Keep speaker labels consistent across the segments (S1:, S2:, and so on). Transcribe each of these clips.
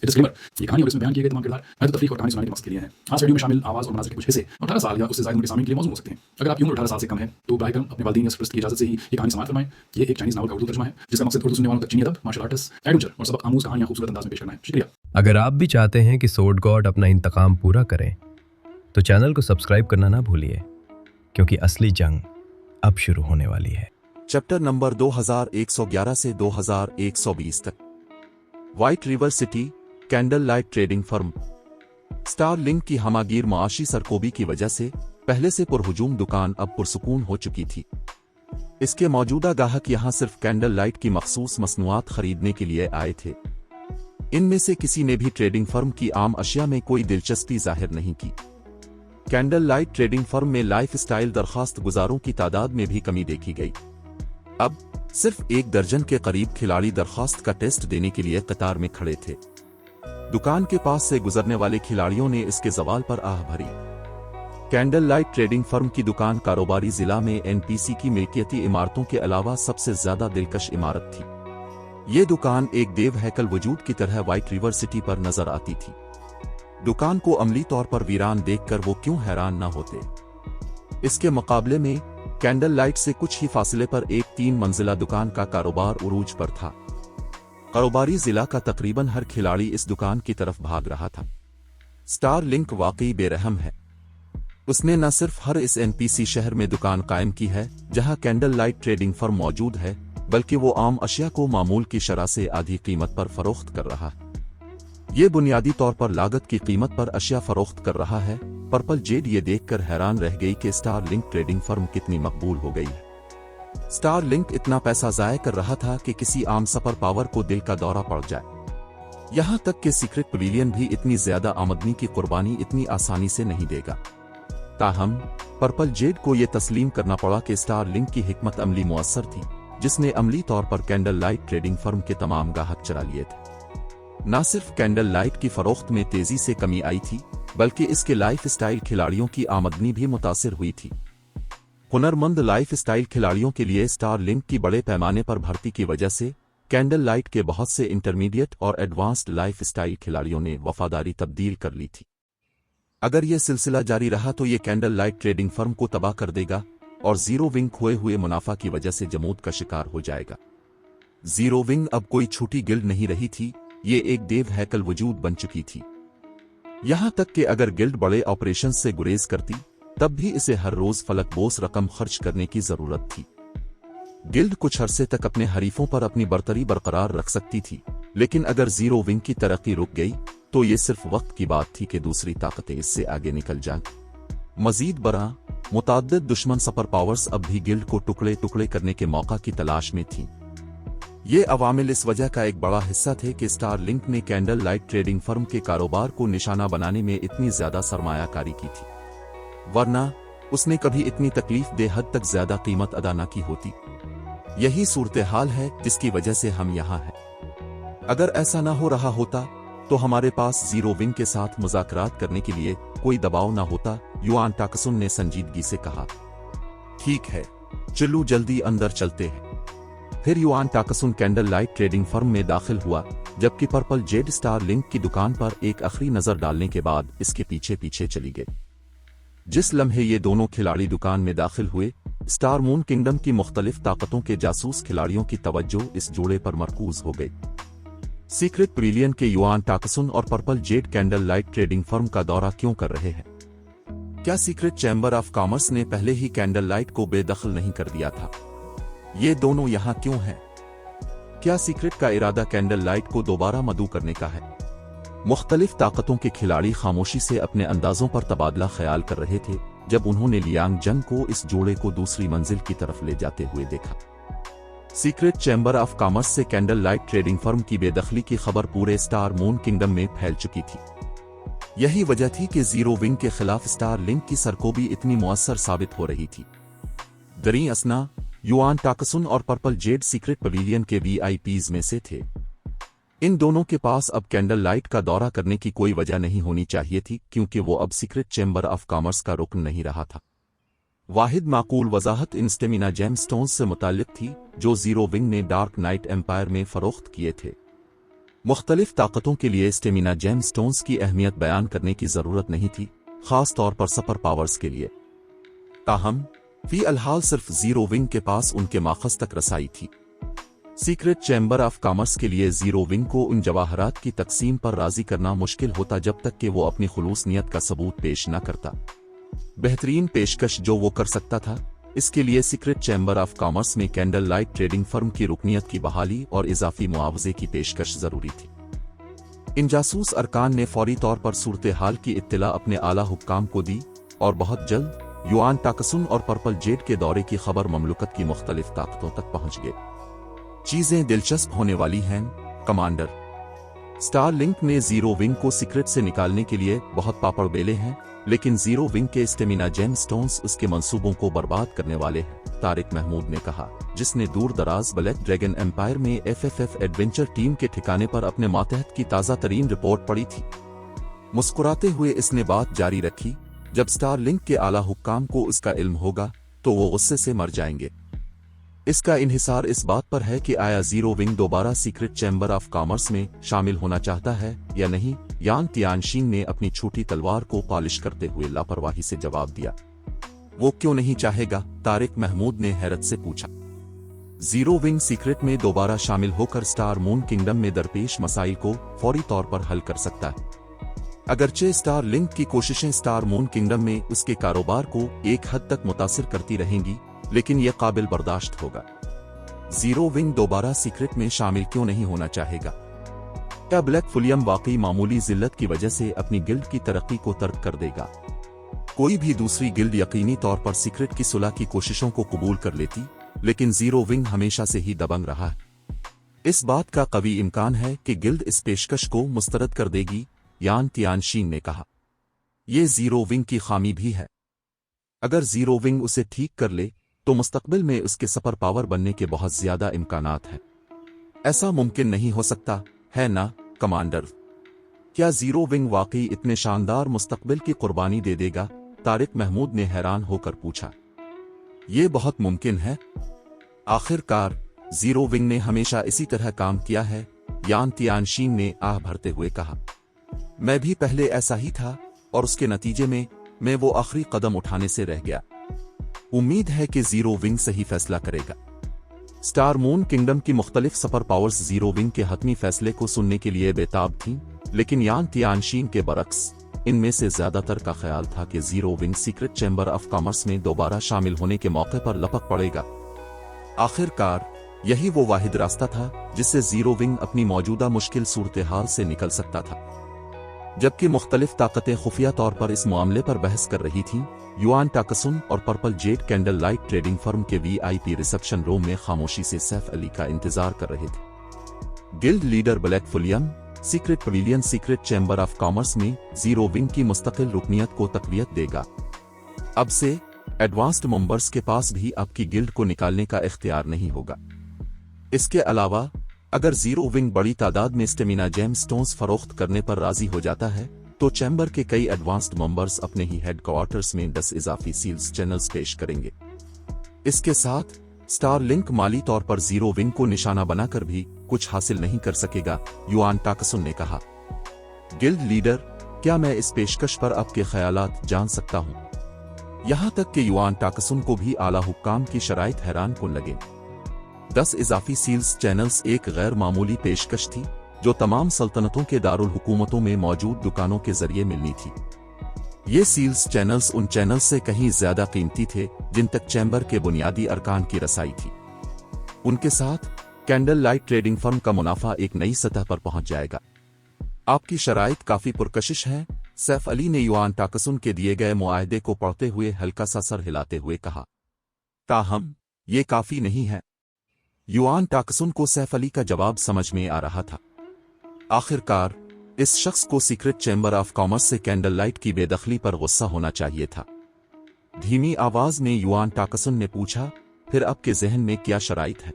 S1: Disclaimer, ये कहानी और इसमें बयान किए गए तमाम किरदार महज तफरीक और कहानी सुनाने के मकसद के लिए हैं। आज वीडियो में शामिल आवाज़ और मनाज़िर के कुछ हिस्से 18 साल या उससे ज़्यादा उम्र के सामीन के लिए मौजूद हो सकते हैं। अगर आपकी उम्र 18 साल से कम है तो बराए करम अपने वालिदैन या सरपरस्त की इजाज़त से ही ये कहानी समाअत फरमाएं। ये एक चाइनीज़ नावल का उर्दू तर्जुमा है जिसका मकसद उर्दू सुनने वालों तक चीनी अदब, मार्शल आर्ट्स, एडवेंचर और सबक आमूज़ कहानियाँ खूबसूरत अंदाज में पेश करना है। शुक्रिया।
S2: अगर आप भी चाहते हैं कि सोर्ड गॉड अपना इंतकाम पूरा करें तो चैनल को सब्सक्राइब करना ना भूलिए, क्योंकि असली जंग अब शुरू होने वाली है।
S3: चैप्टर नंबर 2111 से 2120 तक। White river city candle light trading firm. Star link की हमागीर मुआशी सरकोबी की वजह से पहले से पुरहुजूम दुकान अब पुरसुकून हो चुकी थी। इसके मौजूदा गाहक यहां सिर्फ कैंडल लाइट की मखसूस मसनूआत खरीदने के लिए आए थे। इनमें से किसी ने भी ट्रेडिंग फर्म की आम अशिया में कोई दिलचस्पी जाहिर नहीं की। कैंडल लाइट ट्रेडिंग फर्म में लाइफ स्टाइल दरखास्त गुजारों की तादाद में भी कमी देखी गई। अब सिर्फ 1 दर्जन के करीब खिलाड़ी दरखास्त का टेस्ट देने के लिए कतार में खड़े थे। दुकान के पास से गुजरने वाले खिलाड़ियों ने इसके जवाल पर आह भरी। कैंडल लाइट ट्रेडिंग फर्म की दुकान कारोबारी जिला में एनपीसी की मिल्कियती इमारतों के अलावा सबसे ज्यादा दिलकश इमारत थी। ये दुकान एक देव हैकल वजूद की तरह व्हाइट रिवर सिटी पर नजर आती थी। दुकान को अमली तौर पर वीरान देखकर वो क्यों हैरान न होते। इसके मुकाबले में कैंडल लाइट से कुछ ही फासले पर एक 3 मंजिला दुकान का कारोबार उरूज पर था। कारोबारी जिला का तकरीबन हर खिलाड़ी इस दुकान की तरफ भाग रहा था। स्टार लिंक वाकई बेरहम है। उसने न सिर्फ हर इस एनपीसी शहर में दुकान कायम की है जहां कैंडल लाइट ट्रेडिंग फर्म मौजूद है, बल्कि वो आम अशिया को मामूल की शरह से आधी कीमत पर फरोख्त कर रहा है। ये बुनियादी तौर पर लागत की कीमत पर अशिया फरोख्त कर रहा है। पर्पल जेड ये देखकर हैरान रह गई कि स्टार लिंक ट्रेडिंग फर्म कितनी मकबूल हो गई है। स्टार लिंक इतना पैसा ज़ाया कर रहा था कि किसी आम सुपर पावर को दिल का दौरा पड़ जाए। यहां तक कि सीक्रेट पवेलियन भी इतनी ज्यादा आमदनी की कुर्बानी इतनी आसानी से नहीं देगा। ताहम पर्पल जेड को यह तस्लीम करना पड़ा कि स्टार लिंक की हिकमत अमली मुअस्सर थी, जिसने अमली तौर पर कैंडल लाइट ट्रेडिंग फर्म के तमाम गाहक चरा लिए थे। न सिर्फ कैंडल लाइट की फरोख्त में तेजी से कमी आई थी, बल्कि इसके लाइफ स्टाइल खिलाड़ियों की आमदनी भी मुतासिर हुई थी। हुनरमंद लाइफ स्टाइल खिलाड़ियों के लिए स्टार लिंक की बड़े पैमाने पर भर्ती की वजह से कैंडल लाइट के बहुत से इंटरमीडिएट और एडवांस्ड लाइफ स्टाइल खिलाड़ियों ने वफादारी तब्दील कर ली थी। अगर यह सिलसिला जारी रहा तो ये कैंडल लाइट ट्रेडिंग फर्म को तबाह कर देगा और जीरो विंग खोए हुए मुनाफा की वजह से जमूद का शिकार हो जाएगा। जीरो विंग अब कोई छोटी गिल्ड नहीं रही थी, ये एक देव हैकल वजूद बन चुकी थी। यहां तक कि अगर गिल्ड बड़े ऑपरेशन से गुरेज करती तब भी इसे हर रोज फलकबोस रकम खर्च करने की जरूरत थी। गिल्ड कुछ अरसे तक अपने हरीफों पर अपनी बरतरी बरकरार रख सकती थी, लेकिन अगर जीरो विंग की तरक्की रुक गई तो ये सिर्फ वक्त की बात थी कि दूसरी ताकतें इससे आगे निकल जाएं। मजीद बड़ा मुताद्दिद दुश्मन सुपर पावर्स अब भी गिल्ड को टुकड़े टुकड़े करने के मौका की तलाश में थीं। ये अवामिल इस वजह का एक बड़ा हिस्सा थे कि स्टार लिंक ने कैंडल लाइट ट्रेडिंग फर्म के कारोबार को निशाना बनाने में इतनी ज्यादा सरमायाकारी की थी, वरना उसने कभी इतनी तकलीफ दे हद तक ज्यादा कीमत अदा न की होती। यही सूरत हाल है जिसकी वजह से हम यहाँ हैं। अगर ऐसा न हो रहा होता तो हमारे पास जीरो विंग के साथ मुज़ाकरात करने के लिए कोई दबाव न होता, युआन टाकसुन ने संजीदगी से कहा। ठीक है, चलो जल्दी अंदर चलते हैं। फिर Yuan Taksun candle light trading firm में दाखिल हुआ, जबकि पर्पल जेड स्टार लिंक की दुकान पर एक आखिरी नजर डालने के बाद इसके पीछे पीछे चली गई। जिस लम्हे ये दोनों खिलाड़ी दुकान में दाखिल हुए, स्टार मून किंगडम की मुख्तलिफ ताकतों के जासूस खिलाड़ियों की तवज्जो इस जोड़े पर मरकूज हो गई। सीक्रेट पवेलियन के युआन टाकसुन और purple Z candle light trading firm का दौरा क्यों कर रहे हैं? क्या सीक्रेट चैम्बर ऑफ कॉमर्स ने पहले ही कैंडल लाइट को बेदखल नहीं कर दिया था? ये दोनों यहाँ क्यों हैं? क्या सीक्रेट का इरादा कैंडल लाइट को दोबारा मदऊ करने का है? मुख्तलिफ ताकतों के खिलाड़ी खामोशी से अपने अंदाजों पर तबादला ख्याल कर रहे थे जब उन्होंने लियांग जंग को इस जोड़े को दूसरी मंजिल की तरफ ले जाते हुए देखा। सीक्रेट चैम्बर ऑफ कॉमर्स से कैंडल लाइट ट्रेडिंग फर्म की बेदखली की खबर पूरे स्टार मून किंगडम में फैल चुकी थी। यही वजह थी कि जीरो विंग के खिलाफ स्टार लिंक की सरकोबी इतनी मुअस्सर साबित हो रही थी। दरी असना, युआन टाकसुन और पर्पल जेड सीक्रेट पवेलियन के वीआईपीज में से थे। इन दोनों के पास अब कैंडल लाइट का दौरा करने की कोई वजह नहीं होनी चाहिए थी, क्योंकि वो अब सीक्रेट चैम्बर ऑफ कॉमर्स का रुकन नहीं रहा था। वाहिद माकूल वजाहत इन स्टेमिना जेम स्टोन्स से मुताल्लिक थी जो जीरो विंग ने डार्क नाइट एम्पायर में फरोख्त किए थे। मुख्तलिफ ताकतों के लिए स्टेमिना जेम स्टोन्स की अहमियत बयान करने की ज़रूरत नहीं थी, खास तौर पर सुपर पावर्स के लिए। ताहम फी अलहाल सिर्फ जीरो विंग के पास उनके माखज़ तक रसाई थी। सीक्रेट चैम्बर ऑफ कॉमर्स के लिए जीरो विंग को उन जवाहरात की तकसीम पर राजी करना मुश्किल होता जब तक कि वो अपनी खुलूस नियत का सबूत पेश न करता। बेहतरीन पेशकश जो वो कर सकता था, इसके लिए सीक्रेट चैम्बर ऑफ कॉमर्स में कैंडल लाइट ट्रेडिंग फर्म की रुकनियत की बहाली और इजाफी मुआवजे की पेशकश जरूरी थी। इन जासूस अरकान ने फौरी तौर पर सूरत हाल की इत्तला अपने आला हुक्काम को दी और बहुत जल्द युआन टाकसुन और पर्पल जेड के दौरे की खबर ममलुकत की मुख्तलिफ ताकतों तक पहुंच गए। चीजें दिलचस्प होने वाली हैं, कमांडर। स्टार लिंक ने जीरो विंग को सीक्रेट से निकालने के लिए बहुत पापड़ बेले हैं, लेकिन जीरो विंग के स्टेमिना जेम स्टोन्स उसके मंसूबों को बर्बाद करने वाले हैं, तारिक महमूद ने कहा, जिसने दूर दराज ब्लैक ड्रैगन एम्पायर में FFF एडवेंचर टीम के ठिकाने पर अपने मातहत की ताज़ा तरीन रिपोर्ट पढ़ी थी। मुस्कुराते हुए इसने बात जारी रखी, जब स्टार लिंक के आला हुक्काम को उसका इल्म होगा तो वो गुस्से से मर जाएंगे। इसका इन्हिसार इस बात पर है कि आया जीरो विंग दोबारा सीक्रेट चैम्बर ऑफ कॉमर्स में शामिल होना चाहता है या नहीं। यांग तियानशीन ने अपनी छोटी तलवार को पॉलिश करते हुए लापरवाही से जवाब दिया। वो क्यों नहीं चाहेगा? तारिक महमूद ने हैरत से पूछा। जीरो विंग सीक्रेट में दोबारा शामिल होकर स्टार मून किंगडम में दरपेश मसाइल को फौरी तौर पर हल कर सकता है। अगरचे स्टार लिंक की कोशिशें स्टार मून किंगडम में उसके कारोबार को एक हद तक मुतासिर करती रहेंगी, लेकिन यह काबिल बर्दाश्त होगा। जीरो विंग दोबारा सीक्रेट में शामिल क्यों नहीं होना चाहेगा? क्या ब्लैक फुलियम वाकई मामूली जिल्लत की वजह से अपनी गिल्ड की तरक्की को तर्क कर देगा? कोई भी दूसरी गिल्ड यकीनी तौर पर सीक्रेट की सुलह की कोशिशों को कबूल कर लेती, लेकिन जीरो विंग हमेशा से ही दबंग रहा है। इस बात का कवी इम्कान है कि गिल्ड इस पेशकश को मुस्तरद कर देगी, यान तियानशीन ने कहा। यह जीरो विंग की खामी भी है। अगर जीरो विंग उसे ठीक कर ले तो मुस्तकबिल में उसके सुपर पावर बनने के बहुत ज्यादा इम्कानात हैं। ऐसा मुमकिन नहीं हो सकता है ना, कमांडर? क्या जीरो विंग वाकई इतने शानदार मुस्तकबिल की कुर्बानी दे देगा? तारिक महमूद ने हैरान होकर पूछा। ये बहुत मुमकिन है। आखिरकार जीरो विंग ने हमेशा इसी तरह काम किया है, यान तियानशीन ने आह भरते हुए कहा। मैं भी पहले ऐसा ही था और उसके नतीजे में मैं वो आखिरी कदम उठाने से रह गया। उम्मीद है कि जीरो विंग सही फैसला करेगा। स्टार मून किंगडम की मुख्तलिफ सुपर पावर्स जीरो विंग के हतमी फैसले को सुनने के लिए बेताब थीं, लेकिन यान तियानशीन के बरक्स इनमें से ज्यादातर का ख्याल था कि zero wing secret chamber of commerce में दोबारा शामिल होने के मौके पर लपक पड़ेगा। आखिरकार यही वो वाहिद रास्ता था जिससे जीरो विंग अपनी मौजूदा मुश्किल सूरत हाल से निकल सकता था। जबकि मुख्तलिफ ताकतें खुफिया तौर पर इस मामले पर बहस कर रही थीं, युआन टाकसुन और purple Z candle light trading firm के VIP रिसेप्शन रूम में खामोशी से सैफ अली का इंतजार कर रहे थे। गिल्ड लीडर ब्लैक फुलियम secret pavilion secret chamber of commerce में जीरो विंग की मुस्तकिल रुकनियत को तकवीत देगा। अब से एडवांस्ड मेंबर्स के पास भी आपकी गिल्ड को निकालने का इख्तियार नहीं होगा। इसके अलावा अगर जीरो विंग बड़ी तादाद में स्टेमिना जेम स्टोन्स फरोख्त करने पर राजी हो जाता है तो चैम्बर के कई एडवांस्ड मेंबर्स अपने ही हेडक्वार्टर्स में 10 इजाफी सील्स चैनल्स पेश करेंगे। इसके साथ स्टार लिंक माली तौर पर जीरो विंग को निशाना बनाकर भी कुछ हासिल नहीं कर सकेगा, युआन टाकसुन ने कहा। गिल्ड लीडर, क्या मैं इस पेशकश पर आपके ख्यालात जान सकता हूं? यहां तक कि युआन टाकसुन को भी आला हुक्काम की शराइत हैरान कुन लगे। 10 इजाफी सील्स चैनल्स एक गैर मामूली पेशकश थी जो तमाम सल्तनतों के दारुल हुकूमतों में मौजूद दुकानों के जरिए मिलनी थी। ये सील्स चैनल्स उन चैनल्स से कहीं ज्यादा कीमती थे जिन तक चैम्बर के बुनियादी अरकान की रसाई थी। उनके साथ कैंडल लाइट ट्रेडिंग फर्म का मुनाफा एक नई सतह पर पहुंच जाएगा। आपकी शराइत काफी पुरकशिश है, सैफ अली ने युआन टाकसुन के दिए गए मुआहदे को पढ़ते हुए हल्का सा सर हिलाते हुए कहा। ताहम ये काफी नहीं है। युआन टाकसुन को सैफ अली का जवाब समझ में आ रहा था। आखिरकार इस शख्स को सीक्रेट चैम्बर ऑफ कॉमर्स से कैंडल लाइट की बेदखली पर गुस्सा होना चाहिए था। धीमी आवाज में युआन टाकसुन ने पूछा, फिर आपके जहन में क्या शराइत है?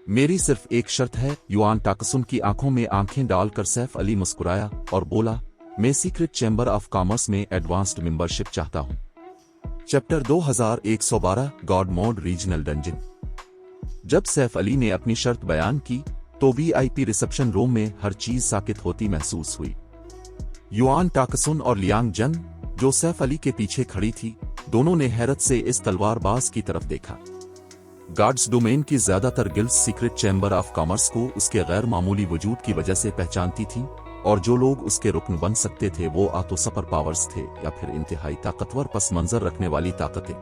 S3: मेरी सिर्फ एक शर्त है। युआन टाकसुन की आंखों में आंखें डालकर सैफ अली मुस्कुराया और बोला, मैं सीक्रेट चैम्बर ऑफ कॉमर्स में एडवांस्ड मेंबरशिप चाहता हूं। Chapter 2112 God mode regional dungeon. जब सैफ अली ने अपनी शर्त बयान की तो वीआईपी रिसेप्शन रूम में हर चीज साकित होती महसूस हुई। युआन टाकसुन और लियांग जन, जो सैफ अली के पीछे खड़ी थी, दोनों ने हैरत से इस तलवारबाज की तरफ देखा। गार्ड्स डोमेन की ज्यादातर guilds secret chamber of commerce को उसके गैर मामूली वजूद की वजह से पहचानती थीं, और जो लोग उसके रुकन बन सकते थे वो आ तो सुपर पावर्स थे या फिर इंतहाई ताकतवर पस मंजर रखने वाली ताकतें।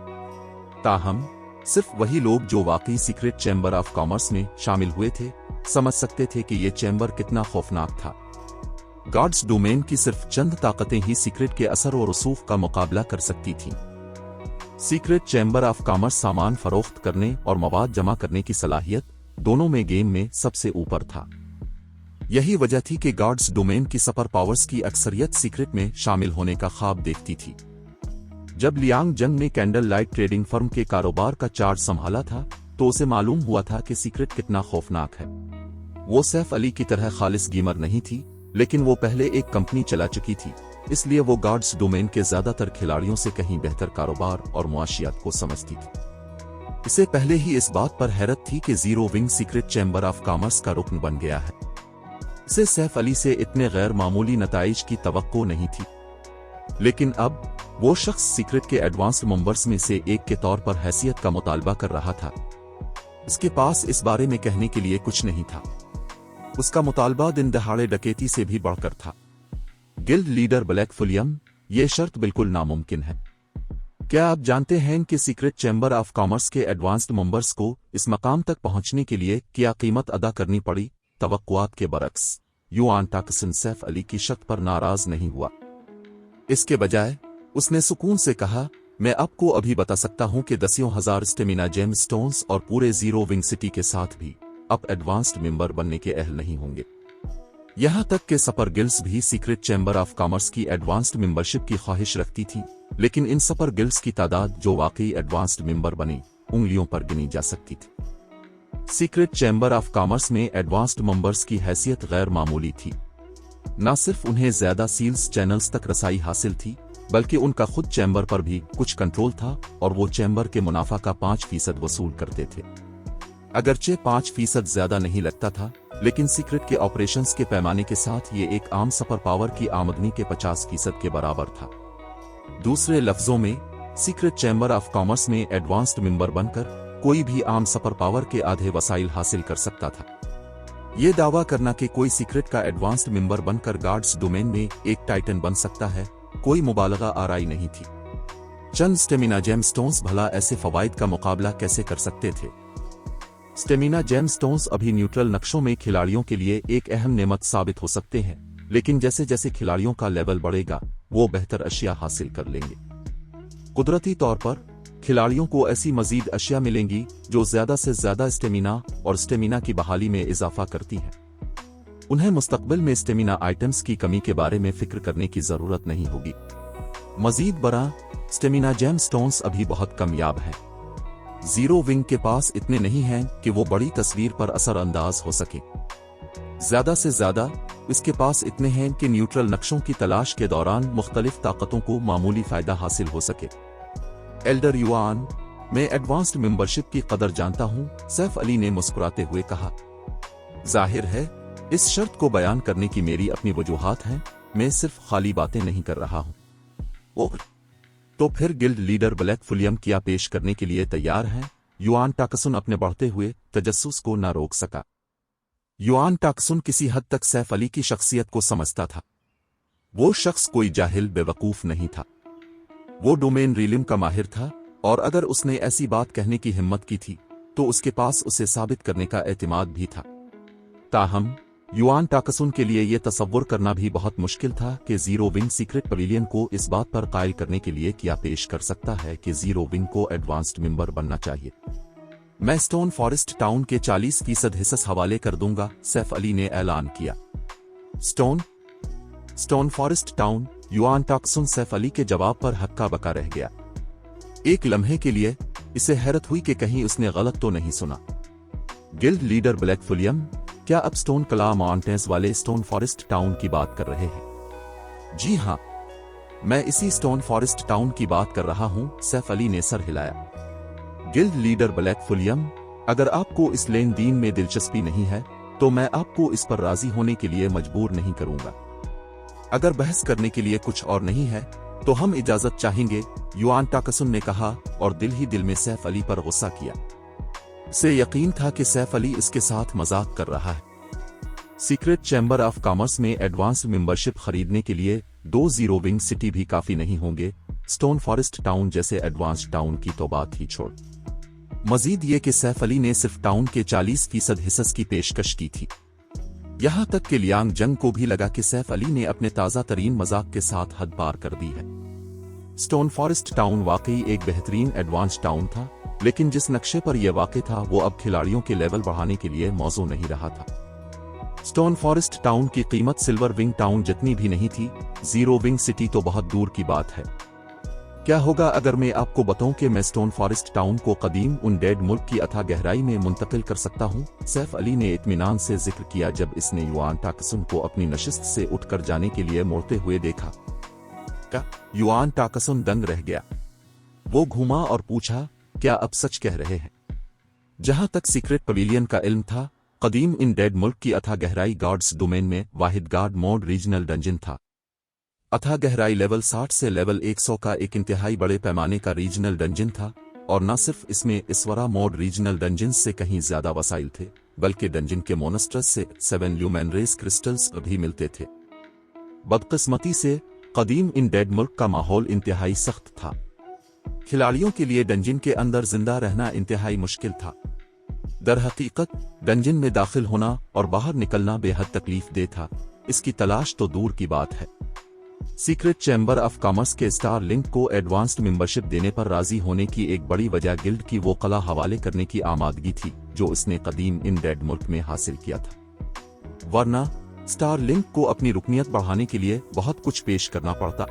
S3: ताहम सिर्फ वही लोग जो वाकई सीक्रेट चैम्बर ऑफ कॉमर्स में शामिल हुए थे समझ सकते थे कि यह चैम्बर कितना खौफनाक था। गार्ड्स डोमेन की सिर्फ चंद ताकतें ही सीक्रेट के असर और रसूख का मुकाबला कर सकती थीं। सीक्रेट चैम्बर ऑफ कॉमर्स सामान फरोख्त करने और मवाद जमा करने की सलाहियत दोनों में गेम में सबसे ऊपर था। यही वजह थी कि गार्ड्स डोमेन की सुपर पावर्स की अक्सरियत सीक्रेट में शामिल होने का ख्वाब देखती थी। जब लियांग जंग ने कैंडल लाइट ट्रेडिंग फर्म के कारोबार का चार्ज संभाला था तो उसे मालूम हुआ था कि सीक्रेट कितना खौफनाक है। वो सैफ अली की तरह खालिस गेमर नहीं थी, लेकिन वो पहले एक कंपनी चला चुकी थी, इसलिए वो गार्ड्स डोमेन के ज्यादातर खिलाड़ियों से कहीं बेहतर कारोबार और मुआशियात को समझती थी। इसे पहले ही इस बात पर हैरत थी कि zero wing secret chamber of commerce का रुकन बन गया है। इसे सैफ अली से इतने गैर मामूली नताइज की तवक्को नहीं थी, लेकिन अब वो शख्स सीक्रेट के एडवांस्ड मेंबर्स में से एक के तौर पर हैसियत का मुतालबा कर रहा था। इसके पास इस बारे में कहने के लिए कुछ नहीं था। उसका मुतालबा दिन दहाड़े डकैती से भी बढ़कर था। गिल्ड लीडर ब्लैक फुलियम, ये शर्त बिल्कुल नामुमकिन है। क्या आप जानते हैं कि सीक्रेट चैम्बर ऑफ कॉमर्स के एडवांस्ड मेंबर्स को इस मकाम तक पहुंचने के लिए क्या कीमत अदा करनी पड़ी? तवक्कुआत के बरक्स युआन टाकसन सैफ अली की शर्त पर नाराज नहीं हुआ। इसके बजाय उसने सुकून से कहा, मैं आपको अभी बता सकता हूं कि दसियों हजार स्टेमिना जेम स्टोन्स और पूरे जीरो विंग सिटी के साथ भी आप एडवांस्ड मेंबर बनने के अहल नहीं होंगे। यहां तक कि सुपर गिल्ड्स भी सीक्रेट चैम्बर ऑफ कॉमर्स की एडवांस्ड मेंबरशिप की ख्वाहिश रखती थी, लेकिन इन सुपर गिल्ड्स की तादाद जो वाकई एडवांस्ड मेंबर बनी उंगलियों पर गिनी जा सकती थी। सीक्रेट चैम्बर ऑफ कॉमर्स में एडवांस्ड मेंबर्स की हैसियत गैर मामूली थी। न सिर्फ उन्हें ज्यादा सील्स चैनल्स तक रसाई हासिल थी, बल्कि उनका खुद चैम्बर पर भी कुछ कंट्रोल था और वो चैम्बर के मुनाफा का 5% वसूल करते थे। अगरचे 5% ज्यादा नहीं लगता था, लेकिन सीक्रेट के ऑपरेशंस के पैमाने के साथ ये एक आम सुपर पावर की आमदनी के 50% के बराबर था। दूसरे लफ्जों में, सीक्रेट चैम्बर ऑफ कॉमर्स में एडवांस्ड मेंबर बनकर कोई भी आम सुपर पावर के आधे वसाइल हासिल कर सकता था। ये दावा करना कि कोई सीक्रेट का एडवांस्ड मेंबर बनकर गार्ड्स डोमेन में एक टाइटन बन सकता है, कोई मुबालगा आराई नहीं थी। चंद स्टेमिना जेम स्टोन्स भला ऐसे फवाइद का मुकाबला कैसे कर सकते थे? स्टेमिना जेम स्टोन्स अभी न्यूट्रल नक्शों में खिलाड़ियों के लिए एक अहम नेमत साबित हो सकते हैं, लेकिन जैसे जैसे खिलाड़ियों का लेवल बढ़ेगा वो बेहतर अशिया हासिल कर लेंगे। कुदरती तौर पर खिलाड़ियों को ऐसी मजीद अशिया मिलेंगी जो ज्यादा से ज्यादा स्टेमिना और स्टेमिना की बहाली में इजाफा करती हैं। उन्हें मुस्तकबिल में स्टेमिना आइटम्स की कमी के बारे में फिक्र करने की जरूरत नहीं होगी। मजीद बरा, स्टेमिना जेम स्टोन्स अभी बहुत कमयाब हैं। जीरो विंग के पास इतने नहीं हैं कि वो बड़ी तस्वीर पर असरअंदाज हो सके। ज्यादा से ज्यादा इसके पास इतने हैं कि न्यूट्रल नक्शों की तलाश के दौरान मुख्तलिफ ताकतों को मामूली फायदा हासिल हो सके। एल्डर युआन, मैं एडवांस्ड मेंबरशिप की कदर जानता हूं, सैफ अली ने मुस्कुराते हुए कहा। जाहिर है इस शर्त को बयान करने की मेरी अपनी वजूहात हैं, मैं सिर्फ खाली बातें नहीं कर रहा हूं। ओह, तो फिर गिल्ड लीडर ब्लैक फुलियम क्या पेश करने के लिए तैयार हैं? युआन टाकसुन अपने बढ़ते हुए तजस्सुस को न रोक सका। युआन टाकसुन किसी हद तक सैफ अली की शख्सियत को समझता था। वो शख्स कोई जाहिल बेवकूफ नहीं था। वो डोमेन रीलिम का माहिर था, और अगर उसने ऐसी बात कहने की हिम्मत की थी तो उसके पास उसे साबित करने का एतमाद भी था। ताहम युआन टाकसुन के लिए यह तसव्वुर करना भी बहुत मुश्किल था कि जीरो विंग सीक्रेट पवेलियन को इस बात पर कायल करने के लिए क्या पेश कर सकता है कि जीरो विंग को एडवांस्ड मेंबर बनना चाहिए। मैं स्टोन फॉरेस्ट टाउन के 40% हिस्सा हवाले कर दूंगा, सैफ अली ने ऐलान किया। Stone forest town? Yuan Taksun Saif Ali के जवाब पर हक्का बका रह गया। एक लम्हे के लिए इसे हैरत हुई कि कहीं उसने गलत तो नहीं सुना। गिल्ड लीडर ब्लैक फुलियम, क्या अब स्टोन कला माउंटेन्स वाले स्टोन फॉरेस्ट टाउन की बात कर रहे हैं? जी हां, मैं इसी स्टोन फॉरेस्ट टाउन की बात कर रहा हूं, सैफ अली ने सर हिलाया। गिल्ड लीडर ब्लैक फुलियम, अगर आपको इस लेन देन में दिलचस्पी नहीं है तो मैं आपको इस पर राजी होने के लिए मजबूर नहीं करूंगा। अगर बहस करने के लिए कुछ और नहीं है तो हम इजाजत चाहेंगे, युआन टाकसुन ने कहा और दिल ही दिल में सैफ अली पर गुस्सा किया। उसे यकीन था कि सैफ अली इसके साथ मजाक कर रहा है। सीक्रेट चैम्बर ऑफ कॉमर्स में एडवांस मेंबरशिप खरीदने के लिए 2 जीरो विंग सिटी भी काफी नहीं होंगे। स्टोन फॉरेस्ट टाउन जैसे एडवांस टाउन की तो बात ही छोड़। मजीद ये कि सैफ अली ने सिर्फ टाउन के 40% हिस्स की पेशकश की थी। यहां तक कि लियांग जंग को भी लगा कि सैफ अली ने अपने ताजा तरीन मजाक के साथ हद पार कर दी है। स्टोन फॉरेस्ट टाउन वाकई एक बेहतरीन एडवांस टाउन था, लेकिन जिस नक्शे पर यह वाक़ था वो अब खिलाड़ियों के लेवल बढ़ाने के लिए मौजू नहीं रहा था। स्टोन फॉरेस्ट टाउन की कीमत सिल्वर विंग टाउन जितनी भी नहीं थी, जीरो विंग सिटी तो बहुत दूर की बात है। क्या होगा अगर मैं आपको बताऊं कि मैं स्टोन फॉरेस्ट टाउन को कदीम अनडेड मुल्क की अथाह गहराई में मुंतकिल कर सकता हूं? सैफ अली ने इत्मीनान से जिक्र किया जब इसने युआन टाकसुन को अपनी नशिस्त से उठकर जाने के लिए मुड़ते हुए देखा। क्या? युआन टाकसुन दंग रह गया। वो घूमा और पूछा, क्या आप सच कह रहे हैं? जहां तक सीक्रेट पवेलियन का इल्म था, कदीम अनडेड मुल्क की अथाह गहराई गार्ड्स डोमेन में वाहिद गार्ड मोड रीजनल डंजन था। अथाह गहराई लेवल 60 से लेवल 100 का एक इंतहाई बड़े पैमाने का रीजनल डंजन था, और न सिर्फ इसमें इसवरा मोड रीजनल डंजन से कहीं ज्यादा वसाइल थे, बल्कि डंजन के मोनस्टर्स से 7 ल्यूमेनरेस क्रिस्टल्स भी मिलते थे। बदकिस्मती से कदीम अनडेड मुल्क का माहौल इंतहाई सख्त था। खिलाड़ियों के लिए डंजन के अंदर जिंदा रहना इंतहाई मुश्किल था। दरहकीकत डंजन में दाखिल होना और बाहर निकलना बेहद तकलीफ दे था, इसकी तलाश तो दूर की बात है। सीक्रेट चैम्बर ऑफ कॉमर्स के स्टार लिंक को एडवांस्ड मेंबरशिप देने पर राजी होने की एक बड़ी वजह गिल्ड की वो कला हवाले करने की आमादगी थी जो इसने कदीम अनडेड मुल्क में हासिल किया था। वरना स्टार लिंक को अपनी रुकनियत बढ़ाने के लिए बहुत कुछ पेश करना पड़ता।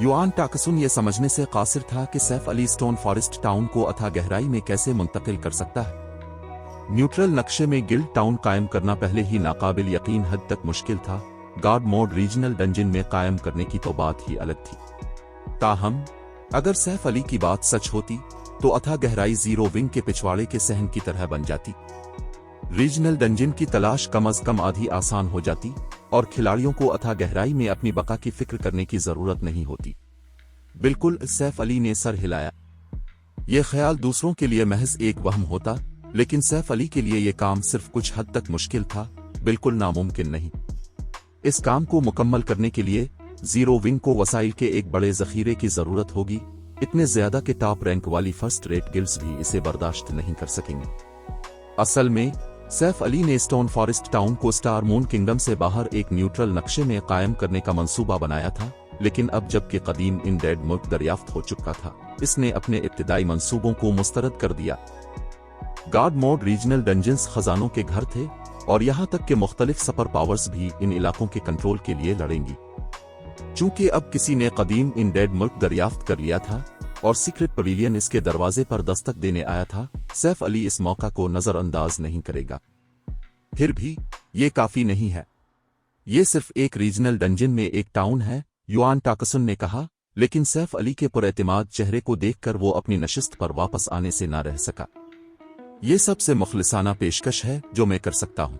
S3: युआन टाकसुन ये समझने से कासिर था कि Saif Ali stone forest town को अथाह गहराई में कैसे मुंतकिल कर सकता है। न्यूट्रल नक्शे में गिल्ड टाउन कायम करना पहले ही नाकाबिल यकीन हद तक मुश्किल था, गार्ड मोड रीजनल डंजन में कायम करने की तो बात ही अलग थी। ताहम अगर सैफ अली की बात सच होती तो अथाह गहराई जीरो विंग के पिछवाड़े के सहन की तरह बन जाती। रीजनल डंजन की तलाश कम अज कम आधी आसान हो जाती और खिलाड़ियों को अथाह गहराई में अपनी बका की फिक्र करने की जरूरत नहीं होती। बिल्कुल, सैफ अली ने सर हिलाया। यह ख्याल दूसरों के लिए महज एक वहम होता, लेकिन सैफ अली के लिए यह काम सिर्फ कुछ हद तक मुश्किल था, बिल्कुल नामुमकिन नहीं। इस काम को मुकम्मल करने के लिए जीरो विंग को वसाइल के एक बड़े जखीरे की जरूरत होगी, इतने ज्यादा कि टॉप रैंक वाली फर्स्ट रेट गिल्ड्स भी इसे बर्दाश्त नहीं कर सकेंगे। असल में सैफ अली ने स्टोन फॉरेस्ट टाउन को स्टार मून किंगडम से बाहर एक न्यूट्रल नक्शे में कायम करने का मंसूबा बनाया था, लेकिन अब जबकि कदीम अनडेड मुल्क दरियाफ्त हो चुका था, इसने अपने इब्तिदाई मंसूबों को मुस्तरद कर दिया। गार्ड मोड रीजनल डंजन्स खजानों के घर थे और यहां तक कि मुख्तलिफ सुपर पावर्स भी इन इलाकों के कंट्रोल के लिए लड़ेंगी। चूंकि अब किसी ने कदीम अनडेड मुल्क दरियाफ्त कर लिया था और सीक्रेट पवेलियन इसके दरवाजे पर दस्तक देने आया था, सैफ अली इस मौका को नजरअंदाज नहीं करेगा। फिर भी ये काफी नहीं है। ये सिर्फ एक रीजनल डंजन में एक टाउन है, युआन टाकसुन ने कहा, लेकिन सैफ अली के पुरएतिमाद चेहरे को देखकर वो अपनी नशिस्त पर वापस आने से ना रह सका। ये सबसे मुखलिसाना पेशकश है जो मैं कर सकता हूं।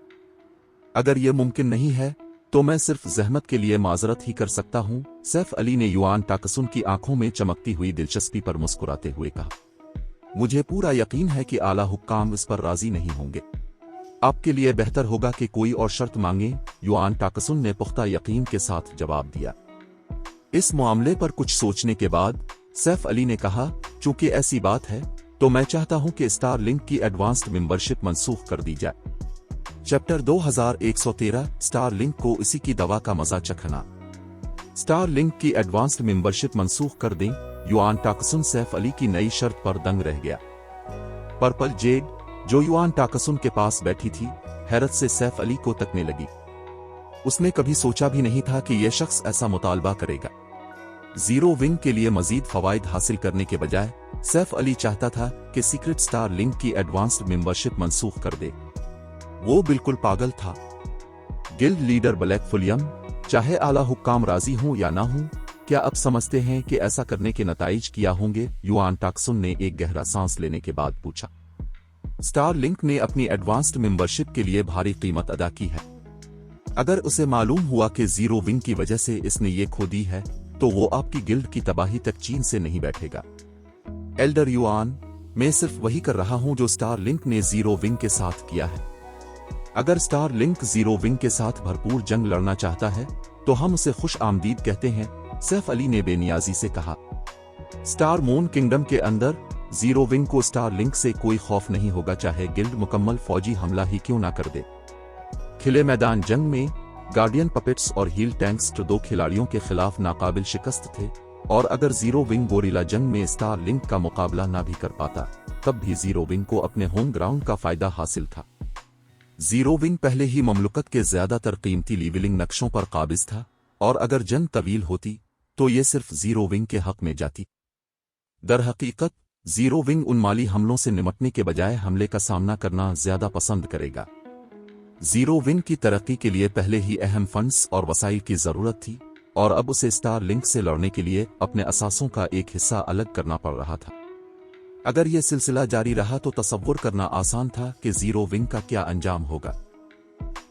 S3: अगर ये मुमकिन नहीं है तो मैं सिर्फ जहमत के लिए माजरत ही कर सकता हूं, सैफ अली ने युआन टाकसुन की आंखों में चमकती हुई दिलचस्पी पर मुस्कुराते हुए कहा। मुझे पूरा यकीन है कि आला हुक्काम इस पर राजी नहीं होंगे। आपके लिए बेहतर होगा कि कोई और शर्त मांगे, युआन टाकसुन ने पुख्ता यकीन के साथ जवाब दिया। इस मामले पर कुछ सोचने के बाद सैफ अली ने कहा, चूंकि ऐसी बात है तो मैं चाहता हूं कि स्टार लिंक की एडवांस्ड मेंबरशिप मंसूख कर दी जाए। चैप्टर 2113 स्टार लिंक को इसी की दवा का मजा चखना। स्टार लिंक की एडवांस्ड मेंबरशिप मंसूख कर दें, युआन टाकसुन सैफ अली की नई शर्त पर दंग रह गया। पर्पल जेड, जो युआन टाकसुन के पास बैठी थी, हैरत से सैफ अली को तकने लगी। उसने कभी सोचा भी नहीं था कि यह शख्स ऐसा मुतालबा करेगा। जीरो विंग के लिए मजीद फवाइद हासिल करने के बजाय सैफ अली चाहता था कि सीक्रेट स्टार लिंक की एडवांस्ड मेंबरशिप मंसूख कर दे। वो बिल्कुल पागल था। गिल्ड लीडर ब्लैक फुलियम, चाहे आला हुक्काम राजी हों या ना हों, क्या अब समझते हैं कि ऐसा करने के नताइज क्या होंगे? युआन टाकसुन ने एक गहरा सांस लेने के बाद पूछा। स्टार लिंक ने अपनी एडवांस्ड मेंबरशिप के लिए भारी कीमत अदा की है। अगर उसे मालूम हुआ कि जीरो विंग की वजह से इसने ये खो दी है, तो वो आपकी गिल्ड की तबाही तक चीन से नहीं बैठेगा। एल्डर युआन, मैं सिर्फ वही कर रहा हूं जो स्टार लिंक ने जीरो विंग के साथ किया है। अगर स्टार लिंक जीरो विंग के साथ भरपूर जंग लड़ना चाहता है तो हम उसे खुश आमदीद कहते हैं, सैफ अली ने बेनियाजी से कहा। स्टार मून किंगडम के अंदर जीरो विंग को स्टार लिंक से कोई खौफ नहीं होगा, चाहे गिल्ड मुकम्मल फौजी हमला ही क्यों ना कर दे। खिले मैदान जंग में गार्डियन पपेट्स और हील टैंक्स दो खिलाड़ियों के खिलाफ नाकाबिल शिकस्त थे, और अगर जीरो विंग गोरिल्ला जंग में स्टार लिंक का मुकाबला ना भी कर पाता, तब भी जीरो विंग को अपने होम ग्राउंड का फायदा हासिल था। जीरो विंग पहले ही ममलुकत के ज्यादातर कीमती लीवलिंग नक्शों पर काबिज था, और अगर जंग तवील होती तो ये सिर्फ जीरो विंग के हक में जाती। दर हकीकत जीरो विंग उन माली हमलों से निपटने के बजाय हमले का सामना करना ज्यादा पसंद करेगा। जीरो विंग की तरक्की के लिए पहले ही अहम फंड्स और वसाइल की जरूरत थी, और अब उसे स्टार लिंक से लड़ने के लिए अपने असासों का एक हिस्सा अलग करना पड़ रहा था। अगर यह सिलसिला जारी रहा तो तसव्वुर करना आसान था कि जीरो विंग का क्या अंजाम होगा।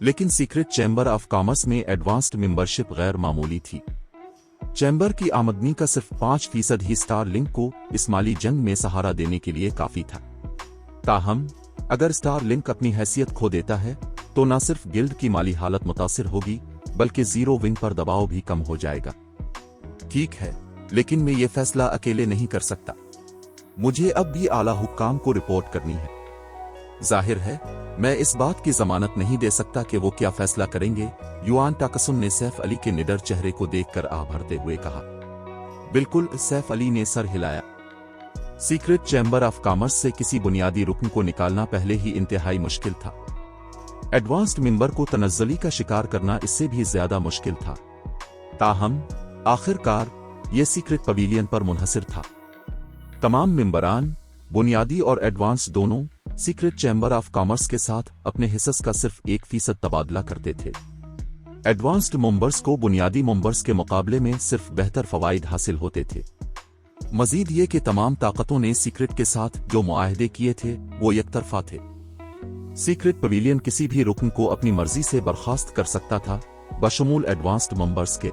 S3: लेकिन सीक्रेट चैम्बर ऑफ कॉमर्स में एडवांस्ड मेंबरशिप गैर मामूली थी। चैम्बर की आमदनी का सिर्फ 5% ही स्टार लिंक को इस माली जंग में सहारा देने के लिए काफी था। ताहम अगर स्टार लिंक अपनी हैसियत खो देता है तो न सिर्फ गिल्ड की माली हालत मुतासिर होगी, बल्कि जीरो विंग पर दबाव भी कम हो जाएगा। ठीक है, लेकिन मैं ये फैसला अकेले नहीं कर सकता। मुझे अब भी आला हुक्काम को रिपोर्ट करनी है। जाहिर है मैं इस बात की जमानत नहीं दे सकता कि वो क्या फैसला करेंगे, युआन टाकसुन ने सैफ अली के निडर चेहरे को देखकर आह भरते हुए कहा। बिल्कुल, सैफ अली ने सर हिलाया। सीक्रेट चैम्बर ऑफ कॉमर्स से किसी बुनियादी रुकन को निकालना पहले ही इंतहाई मुश्किल था। एडवांस्ड मेंबर को तनज़्ज़ुली का शिकार करना इससे भी ज्यादा मुश्किल था। ताहम आखिरकार ये सीक्रेट पवेलियन पर मुनहसिर था। तमाम मेंबरान, बुनियादी और एडवांस दोनों, सीक्रेट चैम्बर ऑफ कॉमर्स के साथ अपने हिस्स का सिर्फ 1% तबादला करते थे। एडवांस्ड मेंबर्स को बुनियादी मेंबर्स के मुकाबले में सिर्फ बेहतर फवाइद हासिल होते थे। मजीद ये कि तमाम ताकतों ने सीक्रेट के साथ जो मुआहदे किए थे वो एकतरफा थे। सीक्रेट पवेलियन किसी भी रुकन को अपनी मर्जी से बर्खास्त कर सकता था, बशमूल एडवांस्ड मेंबर्स के।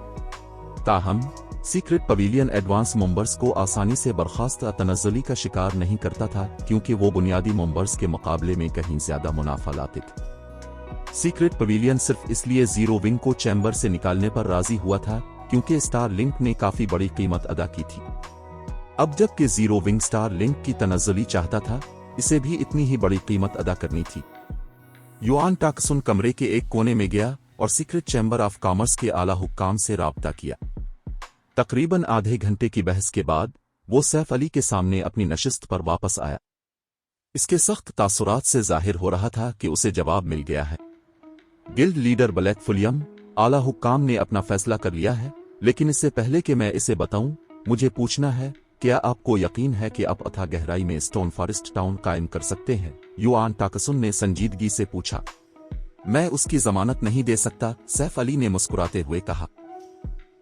S3: ताहम सीक्रेट पवेलियन एडवांस मेंबर्स को आसानी से बर्खास्त तनज़्ज़ुली का शिकार नहीं करता था, क्योंकि वो बुनियादी मेंबर्स के मुकाबले में कहीं ज्यादा मुनाफा लाते थे। सीक्रेट पवेलियन सिर्फ इसलिए जीरो विंग को चैम्बर से निकालने पर राजी हुआ था क्योंकि स्टार लिंक ने काफी बड़ी कीमत अदा की थी। अब जबकि जीरो विंग स्टार लिंक की तनज़्ज़ुली चाहता था, इसे भी इतनी ही बड़ी कीमत अदा करनी थी। युआन टाकसुन कमरे के एक कोने में गया और सीक्रेट चैम्बर ऑफ कॉमर्स के आला हुक्काम से राब्ता किया। तकरीबन आधे घंटे की बहस के बाद वो सैफ अली के सामने अपनी नशिस्त पर वापस आया। इसके सख्त तासुरात से जाहिर हो रहा था कि उसे जवाब मिल गया है। गिल्ड लीडर ब्लैक फुलियम, आला हुक्काम ने अपना फैसला कर लिया है, लेकिन इससे पहले कि मैं इसे बताऊं, मुझे पूछना है, क्या आपको यकीन है कि आप अथाह गहराई में स्टोन फॉरेस्ट टाउन कायम कर सकते हैं? युआन टाकसुन ने संजीदगी से पूछा। मैं उसकी जमानत नहीं दे सकता, सैफ अली ने मुस्कुराते हुए कहा।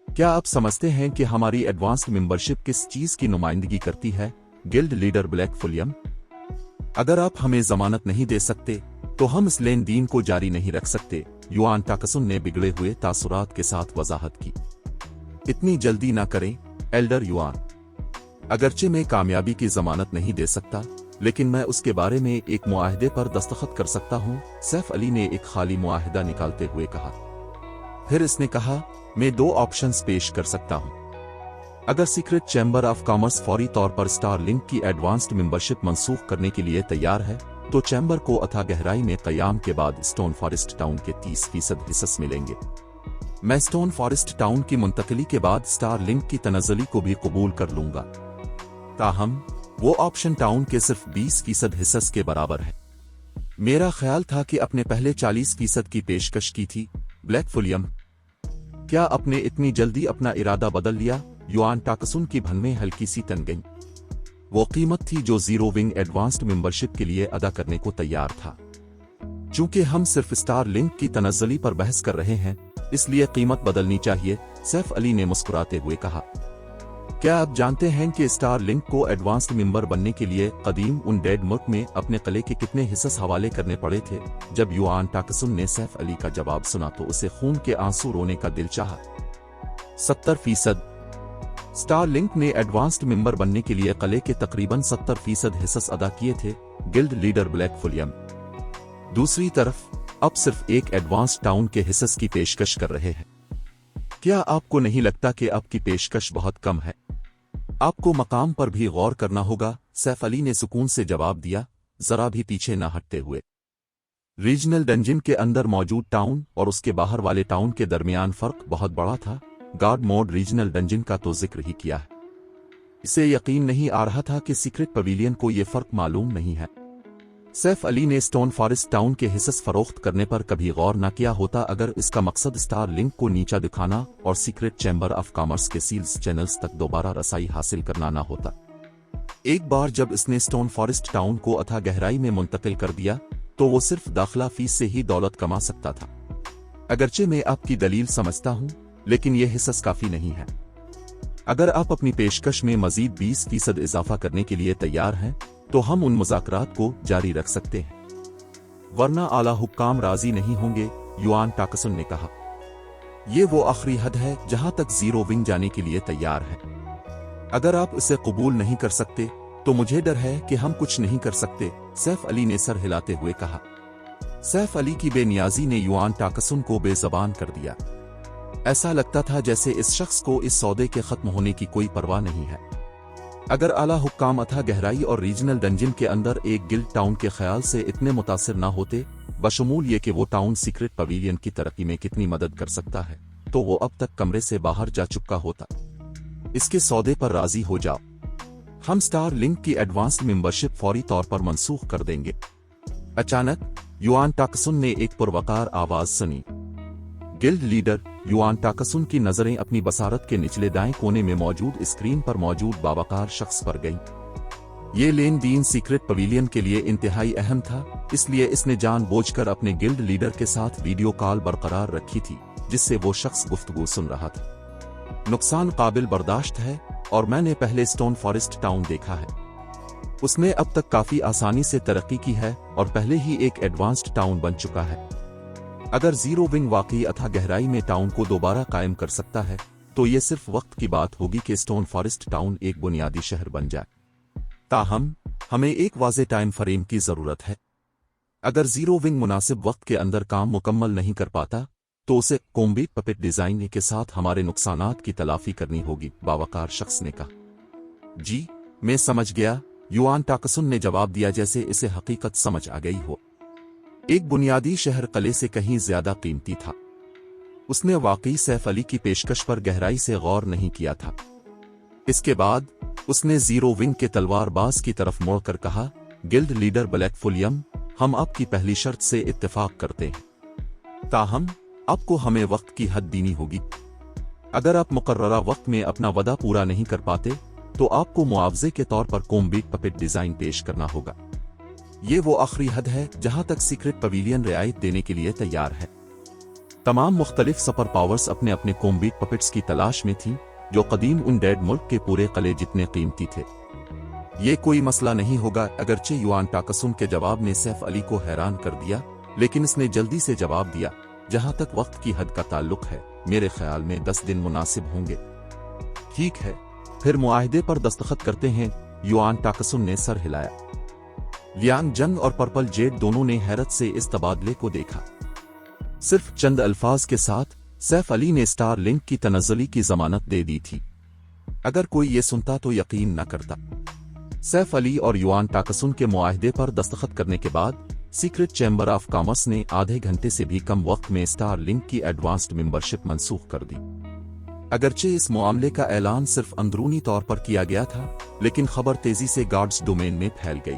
S3: क्या आप समझते हैं कि हमारी एडवांस्ड मेंबरशिप किस चीज की नुमाइंदगी करती है? गिल्ड लीडर ब्लैक फुलियम, अगर आप हमें जमानत नहीं दे सकते तो हम इस लेन देन को जारी नहीं रख सकते, युआन टाकसुन ने बिगड़े हुए तासुरात के साथ वजाहत की। इतनी जल्दी ना करें एल्डर युआन। अगरचे मैं कामयाबी की जमानत नहीं दे सकता, लेकिन मैं उसके बारे में एक मुआहदे पर दस्तखत कर सकता हूं, सैफ अली ने एक खाली मुआहदा निकालते हुए कहा। फिर इसने कहा, मैं 2 ऑप्शंस पेश कर सकता हूं। अगर सीक्रेट चैम्बर ऑफ कॉमर्स फौरी तौर पर स्टार लिंक की एडवांस्ड मेंबरशिप मंसूख करने के लिए तैयार है, तो चैम्बर को अथाह गहराई में कयाम के बाद स्टोन फॉरेस्ट टाउन के 30% हिस्से मिलेंगे। मैं स्टोन फॉरेस्ट टाउन की मुंतकली के बाद स्टार लिंक की तनज़्ज़ुली को भी कबूल कर लूंगा। ताहम वो ऑप्शन टाउन के सिर्फ 20% हिस्से के बराबर है। मेरा ख्याल था कि अपने पहले 40% की पेशकश की थी, ब्लैक फुलियम। क्या आपने इतनी जल्दी अपना इरादा बदल लिया? युआन टाकसुन की भनमें हल्की सी तन गई। वो कीमत थी जो जीरो विंग एडवांस्ड मेंबरशिप के लिए अदा करने को तैयार था। चूंकि हम सिर्फ स्टार लिंक की तनज़्ज़ुली पर बहस कर रहे हैं, इसलिए कीमत बदलनी चाहिए, सैफ अली ने मुस्कुराते हुए कहा। क्या आप जानते हैं कि स्टार लिंक को एडवांस्ड मेंबर बनने के लिए कदीम उन डेड मुल्क में अपने कले के कितने हिस्से हवाले करने पड़े थे? जब युआन टाकसुन ने सैफ अली का जवाब सुना तो उसे खून के आंसू रोने का दिल चाहा। 70%। स्टार लिंक ने एडवांस्ड मेंबर बनने के लिए कले के तकरीबन 70% हिस्से अदा किए थे गिल्ड लीडर ब्लैक फुलियम। दूसरी तरफ अब सिर्फ एक एडवांस टाउन के हिस्से की पेशकश कर रहे हैं। क्या आपको नहीं लगता कि आपकी पेशकश बहुत कम है? आपको मकाम पर भी गौर करना होगा। सैफ अली ने सुकून से जवाब दिया, जरा भी पीछे न हटते हुए। रीजनल डंजन के अंदर मौजूद टाउन और उसके बाहर वाले टाउन के दरमियान फर्क बहुत बड़ा था। गार्ड मोड रीजनल डंजन का तो जिक्र ही किया है। इसे यकीन नहीं आ रहा था कि सीक्रेट पवेलियन को यह फर्क मालूम नहीं है। सैफ अली ने स्टोन फॉरेस्ट टाउन के हिस्से फरोख्त करने पर कभी गौर न किया होता अगर इसका मकसद स्टार लिंक को नीचा दिखाना और सीक्रेट चैम्बर ऑफ कॉमर्स के सील्स चैनल्स तक दोबारा रसाई हासिल करना न होता। एक बार जब इसने स्टोन फॉरेस्ट टाउन को अथाह गहराई में मुंतकिल कर दिया तो वो सिर्फ दाखिला फीस से ही दौलत कमा सकता था। अगरचे मैं आपकी दलील समझता हूं, लेकिन यह हिस्सा काफी नहीं है। अगर आप अपनी पेशकश में मजीद 20% इजाफा करने के लिए तैयार हैं तो हम उन मुज़ाकरात को जारी रख सकते हैं, वरना आला हुक्काम राजी नहीं होंगे, युआन टाकसुन ने कहा। यह वो आखिरी हद है जहां तक जीरो विंग जाने के लिए तैयार है। अगर आप इसे कबूल नहीं कर सकते तो मुझे डर है कि हम कुछ नहीं कर सकते, सैफ अली ने सर हिलाते हुए कहा। सैफ अली की बेनियाजी ने युआन टाकसुन को बेज़बान कर दिया। ऐसा लगता था जैसे इस शख्स को इस सौदे के खत्म होने की कोई परवाह नहीं है। अगर आला हुक्काम अथाह गहराई और रीजनल डंजन के अंदर एक गिल्ड टाउन के ख्याल से इतने मुतासिर ना होते, बशमूल ये कि वो टाउन सीक्रेट पवेलियन की तरक्की में कितनी मदद कर सकता है, तो वो अब तक कमरे से बाहर जा चुका होता। इसके सौदे पर राजी हो जाओ। हम स्टार लिंक की एडवांस्ड मेंबरशिप फौरी तौर पर मनसूख कर देंगे। अचानक युआन टाकसुन ने एक पुरवकार आवाज सुनी। गिल्ड लीडर युआन टाकसुन की नजरें अपनी बसारत के निचले दाएं कोने में मौजूद स्क्रीन पर मौजूद बावकार शख्स पर गईं। ये लेन देन सीक्रेट पवेलियन के लिए इंतहाई अहम था, इसलिए इसने जानबूझकर अपने गिल्ड लीडर के साथ वीडियो कॉल बरकरार रखी थी जिससे वो शख्स गुफ्तगू सुन रहा था। नुकसान काबिल बर्दाश्त है और मैंने पहले स्टोन फॉरेस्ट टाउन देखा है। उसने अब तक काफी आसानी से तरक्की की है और पहले ही एक एडवांस्ड टाउन बन चुका है। अगर जीरो विंग वाकई अथाह गहराई में टाउन को दोबारा कायम कर सकता है तो ये सिर्फ वक्त की बात होगी कि स्टोन फॉरेस्ट टाउन एक बुनियादी शहर बन जाए। ताहम हमें एक वाज़े टाइम फ्रेम की जरूरत है। अगर जीरो विंग मुनासिब वक्त के अंदर काम मुकम्मल नहीं कर पाता तो उसे कॉम्बैट पपेट डिजाइन के साथ हमारे नुकसानात की तलाफी करनी होगी, बावकार शख्स ने कहा। जी मैं समझ गया, युआन टाकसुन ने जवाब दिया जैसे इसे हकीकत समझ आ गई हो। एक बुनियादी शहर कले से कहीं ज्यादा कीमती था। उसने वाकई सैफ अली की पेशकश पर गहराई से गौर नहीं किया था। इसके बाद उसने जीरो विंग के तलवारबाज की तरफ मुड़कर कहा, गिल्ड लीडर ब्लैक फुलियम, हम आपकी पहली शर्त से इत्तेफाक करते हैं, ताहम आपको हमें वक्त की हद देनी होगी। अगर आप मुकर्ररा वक्त में अपना वदा पूरा नहीं कर पाते तो आपको मुआवजे के तौर पर कॉम्बैट पपेट डिजाइन पेश करना होगा। ये वो आखिरी हद है जहां तक सीक्रेट पवेलियन रियायत देने के लिए तैयार है। तमाम मुख्तलिफ सुपर पावर्स अपने अपने कॉम्बैट पपेट्स की तलाश में थीं जो कदीम उन डेड मुल्क के पूरे कले जितने कीमती थे। ये कोई मसला नहीं होगा। अगरचे युआन टाकसुन के जवाब ने सैफ अली को हैरान कर दिया, लेकिन इसने जल्दी से जवाब दिया, जहां तक वक्त की हद का ताल्लुक है मेरे ख्याल में 10 दिन मुनासिब होंगे। ठीक है, फिर मुआहदे पर दस्तखत करते हैं, युआन टाकसुन ने सर हिलाया। लियांग जंग और पर्पल जेड दोनों ने हैरत से इस तबादले को देखा। सिर्फ चंद अल्फाज के साथ सैफ अली ने स्टार लिंक की तनज़्ज़ुली की जमानत दे दी थी। अगर कोई ये सुनता तो यकीन न करता। सैफ अली और युआन टाकसुन के मुआहदे पर दस्तखत करने के बाद सीक्रेट चैम्बर ऑफ कॉमर्स ने आधे घंटे से भी कम वक्त में स्टार लिंक की एडवांस्ड मेंबरशिप मनसूख कर दी। अगरचे इस मामले का ऐलान सिर्फ अंदरूनी तौर पर किया गया था, लेकिन खबर तेजी से गार्ड्स डोमेन में फैल गई।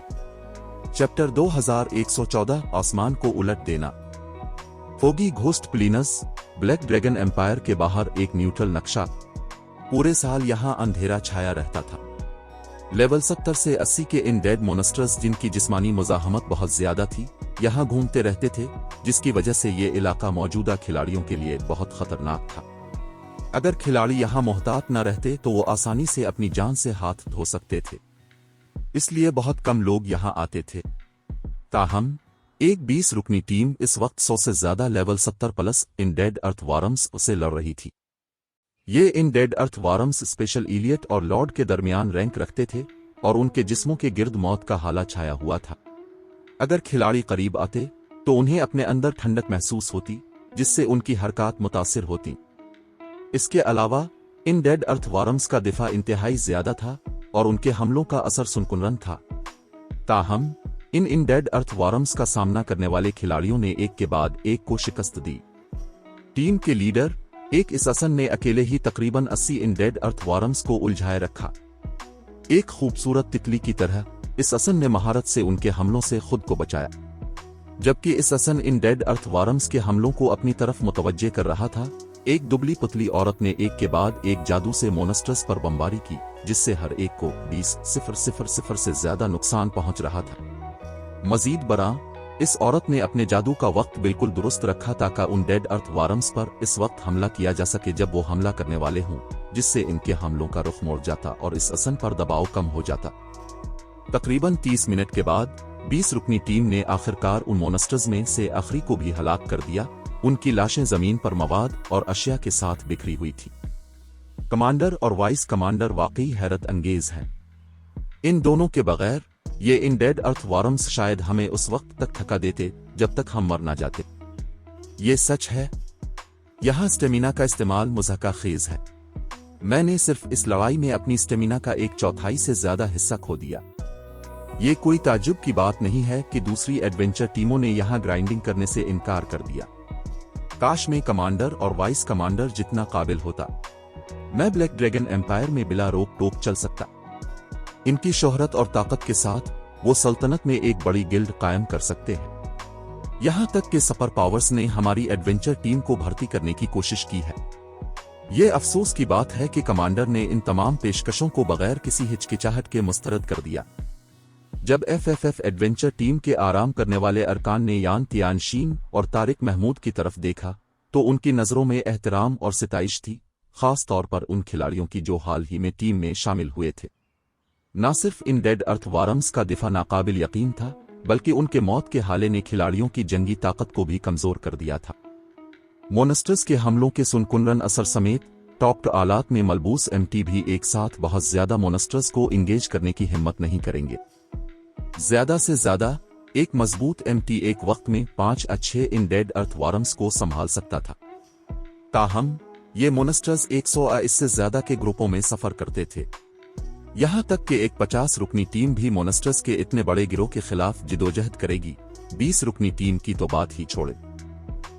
S3: चैप्टर 2114 आसमान को उलट देना। Foggy ghost plains black dragon empire के बाहर एक न्यूट्रल नक्शा। पूरे साल यहां अंधेरा छाया रहता था। लेवल 70 से 80 के इन डेड मोनस्टर्स जिनकी जिस्मानी मुज़ाहमत बहुत ज्यादा थी यहां घूमते रहते थे, जिसकी वजह से ये इलाका मौजूदा खिलाड़ियों के लिए बहुत खतरनाक था। अगर खिलाड़ी यहाँ मोहतात न रहते तो वो आसानी से अपनी जान से हाथ धो सकते थे, इसलिए बहुत कम लोग यहाँ आते थे। ताहम एक 20 रुकनी टीम इस वक्त 100 से ज्यादा लेवल 70 प्लस इन डेड अर्थ वारम्स से लड़ रही थी। ये इन डेड अर्थ वारम्स स्पेशल इलियट और लॉर्ड के दरमियान रैंक रखते थे और उनके जिस्मों के गिर्द मौत का हाला छाया हुआ था। अगर खिलाड़ी करीब आते तो उन्हें अपने अंदर ठंडक महसूस होती, जिससे उनकी हरकत मुतासिर होती। इसके अलावा इन डेड अर्थ वारम्स का दिफा इंतहाई ज्यादा था और उनके हमलों का असर सुनकुनरन था। ताहम इन डेड अर्थ वारम्स का सामना करने वाले खिलाड़ियों ने एक के बाद एक को शिकस्त दी। टीम के लीडर एक इससन ने अकेले ही तकरीबन 80 इन डेड अर्थ वारम्स को उलझाए रखा। एक खूबसूरत तितली की तरह इससन ने महारत से उनके हमलों से खुद को बचाया। जबकि इससन इन डेड अर्थ वारम्स के हमलों को अपनी तरफ मुतवज्जे कर रहा था, एक दुबली पतली औरत ने एक के बाद एक जादू से मोनस्टर्स पर बमबारी की, जिससे हर एक को 20,000 से ज्यादा नुकसान पहुंच रहा था। मजीद बरा, इस औरत ने अपने जादू का वक्त बिल्कुल दुरुस्त रखा ताकि उन डेड अर्थ वारम्स पर इस वक्त हमला किया जा सके जब वो हमला करने वाले हों, जिससे इनके हमलों का रुख मोड़ जाता और इस असन पर दबाव कम हो जाता। तकरीबन 30 मिनट के बाद 20 रुकनी टीम ने आखिरकार उन मोनस्टर्स में से आखिरी को भी हलाक कर दिया। उनकी लाशें जमीन पर मवाद और अशिया के साथ बिखरी हुई थी। कमांडर और वाइस कमांडर वाकई हैरत अंगेज हैं। इन दोनों के बगैर ये इन डेड अर्थ वारम्स शायद हमें उस वक्त तक थका देते जब तक हम मर ना जाते। ये सच है। यहाँ स्टेमिना का इस्तेमाल मुज़हका खेज है। मैंने सिर्फ इस लड़ाई में अपनी स्टेमिना का 1/4 से ज्यादा हिस्सा खो दिया। ये कोई ताज्जुब की बात नहीं है कि दूसरी एडवेंचर टीमों ने यहाँ ग्राइंडिंग करने से इनकार कर दिया। काश में कमांडर और वाइस कमांडर जितना काबिल होता। मैं ब्लैक ड्रैगन एम्पायर में बिला रोक टोक चल सकता। इनकी शोहरत और ताकत के साथ वो सल्तनत में एक बड़ी गिल्ड कायम कर सकते हैं। यहाँ तक कि सुपर पावर्स ने हमारी एडवेंचर टीम को भर्ती करने की कोशिश की है। ये अफसोस की बात है कि कमांडर ने इन तमाम पेशकशों को बगैर किसी हिचकिचाहट के मुस्तरद कर दिया। जब एफएफएफ एडवेंचर टीम के आराम करने वाले अरकान ने यान तियानशीन और तारिक महमूद की तरफ देखा तो उनकी नजरों में एहतराम और सिताइश थी, खास तौर पर उन खिलाड़ियों की जो हाल ही में टीम में शामिल हुए थे। न सिर्फ इन डेड अर्थ वारम्स का दिफा नाकाबिल यकीन था, बल्कि उनके मौत के हाले ने खिलाड़ियों की जंगी ताकत को भी कमजोर कर दिया था। मोनस्टर्स के हमलों के सुनकुनरन असर समेत टॉप आलात में मलबूस एमटी भी एक साथ बहुत ज्यादा मोनस्टर्स को इंगेज करने की हिम्मत नहीं करेंगे। ज्यादा से ज्यादा एक मजबूत एमटी एक वक्त में 5 अच्छे इन डेड अर्थ वारम्स को संभाल सकता था। ताहम ये मोनस्टर्स 100 इससे ज्यादा के ग्रुपों में सफर करते थे। यहां तक कि एक 50 रुकनी टीम भी मोनस्टर्स के इतने बड़े गिरोह के खिलाफ जिदोजहद करेगी, 20 रुकनी टीम की तो बात ही छोड़े।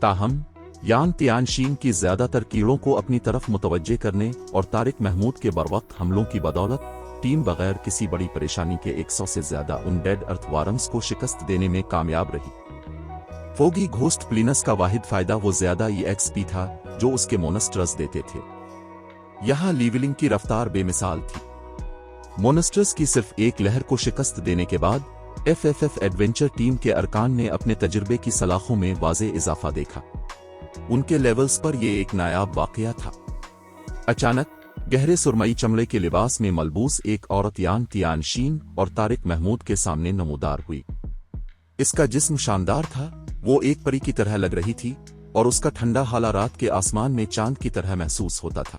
S3: ताहम यान तियानशीन की ज्यादातर कीड़ों को अपनी तरफ मुतवज्जे करने और तारिक महमूद के बरवक्त हमलों की बदौलत टीम बगैर किसी बड़ी परेशानी के 100 से ज्यादा उन डेड अर्थ वारम्स को शिकस्त देने में कामयाब रही। फोगी घोस्ट प्लिनस का वाहिद फायदा वो ज्यादा EXP था जो उसके मोनस्टर्स देते थे। यहां लीवलिंग की रफ्तार बेमिसाल थी। मोनस्टर्स की सिर्फ एक लहर को शिकस्त देने के बाद एफएफएफ एडवेंचर टीम के अरकान ने अपने तजुर्बे की सलाखों में वाज़े इजाफा देखा। उनके लेवल्स पर यह एक नायाब वाकया था। अचानक गहरे सुरमई चमड़े के लिबास में मलबूस एक औरत यान तियानशीन और तारिक महमूद के सामने नमूदार हुई। इसका जिस्म शानदार था, वो एक परी की तरह लग रही थी और उसका ठंडा हाला रात के आसमान में चांद की तरह महसूस होता था।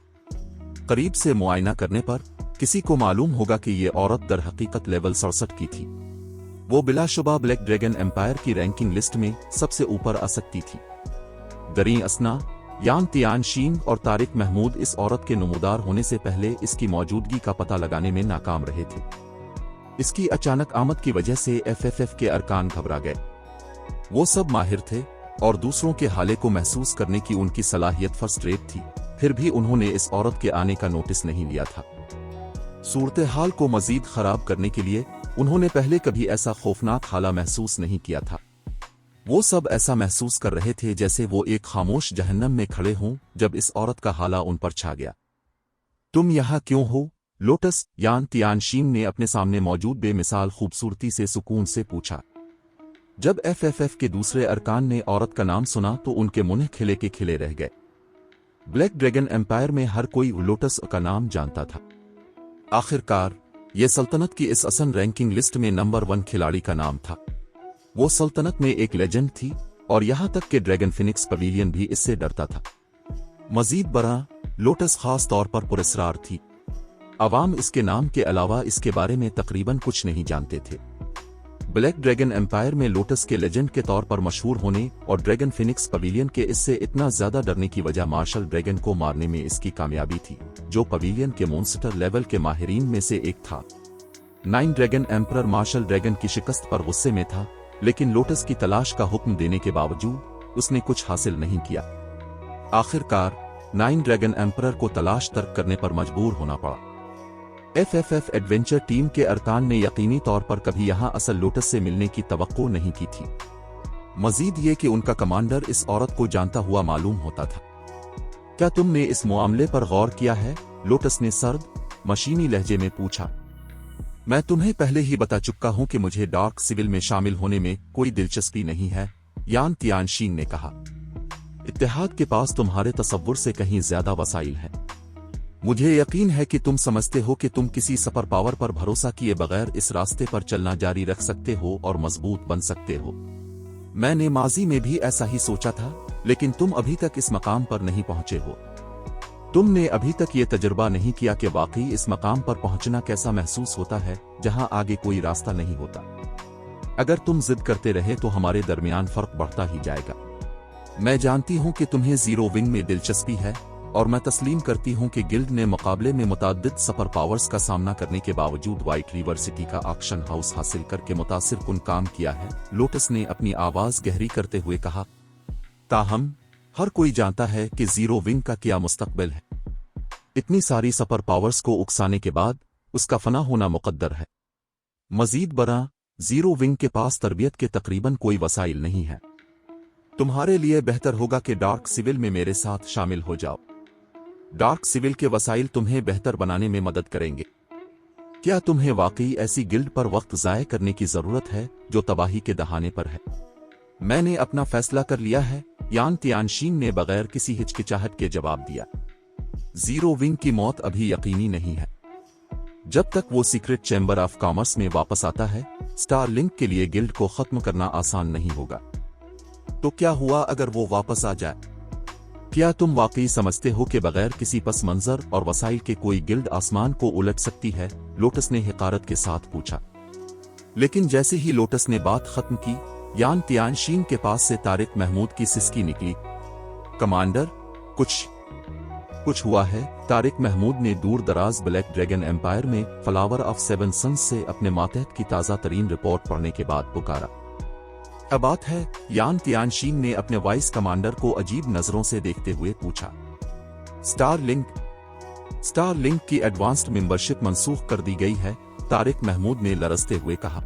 S3: करीब से मुआयना करने पर किसी को मालूम होगा कि ये औरत दर हकीकत लेवल 67 की थी। वो बिलाशुबा ब्लैक ड्रैगन एम्पायर की रैंकिंग लिस्ट में सबसे ऊपर आ सकती थी। दरी असना यान तियानशीन और तारिक महमूद इस औरत के नमूदार होने से पहले इसकी मौजूदगी का पता लगाने में नाकाम रहे थे। इसकी अचानक आमद की वजह से एफएफएफ के अरकान घबरा गए। वो सब माहिर थे और दूसरों के हाले को महसूस करने की उनकी सलाहियत फर्स्ट रेट थी, फिर भी उन्होंने इस औरत के आने का नोटिस नहीं लिया था। सूरत हाल को मजीद खराब करने के लिए उन्होंने पहले कभी ऐसा खौफनाक हाला महसूस नहीं किया था। वो सब ऐसा महसूस कर रहे थे जैसे वो एक खामोश जहन्नम में खड़े हों जब इस औरत का हाला उन पर छा गया। तुम यहाँ क्यों हो? लोटस यान तियानशीन ने अपने सामने मौजूद बेमिसाल खूबसूरती से सुकून से पूछा। जब एफएफएफ के दूसरे अरकान ने औरत का नाम सुना तो उनके मुंह खिले के खिले रह गए। ब्लैक ड्रैगन एम्पायर में हर कोई लोटस का नाम जानता था। आखिरकार ये सल्तनत की इस असन रैंकिंग लिस्ट में नंबर 1 खिलाड़ी का नाम था। वो सल्तनत में एक लेजेंड थी और यहां तक कि ड्रैगन फिनिक्स पवेलियन भी इससे डरता था। मजीद बड़ा, लोटस खास तौर पर पुरस्कार थी। अवाम इसके नाम के अलावा इसके बारे में तकरीबन कुछ नहीं जानते थे। ब्लैक ड्रैगन एम्पायर में लोटस के लेजेंड के तौर पर मशहूर होने और ड्रैगन फिनिक्स पवेलियन के इससे इतना ज्यादा डरने की वजह मार्शल ड्रैगन को मारने में इसकी कामयाबी थी, जो पवेलियन के मॉन्स्टर लेवल के माहिरीन में से एक था। 9 ड्रैगन एम्परर मार्शल ड्रैगन की शिकस्त पर गुस्से में था, लेकिन लोटस की तलाश का हुक्म देने के बावजूद उसने कुछ हासिल नहीं किया। आखिरकार 9 ड्रैगन एम्परर को तलाश तर्क करने पर मजबूर होना पड़ा। FFF एडवेंचर टीम के अरकान ने यकीनी तौर पर कभी यहां असल लोटस से मिलने की तवक्को नहीं की थी। मजीद ये कि उनका कमांडर इस औरत को जानता हुआ मालूम होता था। क्या तुमने इस मामले पर गौर किया है? लोटस ने सर्द, मशीनी लहजे में पूछा। मैं तुम्हें पहले ही बता चुका हूं कि मुझे डार्क सिविल में शामिल होने में कोई दिलचस्पी नहीं है, यान तियानशीन ने कहा। इत्तेहाद के पास तुम्हारे तसव्वुर से कहीं ज्यादा वसाइल हैं। मुझे यकीन है कि तुम समझते हो कि तुम किसी सुपर पावर पर भरोसा किए बगैर इस रास्ते पर चलना जारी रख सकते हो और मजबूत बन सकते हो। मैंने माजी में भी ऐसा ही सोचा था, लेकिन तुम अभी तक इस मकाम पर नहीं पहुंचे हो। तुमने अभी तक ये तजुर्बा नहीं किया कि वाकई इस मकाम पर पहुंचना कैसा महसूस होता है, जहां आगे कोई रास्ता नहीं होता। अगर तुम जिद करते रहे तो हमारे दरमियान फर्क बढ़ता ही जाएगा। मैं जानती हूं कि तुम्हें जीरो विंग में दिलचस्पी है, और मैं तस्लीम करती हूं कि गिल्ड ने मुकाबले में मुताद्दिद सुपर पावर्स का सामना करने के बावजूद व्हाइट रिवर सिटी का ऑक्शन हाउस हासिल करके मुतासिर कुन काम किया है। लोटस ने अपनी आवाज गहरी करते हुए कहा। ताहम हर कोई जानता है कि जीरो विंग का क्या मुस्तकबिल है। इतनी सारी सुपर पावर्स को उकसाने के बाद उसका फना होना मुकद्दर है। मजीद बरा, जीरो विंग के पास तरबियत के तकरीबन कोई वसाइल नहीं है। तुम्हारे लिए बेहतर होगा कि डार्क सिविल में मेरे साथ शामिल हो जाओ। डार्क सिविल के वसाइल तुम्हें बेहतर बनाने में मदद करेंगे। क्या तुम्हें वाकई ऐसी गिल्ड पर वक्त ज़ाय करने की जरूरत है जो तबाही के दहाने पर है? मैंने अपना फैसला कर लिया है, यान तियानशीन ने बगैर किसी हिचकिचाहट के जवाब दिया। जीरो विंग की मौत अभी यकीनी नहीं है। जब तक वो सीक्रेट चैम्बर ऑफ कॉमर्स में वापस आता है, स्टार लिंक के लिए गिल्ड को खत्म करना आसान नहीं होगा। तो क्या हुआ अगर वो वापस आ जाए? क्या तुम वाकई समझते हो कि बगैर किसी पस मंजर और वसाइल के कोई गिल्ड आसमान को उलट सकती है? लोटस ने हिकारत के साथ पूछा। लेकिन जैसे ही लोटस ने बात खत्म की, यान तियानशीन के पास से तारिक महमूद की सिसकी निकली। कमांडर, कुछ हुआ है? तारिक महमूद ने दूर दराज ब्लैक ड्रैगन एम्पायर में फ्लावर ऑफ 7 सन्स से अपने मातहत की ताज़ा तरीन रिपोर्ट पढ़ने के बाद पुकारा। क्या बात है? यान तियानशीन ने अपने वाइस कमांडर को अजीब नजरों से देखते हुए पूछा। स्टार लिंक की एडवांस्ड मेंबरशिप मंसूख कर दी गई है, तारिक महमूद ने लरजते हुए कहा।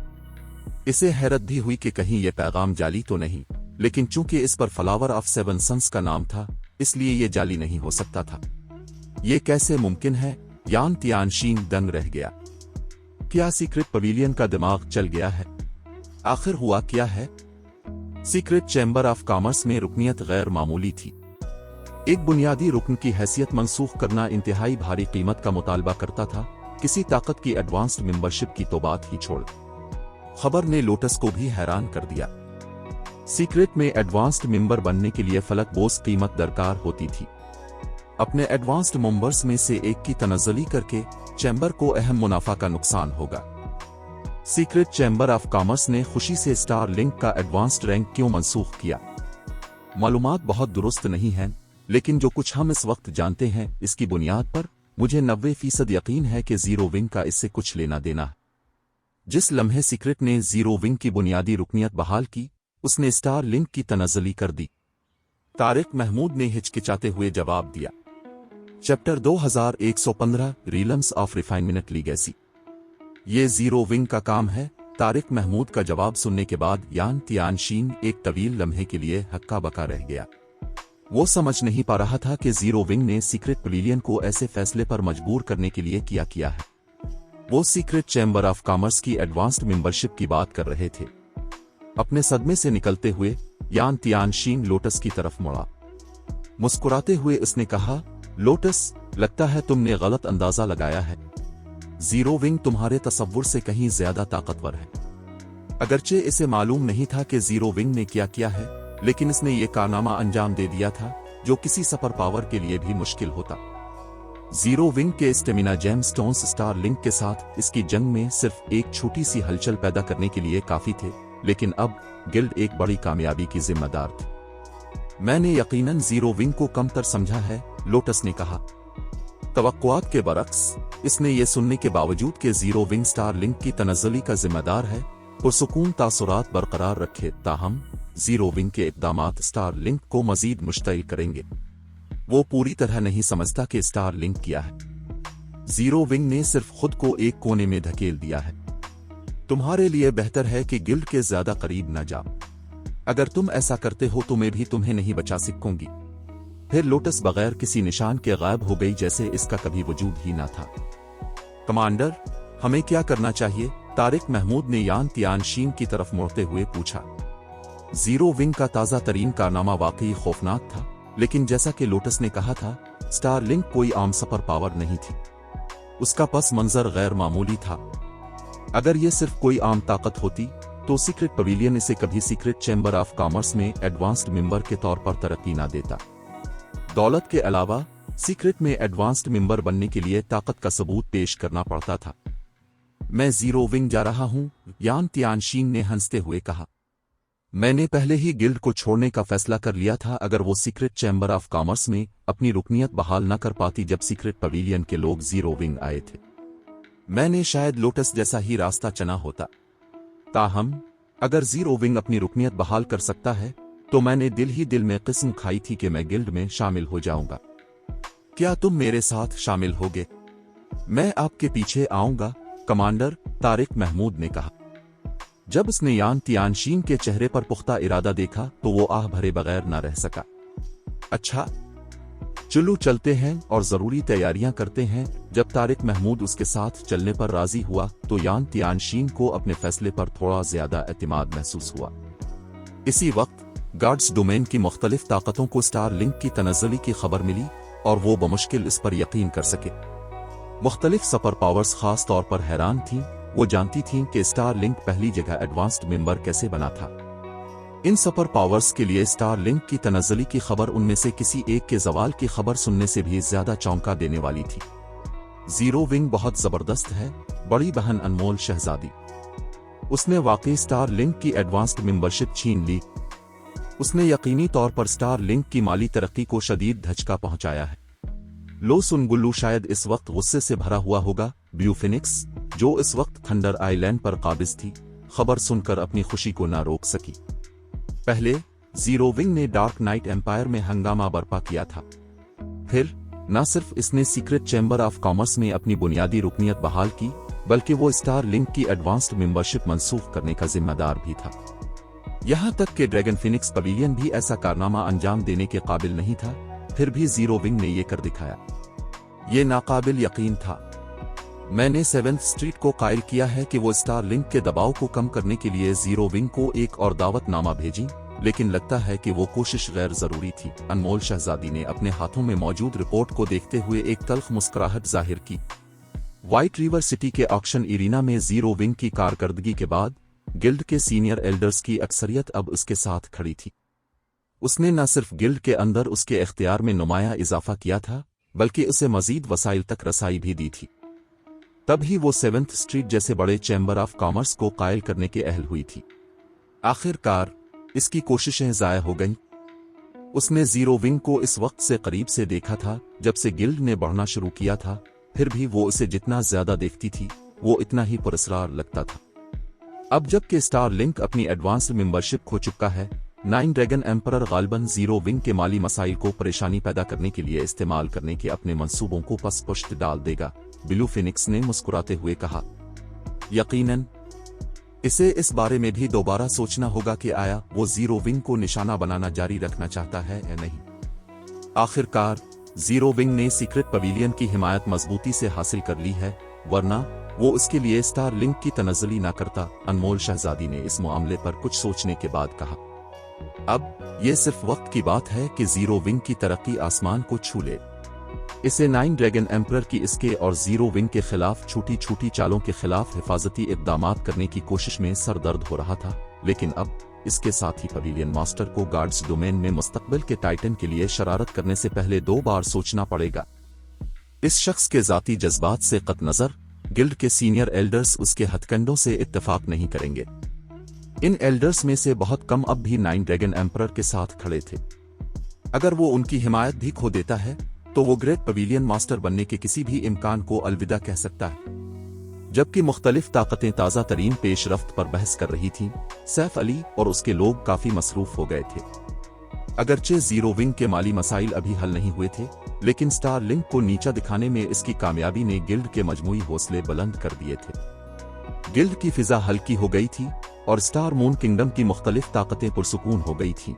S3: इसे हैरत भी हुई कि कहीं यह पैगाम जाली तो नहीं, लेकिन चूंकि इस पर फ्लावर ऑफ 7 सन्स का नाम था, इसलिए यह जाली नहीं हो सकता था। यह कैसे मुमकिन है? यान तियानशीन दंग रह गया। क्या सीक्रेट पवेलियन का दिमाग चल गया है? आखिर हुआ क्या है? सीक्रेट चैम्बर ऑफ कॉमर्स में रुकनियत गैर मामूली थी। एक बुनियादी रुकन की हैसियत मंसूख करना इंतहाई भारी कीमत का मुतालबा करता था। किसी ताकत की एडवांस्ड मेंबरशिप की तो बात ही छोड़। खबर ने लोटस को भी हैरान कर दिया। सीक्रेट में एडवांस्ड मेंबर बनने के लिए फलक बोस कीमत दरकार होती थी। अपने एडवांस्ड मेंबर्स में से एक की तनज़्ज़ुली करके चैम्बर को अहम मुनाफा का नुकसान होगा। सीक्रेट चैम्बर ऑफ कॉमर्स ने खुशी से स्टार लिंक का एडवांस्ड रैंक क्यों मंसूख किया? मालूमात बहुत दुरुस्त नहीं हैं, लेकिन जो कुछ हम इस वक्त जानते हैं, इसकी बुनियाद पर मुझे 90% यकीन है कि जीरो विंग का इससे कुछ लेना देना है। जिस लम्हे सीक्रेट ने जीरो विंग की बुनियादी रुकनियत बहाल की, उसने स्टार लिंक की तनज़्ज़ुली कर दी। तारिक महमूद ने हिचकिचाते हुए जवाब दिया। Chapter 2115 realms of refinement legacy. ये जीरो विंग का काम है। तारिक महमूद का जवाब सुनने के बाद यान तियानशीन एक तवील लम्हे के लिए हक्का बका रह गया। वो समझ नहीं पा रहा था कि जीरो विंग ने सीक्रेट पवेलियन को ऐसे फैसले पर मजबूर करने के लिए किया है। वो सीक्रेट चैम्बर ऑफ कॉमर्स की एडवांस्ड मेंबरशिप की बात कर रहे थे। अपने सदमे से निकलते हुए यान तियानशीन लोटस की तरफ मुड़ा। मुस्कुराते हुए उसने कहा, लोटस, लगता है तुमने गलत अंदाजा लगाया है। जीरो विंग तुम्हारे तसव्वुर से कहीं ज्यादा ताकतवर है। अगरचे इसे मालूम नहीं था कि जीरो विंग ने क्या किया है, लेकिन इसने ये कारनामा अंजाम दे दिया था जो किसी सुपर पावर के लिए भी मुश्किल होता। जीरो विंग के stamina gem stones star link के साथ इसकी जंग में सिर्फ एक छोटी सी हलचल पैदा करने के लिए काफी थे, लेकिन अब गिल्ड एक बड़ी कामयाबी की जिम्मेदार थी। मैंने यकीनन जीरो विंग को कमतर समझा है, लोटस ने कहा। तवक्कुआत के बरक्स, इसने ये सुनने के बावजूद कि जीरो विंग स्टार लिंक की तनज़्ज़ुली का जिम्मेदार है, पुरसुकून तासुरात बरकरार रखे। ताहम जीरो विंग के इक़दामात स्टार लिंक को मजीद मुश्तइल करेंगे। वो पूरी तरह नहीं समझता कि स्टार लिंक क्या है। जीरो विंग ने सिर्फ खुद को एक कोने में धकेल दिया है। तुम्हारे लिए बेहतर है कि गिल्ड के ज्यादा करीब न जाओ। अगर तुम ऐसा करते हो तो मैं भी तुम्हें नहीं बचा सकूंगी। फिर लोटस बगैर किसी निशान के गायब हो गई, जैसे इसका कभी वजूद ही ना था। कमांडर, हमें क्या करना चाहिए? तारिक महमूद ने यान तियानशीन की तरफ मुड़ते हुए पूछा। जीरो विंग का ताजा तरीन कारनामा वाकई खौफनाक था, लेकिन जैसा कि लोटस ने कहा था, स्टार लिंक कोई आम सुपर पावर नहीं थी। उसका पस मंजर गैर मामूली था। अगर यह सिर्फ कोई आम ताकत होती तो सीक्रेट पवेलियन इसे कभी सीक्रेट चैम्बर ऑफ कॉमर्स में एडवांस्ड मेंबर के तौर पर तरक्की ना देता। दौलत के अलावा सीक्रेट में एडवांस्ड मेंबर बनने के लिए ताकत का सबूत पेश करना पड़ता था। मैं जीरो विंग जा रहा हूं, यान तियानशीन ने हंसते हुए कहा। मैंने पहले ही गिल्ड को छोड़ने का फैसला कर लिया था अगर वो सीक्रेट चैम्बर ऑफ कॉमर्स में अपनी रुकनियत बहाल न कर पाती जब सीक्रेट पवेलियन के लोग जीरो विंग आए थे। मैंने शायद लोटस जैसा ही रास्ता चुना होता। ताहम अगर जीरो विंग अपनी रुकनियत बहाल कर सकता है तो मैंने दिल ही दिल में किस्म खाई थी कि मैं गिल्ड में शामिल हो जाऊंगा। क्या तुम मेरे साथ शामिल होगे? मैं आपके पीछे आऊंगा, कमांडर, तारिक महमूद ने कहा। जब उसने यान तियानशीन के चेहरे पर पुख्ता इरादा देखा तो वो आह भरे बगैर न रह सका। अच्छा, चलो चलते हैं और जरूरी तैयारियां करते हैं। जब तारिक महमूद उसके साथ चलने पर राजी हुआ तो यान तियानशीन को अपने फैसले पर थोड़ा ज्यादा एतमाद महसूस हुआ। इसी वक्त गार्ड्स डोमेन की मुख्तलिफ ताकतों को स्टार लिंक की तनज़्ज़ुली की खबर मिली और वो बमुश्किल इस पर यकीन कर सके। मुख्तलिफ सुपर पावर्स खास तौर पर हैरान थीं। वो जानती थीं कि स्टार लिंक पहली जगह एडवांस्ड मेंबर कैसे बना था। इन सुपर पावर्स के लिए स्टार लिंक की तनज़्ज़ुली की खबर उनमें से किसी एक के ज़वाल की खबर सुनने से भी ज्यादा चौंका देने वाली थी। जीरो विंग बहुत जबरदस्त है, बड़ी बहन अनमोल शहजादी। उसने वाकई स्टार लिंक की एडवांस्ड मेंबरशिप छीन ली। उसने यकीनी तौर पर स्टार लिंक की माली तरक्की को शदीद धचका पहुंचाया है। लो सुनगुल्लू शायद इस वक्त गुस्से से भरा हुआ होगा। ब्लू फिनिक्स, जो इस वक्त थंडर आइलैंड पर काबिज थी, खबर सुनकर अपनी खुशी को ना रोक सकी। पहले जीरो विंग ने डार्क नाइट एम्पायर में हंगामा बर्पा किया था। फिर न सिर्फ इसने सीक्रेट चैम्बर ऑफ कॉमर्स में अपनी बुनियादी रुकनियत बहाल की, बल्कि वो स्टार लिंक की एडवांस्ड मेंबरशिप मंसूख करने का जिम्मेदार भी था। यहां तक कि ड्रैगन फिनिक्स पवेलियन भी ऐसा कारनामा अंजाम देने के काबिल नहीं था, फिर भी जीरो विंग ने ये कर दिखाया। ये नाकाबिल यकीन था। मैंने 7th स्ट्रीट को कायल किया है कि वो स्टार लिंक के दबाव को कम करने के लिए जीरो विंग को एक और दावतनामा भेजी, लेकिन लगता है कि वो कोशिश गैर जरूरी थी। अनमोल शहजादी ने अपने हाथों में मौजूद रिपोर्ट को देखते हुए एक तल्ख मुस्कुराहट जाहिर की। व्हाइट रिवर सिटी के ऑक्शन इरीना में जीरो विंग की कारकर्दगी के बाद गिल्ड के सीनियर एल्डर्स की अक्सरियत अब उसके साथ खड़ी थी। उसने न सिर्फ गिल्ड के अंदर उसके इख्तियार में नुमाया इजाफा किया था, बल्कि उसे मजीद वसाइल तक रसाई भी दी थी। तब ही वो 7th स्ट्रीट जैसे बड़े चैम्बर ऑफ कॉमर्स को कायल करने के अहल हुई थी। आखिरकार इसकी कोशिशें ज़ाया हो गईं। उसने जीरो विंग को इस वक्त से करीब से देखा था जब से गिल्ड ने बढ़ना शुरू किया था, फिर भी वो उसे जितना ज्यादा देखती थी वो इतना ही पुरस्कार लगता था। अब जबकि स्टार लिंक अपनी एडवांस्ड मेंबरशिप खो चुका है, 9 ड्रैगन एम्परर गालिबन जीरो विंग के माली मसाइल को परेशानी पैदा करने के लिए इस्तेमाल करने के अपने मंसूबों को पस पुश्त डाल देगा। ब्लू फिनिक्स ने मुस्कुराते हुए कहा। यकीनन इसे इस बारे में भी दोबारा सोचना होगा कि आया वो जीरो विंग को निशाना बनाना जारी रखना चाहता है या नहीं। आखिरकार जीरो विंग ने सीक्रेट पवेलियन की हिमायत मजबूती से हासिल कर ली है, वरना वो उसके लिए स्टार लिंक की तनज़्ज़ुली ना करता। अनमोल शहजादी ने इस मामले पर कुछ सोचने के बाद कहा। अब ये सिर्फ वक्त की बात है कि जीरो विंग की तरक्की आसमान को छू ले। इसे 9 ड्रैगन एम्परर की इसके और जीरो विंग के खिलाफ छोटी छोटी चालों के खिलाफ हिफाजती इक़दामात करने की कोशिश में सरदर्द हो रहा था, लेकिन अब इसके साथ ही पवेलियन मास्टर को गार्ड्स डोमेन में मुस्तकबिल के टाइटन के लिए शरारत करने से पहले 2 बार सोचना पड़ेगा। इस शख्स के ज़ाती जज्बात से कत नज़र गिल्ड के सीनियर एल्डर्स उसके हथकंडों से इत्तेफाक नहीं करेंगे। इन एल्डर्स में से बहुत कम अब भी 9 ड्रैगन एम्परर के साथ खड़े थे। अगर वो उनकी हिमायत भी खो देता है तो वो ग्रेट पवेलियन मास्टर बनने के किसी भी इम्कान को अलविदा कह सकता है। जबकि मुख्तलिफ ताकतें ताज़ा तरीन पेशरफ्त पर बहस कर रही थीं, सैफ अली और उसके लोग काफ़ी मसरूफ हो गए थे। अगरचे जीरो विंग के माली मसाइल अभी हल नहीं हुए थे, लेकिन स्टार लिंक को नीचा दिखाने में इसकी कामयाबी ने गिल्ड के मजमूई हौसले बुलंद कर दिए थे। गिल्ड की फिजा हल्की हो गई थी और स्टार मून किंगडम की मुख्तलिफ ताकतें पुरसुकून हो गई थीं।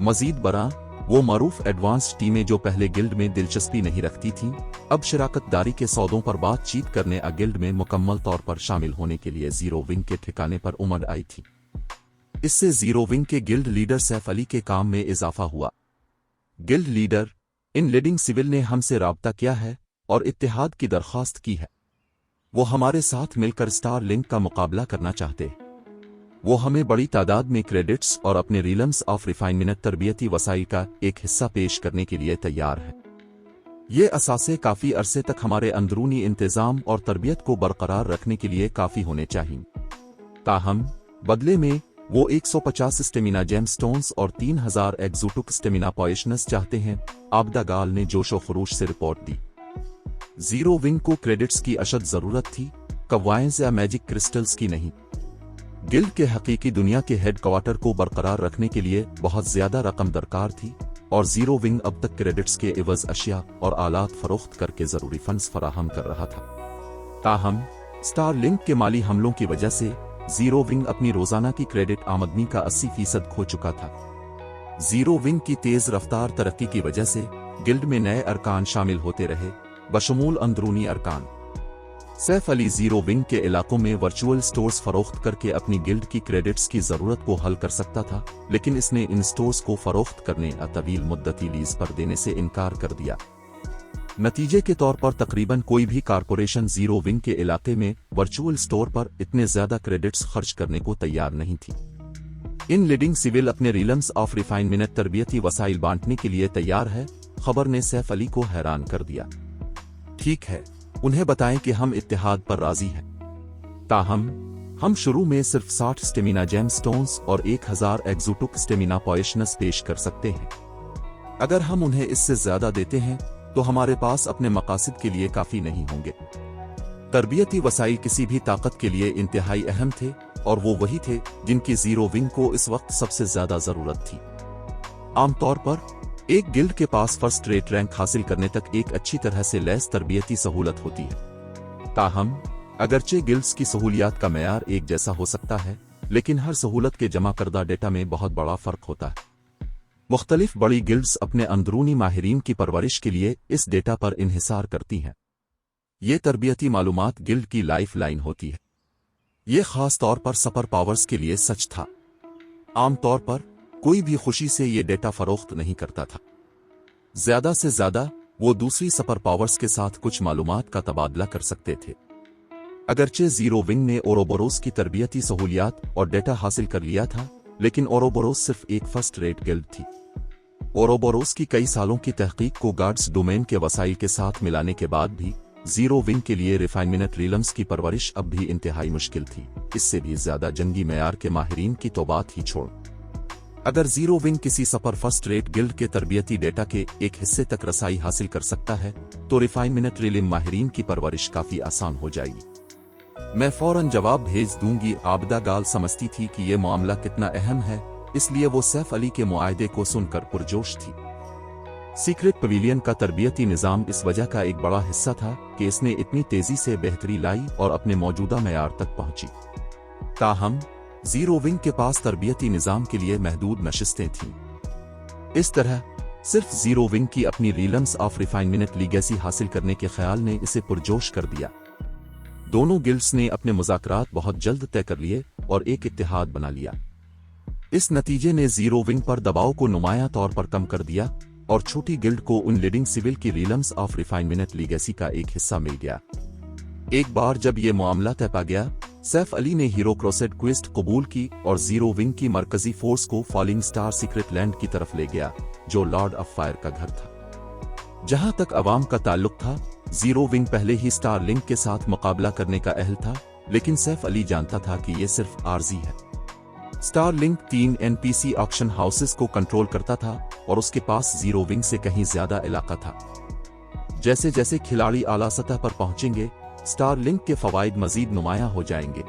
S3: मजीद बरा वो मरूफ एडवांस्ड टीमें जो पहले गिल्ड में दिलचस्पी नहीं रखती थीं, अब शराकतदारी के सौदों पर बातचीत करने गिल्ड में मुकम्मल तौर पर शामिल होने के लिए जीरो विंग के ठिकाने पर उमड़ आई थी। इससे जीरो विंग के गिल्ड लीडर सैफ अली के काम में इजाफा हुआ। Guild leader, in leading civil ने हमसे राब्ता किया है और इत्तेहाद की दरख्वास्त की है। वो हमारे साथ मिलकर स्टार लिंक का मुकाबला करना चाहते हैं। वो हमें बड़ी तादाद में क्रेडिट्स और अपने रीलम्स ऑफ रिफाइनमेंट तरबियती वसाइल का एक हिस्सा पेश करने के लिए तैयार है। ये असासे काफ़ी अरसे तक हमारे अंदरूनी इंतज़ाम और तरबियत को बरकरार रखने के लिए काफ़ी होने चाहिए। ताहम बदले में वो 150 स्टेमिना जेम स्टोन्स और 3000 एग्जोटिक स्टेमिना पॉइशनस चाहते हैं, आबदा गाल ने जोशो खरूश से रिपोर्ट दी। जीरो विंग को क्रेडिट्स की अशद जरूरत थी, कवायंस या मैजिक क्रिस्टल्स की नहीं। गिल्ड के हकीकी दुनिया के हेडक्वार्टर को बरकरार रखने के लिए बहुत ज्यादा रकम दरकार थी और जीरो विंग अब तक क्रेडिट्स के एवज अशिया और आलात फरोख्त करके जरूरी फंड्स फराहम कर रहा था। ताहम स्टार लिंक के माली हमलों की वजह से जीरो विंग अपनी रोजाना की क्रेडिट आमदनी का 80% खो चुका था। जीरो विंग की तेज रफ्तार तरक्की की वजह से गिल्ड में नए अरकान शामिल होते रहे, बशमूल अंदरूनी अरकान। सैफ अली जीरो विंग के इलाकों में वर्चुअल स्टोर्स फरोख्त करके अपनी गिल्ड की क्रेडिट्स की जरूरत को हल कर सकता था, लेकिन इसने इन स्टोर्स को फरोख्त करने या तवील मुद्दती लीज पर देने से इनकार कर दिया। नतीजे के तौर पर तकरीबन कोई भी कारपोरेशन जीरो विंग के इलाके में वर्चुअल स्टोर पर इतने ज्यादा क्रेडिट्स खर्च करने को तैयार नहीं थी। इन लीडिंग सिविल अपने रीलम्स ऑफ रिफाइनमेंट तरबियती वसाइल बांटने के लिए तैयार है। खबर ने सैफ अली को हैरान कर दिया। ठीक है, उन्हें बताएं कि हम इत्तेहाद पर राजी हैं। ताहम हम शुरू में सिर्फ 60 स्टेमिना जेम स्टोन्स और 1000 एग्जोटिक स्टेमिना पॉइशनस पेश कर सकते हैं। अगर हम उन्हें इससे ज्यादा देते हैं तो हमारे पास अपने मकासद के लिए काफी नहीं होंगे। तरबियती वसाइल किसी भी ताकत के लिए इंतहाई अहम थे और वो वही थे जिनकी जीरो विंग को इस वक्त सबसे ज्यादा जरूरत थी। आमतौर पर एक गिल्ड के पास फर्स्ट रेट रैंक हासिल करने तक एक अच्छी तरह से लैस तरबियती सहूलत होती है। ताहम अगरचे गिल्ड्स की सहूलियात का मेयार एक जैसा हो सकता है, लेकिन हर सहूलत के जमा करदा डेटा में बहुत बड़ा फर्क होता है। मुख्तलिफ बड़ी गिल्ड्स अपने अंदरूनी माहिरीन की परवरिश के लिए इस डेटा पर इन्हिसार करती हैं। ये तरबियती मालूमात गिल्ड की लाइफ लाइन होती है। ये खास तौर पर सुपर पावर्स के लिए सच था। आमतौर पर कोई भी खुशी से ये डेटा फरोख्त नहीं करता था। ज्यादा से ज्यादा वो दूसरी सुपर पावर्स के साथ कुछ मालूमात का तबादला कर सकते थे। अगरचे जीरो विंग ने ओरोबोरोस की तरबियती सहूलियात और डेटा हासिल कर लिया था, लेकिन ओरोबोरोस सिर्फ एक फर्स्ट रेट गिल्ड थी। ओरोबोरोस की कई सालों की तहकीक को गार्ड्स डोमेन के वसाइल के साथ मिलाने के बाद भी जीरो विंग के लिए रिफाइनमेंट रीलम्स की परवरिश अब भी इंतहाई मुश्किल थी। इससे भी ज्यादा जंगी मेयार के माहिरीन की तो बात ही छोड़। अगर जीरो विंग किसी सुपर फर्स्ट रेट गिल्ड के तरबियती डेटा के एक हिस्से तक रसाई हासिल कर सकता है तो रिफाइनमेंट रीलिम माहिरीन की परवरिश काफी आसान हो जाएगी। मैं फौरन जवाब भेज दूंगी। आबदा गाल समझती थी कि यह मामला कितना अहम है, इसलिए वो सैफ अली के मुआहदे को सुनकर पुरजोश थी। सीक्रेट पवेलियन का तरबियती निज़ाम इस वजह का एक बड़ा हिस्सा था कि इसने इतनी तेजी से बेहतरी लाई और अपने मौजूदा मेयार तक पहुंची। ताहम जीरो विंग के पास तरबियती निज़ाम के लिए महदूद नशिस्तें थीं। इस तरह सिर्फ जीरो विंग की अपनी रीलम्स ऑफ रिफाइनमेंट लीगेसी हासिल करने के ख्याल ने इसे पुरजोश कर दिया। दोनों गिल्ड्स ने अपने मुज़ाकरात बहुत जल्द तय कर लिए और एक इत्तेहाद बना लिया। इस नतीजे ने जीरो विंग पर दबाव को नुमाया तौर पर कम कर दिया और छोटी गिल्ड को उन लीडिंग सिविल की रीलम्स ऑफ रिफाइनमेंट लीगेसी का एक हिस्सा मिल गया। एक बार जब ये मामला तय पा गया, सैफ अली ने हीरो क्रोसेट क्वेस्ट कबूल की और जीरो विंग की मरकजी फोर्स को फॉलिंग स्टार सीक्रेट लैंड की तरफ ले गया, जो लॉर्ड ऑफ फायर का घर था। जहां तक अवाम का ताल्लुक था, जीरो विंग पहले ही स्टार लिंक के साथ मुकाबला करने का अहल था, लेकिन सैफ अली जानता था कि यह सिर्फ आर्जी है। Star link 3 NPC auction houses को कंट्रोल करता था और उसके पास जीरो विंग से कहीं ज्यादा इलाका था। जैसे जैसे खिलाड़ी आला सतह पर पहुंचेंगे, स्टार लिंक के फवाइद मजीद नुमाया हो जाएंगे।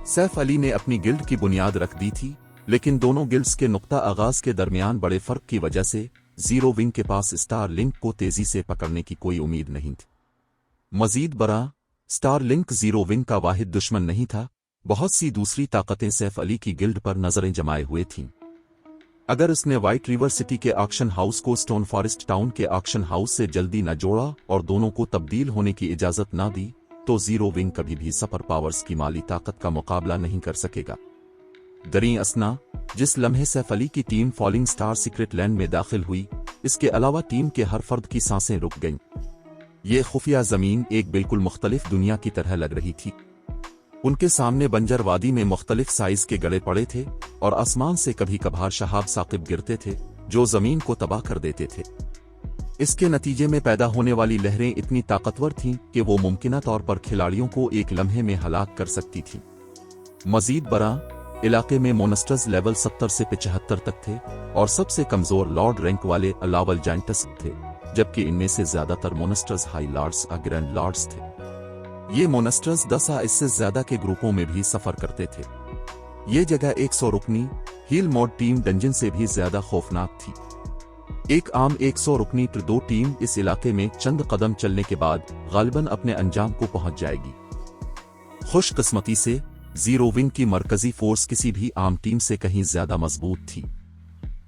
S3: सैफ अली ने अपनी गिल्ड की बुनियाद रख दी थी, लेकिन दोनों गिल्ड्स के नुक्ता आगाज के दरमियान बड़े फर्क की वजह से जीरो विंग के पास स्टार लिंक को तेजी से पकड़ने की कोई उम्मीद नहीं थी। मजीद बड़ा, स्टार लिंक जीरो विंग का वाहिद दुश्मन नहीं था, बहुत सी दूसरी ताकतें सैफ अली की गिल्ड पर नजरें जमाए हुए थीं। अगर उसने व्हाइट रिवर सिटी के ऑक्शन हाउस को स्टोन फॉरेस्ट टाउन के ऑक्शन हाउस से जल्दी न जोड़ा और दोनों को तब्दील होने की इजाजत न दी, तो जीरो विंग कभी भी सुपर पावर्स की माली ताकत का मुकाबला नहीं कर सकेगा। दरीं असना, जिस लम्हे सैफ अली की team falling star secret land में दाखिल हुई, इसके अलावा टीम के हर फर्द की सांसें रुक गईं। ये खुफिया जमीन एक बिल्कुल मुख्तलिफ दुनिया की तरह लग रही थी। उनके सामने बंजर वादी में मुख्तलिफ साइज के गड़े पड़े थे और आसमान से कभी कभार शहाब साकिब गिरते थे, जो जमीन को तबाह कर देते थे। इसके नतीजे में पैदा होने वाली लहरें इतनी ताकतवर थीं कि वो मुमकिना तौर पर खिलाड़ियों को एक लम्हे में हलाक कर सकती थीं। मजीद बड़ा, इलाके में मोनस्टर्स लेवल 70 से 75 तक थे और सबसे कमजोर लॉर्ड रैंक वाले अलावल जाइंटस थे, जबकि इनमें से ज्यादातर मोनस्टर्स हाई लॉर्ड्स और ग्रैंड लॉर्ड्स थे। ये मोनस्टर्स 10 या इससे ज्यादा के ग्रुपों में भी सफर करते थे। ये जगह 100 रुकनी हील मोड टीम डंजन से भी ज्यादा खौफनाक थी। एक आम 100 रुकनी दो टीम इस इलाके में चंद कदम चलने के बाद गालिबन अपने अंजाम को पहुंच जाएगी। खुशकिस्मती से जीरो विंग की मरकजी फोर्स किसी भी आम टीम से कहीं ज्यादा मजबूत थी।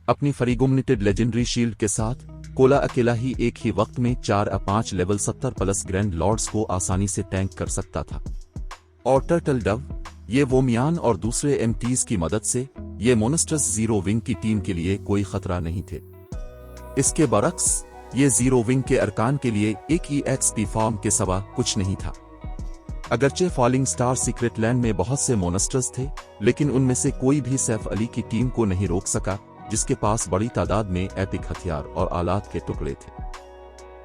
S3: अपनी फ्रीगुमनेटेड लेजेंडरी शील्ड के साथ कोला अकेला ही एक ही वक्त में 4 या 5 लेवल 70 प्लस ग्रैंड लॉर्ड्स को आसानी से टैंक कर सकता था। और टर्टल डव, ये वोमियान और दूसरे एमटीज की मदद से ये मोनस्टर्स जीरो विंग की टीम के लिए कोई खतरा नहीं थे। इसके बरक्स, ये जीरो विंग के अरकान के लिए एक EXP फॉर्म के सिवा कुछ नहीं था। अगरचे फॉलिंग स्टार सीक्रेट लैंड में बहुत से मोनस्टर्स थे, लेकिन उनमें से कोई भी सैफ अली की टीम को नहीं रोक सका, जिसके पास बड़ी तादाद में एपिक हथियार और आलात के टुकड़े थे।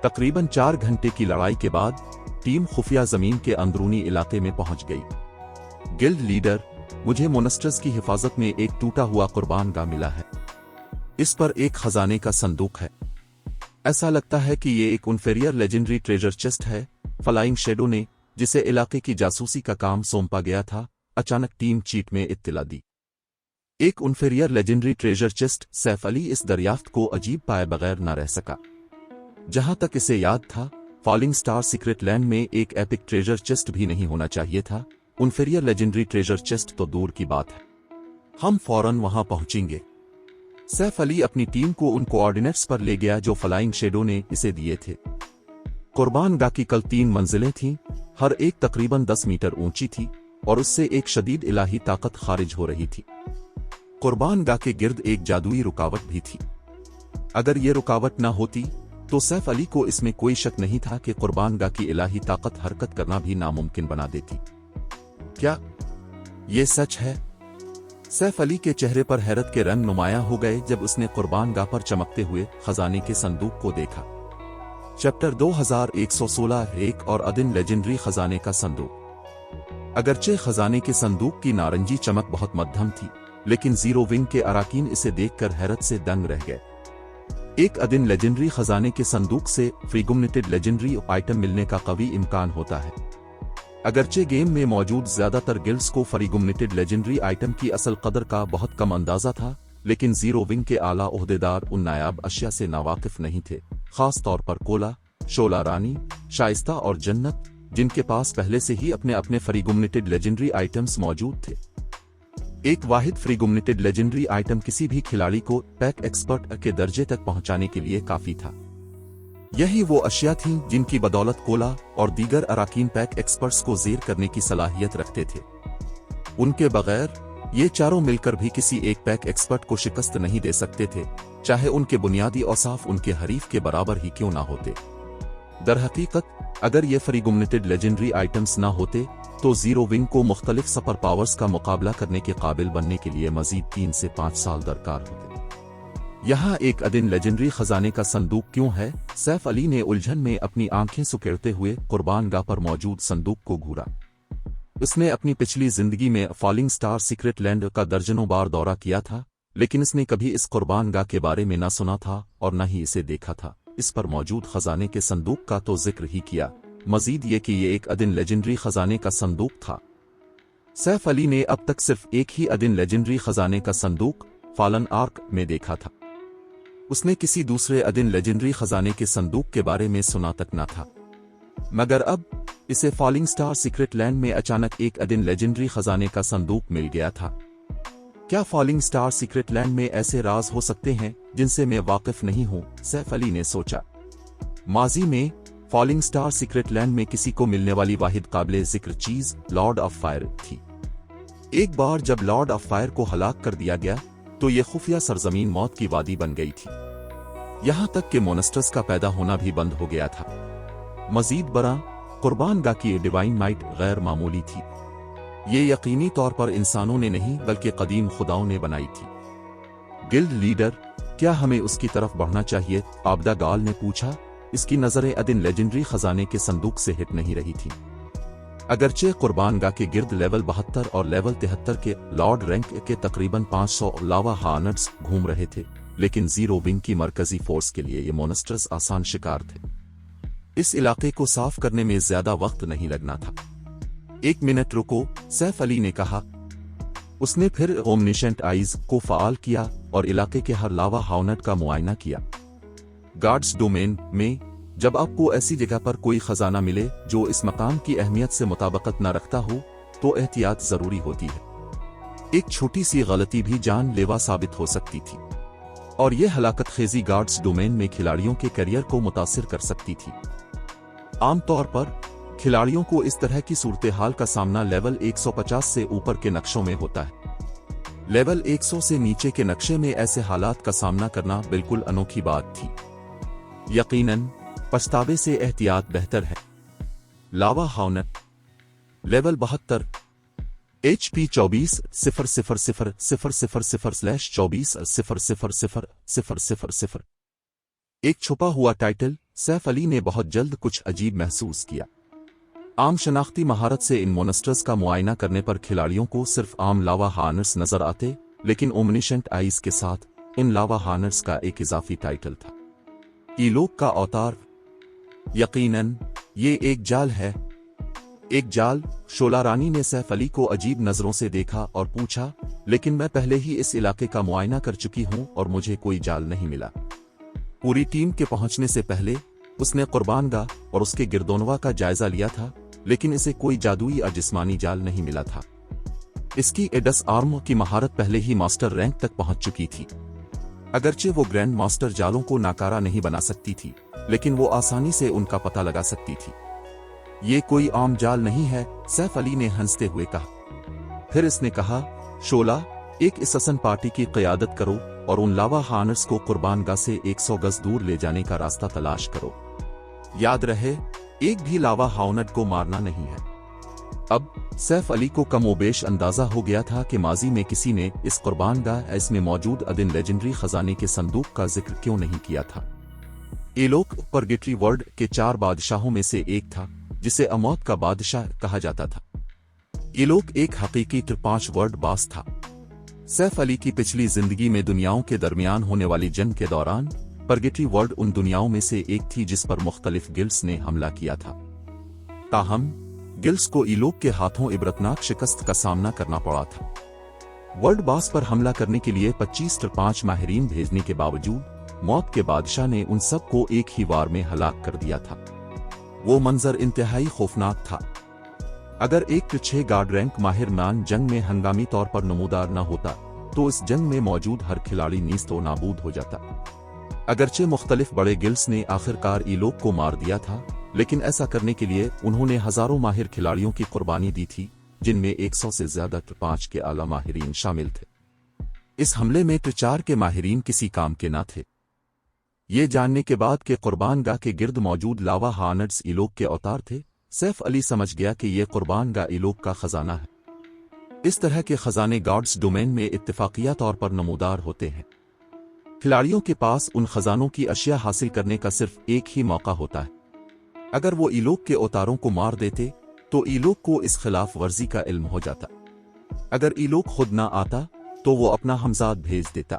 S3: तकरीबन 4 घंटे की लड़ाई के बाद टीम खुफिया जमीन के अंदरूनी इलाके में पहुंच गई। गिल्ड लीडर, मुझे मोनस्टर्स की हिफाजत में एक टूटा हुआ कुर्बान गाह मिला है। इस पर एक खजाने का संदूक है। ऐसा लगता है कि ये एक इन्फीरियर लेजेंडरी ट्रेजर चेस्ट है। फ्लाइंग शेडो ने, जिसे इलाके की जासूसी का काम सौंपा गया था, अचानक टीम चीफ में इत्तला दी। एक inferior legendary treasure chest. Saif Ali इस दरियाफ्त को अजीब पाए बगैर न रह सका। जहां तक इसे याद था, फॉलिंग स्टार सीक्रेट लैंड में एक एपिक ट्रेजर चेस्ट भी नहीं होना चाहिए था। इन्फीरियर लेजेंडरी ट्रेजर चेस्ट तो दूर की बात है। हम फौरन वहां पहुंचेंगे। सैफ अली अपनी टीम को उन कोऑर्डिनेट्स पर ले गया जो फ्लाइंग शेडो ने इसे दिए थे। कुर्बान गाह की कल 3 मंजिलें थीं, हर एक तकरीबन 10 मीटर ऊंची थी और उससे एक शदीद इलाही ताकत खारिज हो रही थी। कुर्बान गाह के गिर्द एक जादुई रुकावट भी थी। अगर ये रुकावट न होती तो सैफ अली को इसमें कोई शक नहीं था कि कुर्बान गाह की इलाही ताकत हरकत करना भी नामुमकिन बना देती। क्या ये सच है? सैफ अली के चेहरे पर हैरत के रंग नुमाया हो गए जब उसने कुर्बान गाह पर चमकते हुए खजाने के संदूक को देखा। चैप्टर 2116 एक और अदिन लेजेंडरी खजाने का संदूक। अगरचे खजाने के संदूक की नारंगी चमक बहुत मध्यम थी, लेकिन जीरो विंग के अराकीन इसे देखकर हैरत से दंग रह गए। एक अदिन लेजेंडरी खजाने के संदूक से फ्रीगुमनेटेड लेजेंडरी आइटम मिलने का कवी इम्कान होता है। अगरचे गेम में मौजूद ज्यादातर गिल्ड्स को फ्रीगुमनेटेड लेजेंडरी आइटम की असल कदर का बहुत कम अंदाजा था, लेकिन जीरो विंग के आला ओहदेदार उन नायाब अशिया से नावाकिफ नहीं थे, खास तौर पर कोला, शोला रानी, शाइस्ता और जन्नत, जिनके पास पहले से ही अपने अपने फ्रीगुमनेटेड लेजेंडरी आइटम्स मौजूद थे। एक वाहिद फ्रीगुमनेटेड लेजेंडरी आइटम किसी भी खिलाड़ी को पैक एक्सपर्ट के दर्जे तक पहुंचाने के लिए काफी था। यही वो अशिया थीं जिनकी बदौलत कोला और दीगर अराकीन पैक एक्सपर्ट्स को जेर करने की सलाहियत रखते थे। उनके बगैर ये चारों मिलकर भी किसी एक पैक एक्सपर्ट को शिकस्त नहीं दे सकते थे, चाहे उनके बुनियादी औसाफ उनके हरीफ के बराबर ही क्यों ना होते। दरहकीकत अगर ये फ्रीगुमनेटेड लेजेंडरी आइटम्स ना होते तो जीरो विंग को मुख्तलिफ सुपर पावर्स का मुकाबला करने के काबिल बनने के लिए मजीद 3 से 5 साल दरकार होते। यहाँ एक अदीन लेजेंडरी खजाने का संदूक क्यों है? सैफ अली ने उलझन में अपनी आंखें सुकेड़ते हुए कुर्बानगाह पर मौजूद संदूक को घूरा। उसने अपनी पिछली जिंदगी में फॉलिंग स्टार सीक्रेट लैंड का दर्जनों बार दौरा किया था, लेकिन इसने कभी इस कुर्बानगाह के बारे में न सुना था और न ही इसे देखा था। इस पर मौजूद खजाने के संदूक का तो जिक्र ही किया, मजीद ये कि ये एक अदीन लेजेंडरी खजाने का संदूक था। सैफ अली ने अब तक सिर्फ एक ही अदीन लेजेंडरी खजाने का संदूक फॉलन आर्क में देखा था। उसने किसी दूसरे अदीन लेजेंडरी खजाने के संदूक के बारे में सुना तक न था, मगर अब इसे फॉलिंग स्टार सीक्रेट लैंड में अचानक एक अदीन लेजेंडरी खजाने का संदूक मिल गया था। क्या फॉलिंग स्टार सीक्रेट लैंड में ऐसे राज हो सकते हैं जिनसे मैं वाकिफ नहीं हूं? सैफ अली ने सोचा। माजी में फॉलिंग स्टार सीक्रेट लैंड में किसी को मिलने वाली वाहिद काबिले जिक्र चीज लॉर्ड ऑफ फायर थी। एक बार जब लॉर्ड ऑफ फायर को हलाक कर दिया गया तो यह खुफिया सरजमीन मौत की वादी बन गई थी। यहां तक कि मोनेस्टर्स का पैदा होना भी बंद हो गया था। मजीद बरा कुर्बानगाह की डिवाइन माइट गैर मामूली थी। ये यकीनी तौर पर इंसानों ने नहीं बल्कि कदीम खुदाओं ने बनाई थी। गिल्ड लीडर, क्या हमें उसकी तरफ बढ़ना चाहिए? आबदा गाल ने पूछा। इसकी नजरें अदीन लेजेंडरी खजाने के संदूक से हिट नहीं रही थी। अगरचे कुर्बानगाह के गिर्द लेवल 72 और लेवल 73 के लॉर्ड रैंक के तकरीबन 500 लावा हार्नट्स घूम रहे थे, लेकिन जीरो विंग की मरकजी फोर्स के लिए ये मोनेस्टर्स आसान शिकार थे। इस इलाके को साफ करने में ज्यादा वक्त नहीं लगना था। 1 मिनट रुको, सैफ अली ने कहा। उसने फिर ओमनिशेंट आइज को फाल किया और इलाके के हर लावा हाउनट का मुआयना किया। गार्ड्स डोमेन में जब आपको ऐसी जगह पर कोई खजाना मिले जो इस मकाम की अहमियत से मुताबिकत न रखता हो तो एहतियात जरूरी होती है। एक छोटी सी गलती भी जानलेवा साबित हो सकती थी और यह हलाकत खेजी गार्ड्स डोमेन में खिलाड़ियों के करियर को मुतासिर कर सकती थी। आमतौर पर खिलाड़ियों को इस तरह की सूरत हाल का सामना लेवल 150 से ऊपर के नक्शों में होता है। लेवल 100 से नीचे के नक्शे में ऐसे हालात का सामना करना बिल्कुल अनोखी बात थी। यकीनन पछतावे से एहतियात बेहतर है। लावा हाउनट लेवल 72 HP 24-000-000/24-00000। एक छुपा हुआ टाइटल। सैफ अली ने बहुत जल्द कुछ अजीब महसूस किया। आम शनाख्ती महारत से इन मोनेस्टर्स का मुआयना करने पर खिलाड़ियों को सिर्फ आम लावा हार्नर्स नजर आते, लेकिन ओमनिशेंट आइज के साथ इन लावा हार्नर्स का एक इजाफी टाइटल था, ईलोक का अवतार। यकीनन ये एक जाल है। एक जाल? शोला रानी ने सैफ अली को अजीब नजरों से देखा और पूछा, लेकिन मैं पहले ही इस इलाके का मुआयना कर चुकी हूं और मुझे कोई जाल नहीं मिला। पूरी टीम के पहुंचने से पहले उसने कुर्बानगाह और उसके गिरदोनवा का जायजा लिया था, लेकिन इसे कोई जादुई या जिस्मानी जाल नहीं मिला था। इसकी एडस आर्म की महारत पहले ही मास्टर रैंक तक पहुंच चुकी थी। अगरचे वो ग्रैंड मास्टर जालों को नाकारा नहीं बना सकती थी, लेकिन वो आसानी से उनका पता लगा सकती थी। ये कोई आम जाल नहीं है, सैफ अली ने हंसते हुए कहा। फिर इसने कहा, शोला, एक इससन पार्टी की क़यादत करो और उन लावा हार्नर्स को कुर्बानगाह से 100 गज दूर ले जाने का रास्ता तलाश करो। याद रहे, एक भी लावा हाउनट को मारना नहीं है। अब सैफ अली को कमोबेश अंदाजा हो गया था कि माजी में किसी ने इस कुर्बानगाह इसमें मौजूद अदीन लेजेंडरी खजाने के संदूक का जिक्र क्यों नहीं किया था। एलोक परगेटरी वर्ल्ड के 4 बादशाहों में से एक था, जिसे अमौत का बादशाह कहा जाता था। एलोक एक हकीकी 5 वर्ड बास था। सैफ अली की पिछली जिंदगी में दुनियाओं के दरमियान होने वाली जंग के दौरान परगेटरी वर्ल्ड उन दुनियाओं में से एक थी जिस पर मुख्तलिफ गिल्ड्स ने हमला किया था। ताहम गिल्ड्स को ईलोक के हाथों इबरतनाक शिकस्त का सामना करना पड़ा था। वर्ल्ड बास पर हमला करने के लिए 25 माहिरीन भेजने के बावजूद मौत के बादशाह ने उन सब को एक ही वार में हलाक कर दिया था। वो मंजर इंतहाई खौफनाक था। अगर एक 6 गार्ड रैंक माहिर मान जंग में हंगामी तौर पर नमूदार न होता तो इस जंग में मौजूद हर खिलाड़ी नीस्तो नाबूद हो जाता। अगरचे मुख्तलिफ बड़े गिल्ड्स ने आखिरकार ईलोक को मार दिया था, लेकिन ऐसा करने के लिए उन्होंने हजारों माहिर खिलाड़ियों की कुर्बानी दी थी, जिनमें 100 से ज्यादा T5 के आला माहिरीन शामिल थे। इस हमले में T4 के माहिरीन किसी काम के न थे। ये जानने के बाद कि कुर्बान गाह के गिर्द मौजूद लावा हार्नेट्स इलोक के अवतार थे, सैफ अली समझ गया कि ये कुर्बान गाह इलोक का खजाना है। इस तरह के खजाने गॉड्स डोमेन में इत्तेफाकिया तौर पर नमूदार होते हैं। खिलाड़ियों के पास उन खजानों की अशिया हासिल करने का सिर्फ एक ही मौका होता है। अगर वो इलोक के अवतारों को मार देते तो इलोक को इस खिलाफ वर्जी का इल्म हो जाता। अगर इलोक खुद ना आता तो वो अपना हमजाद भेज देता,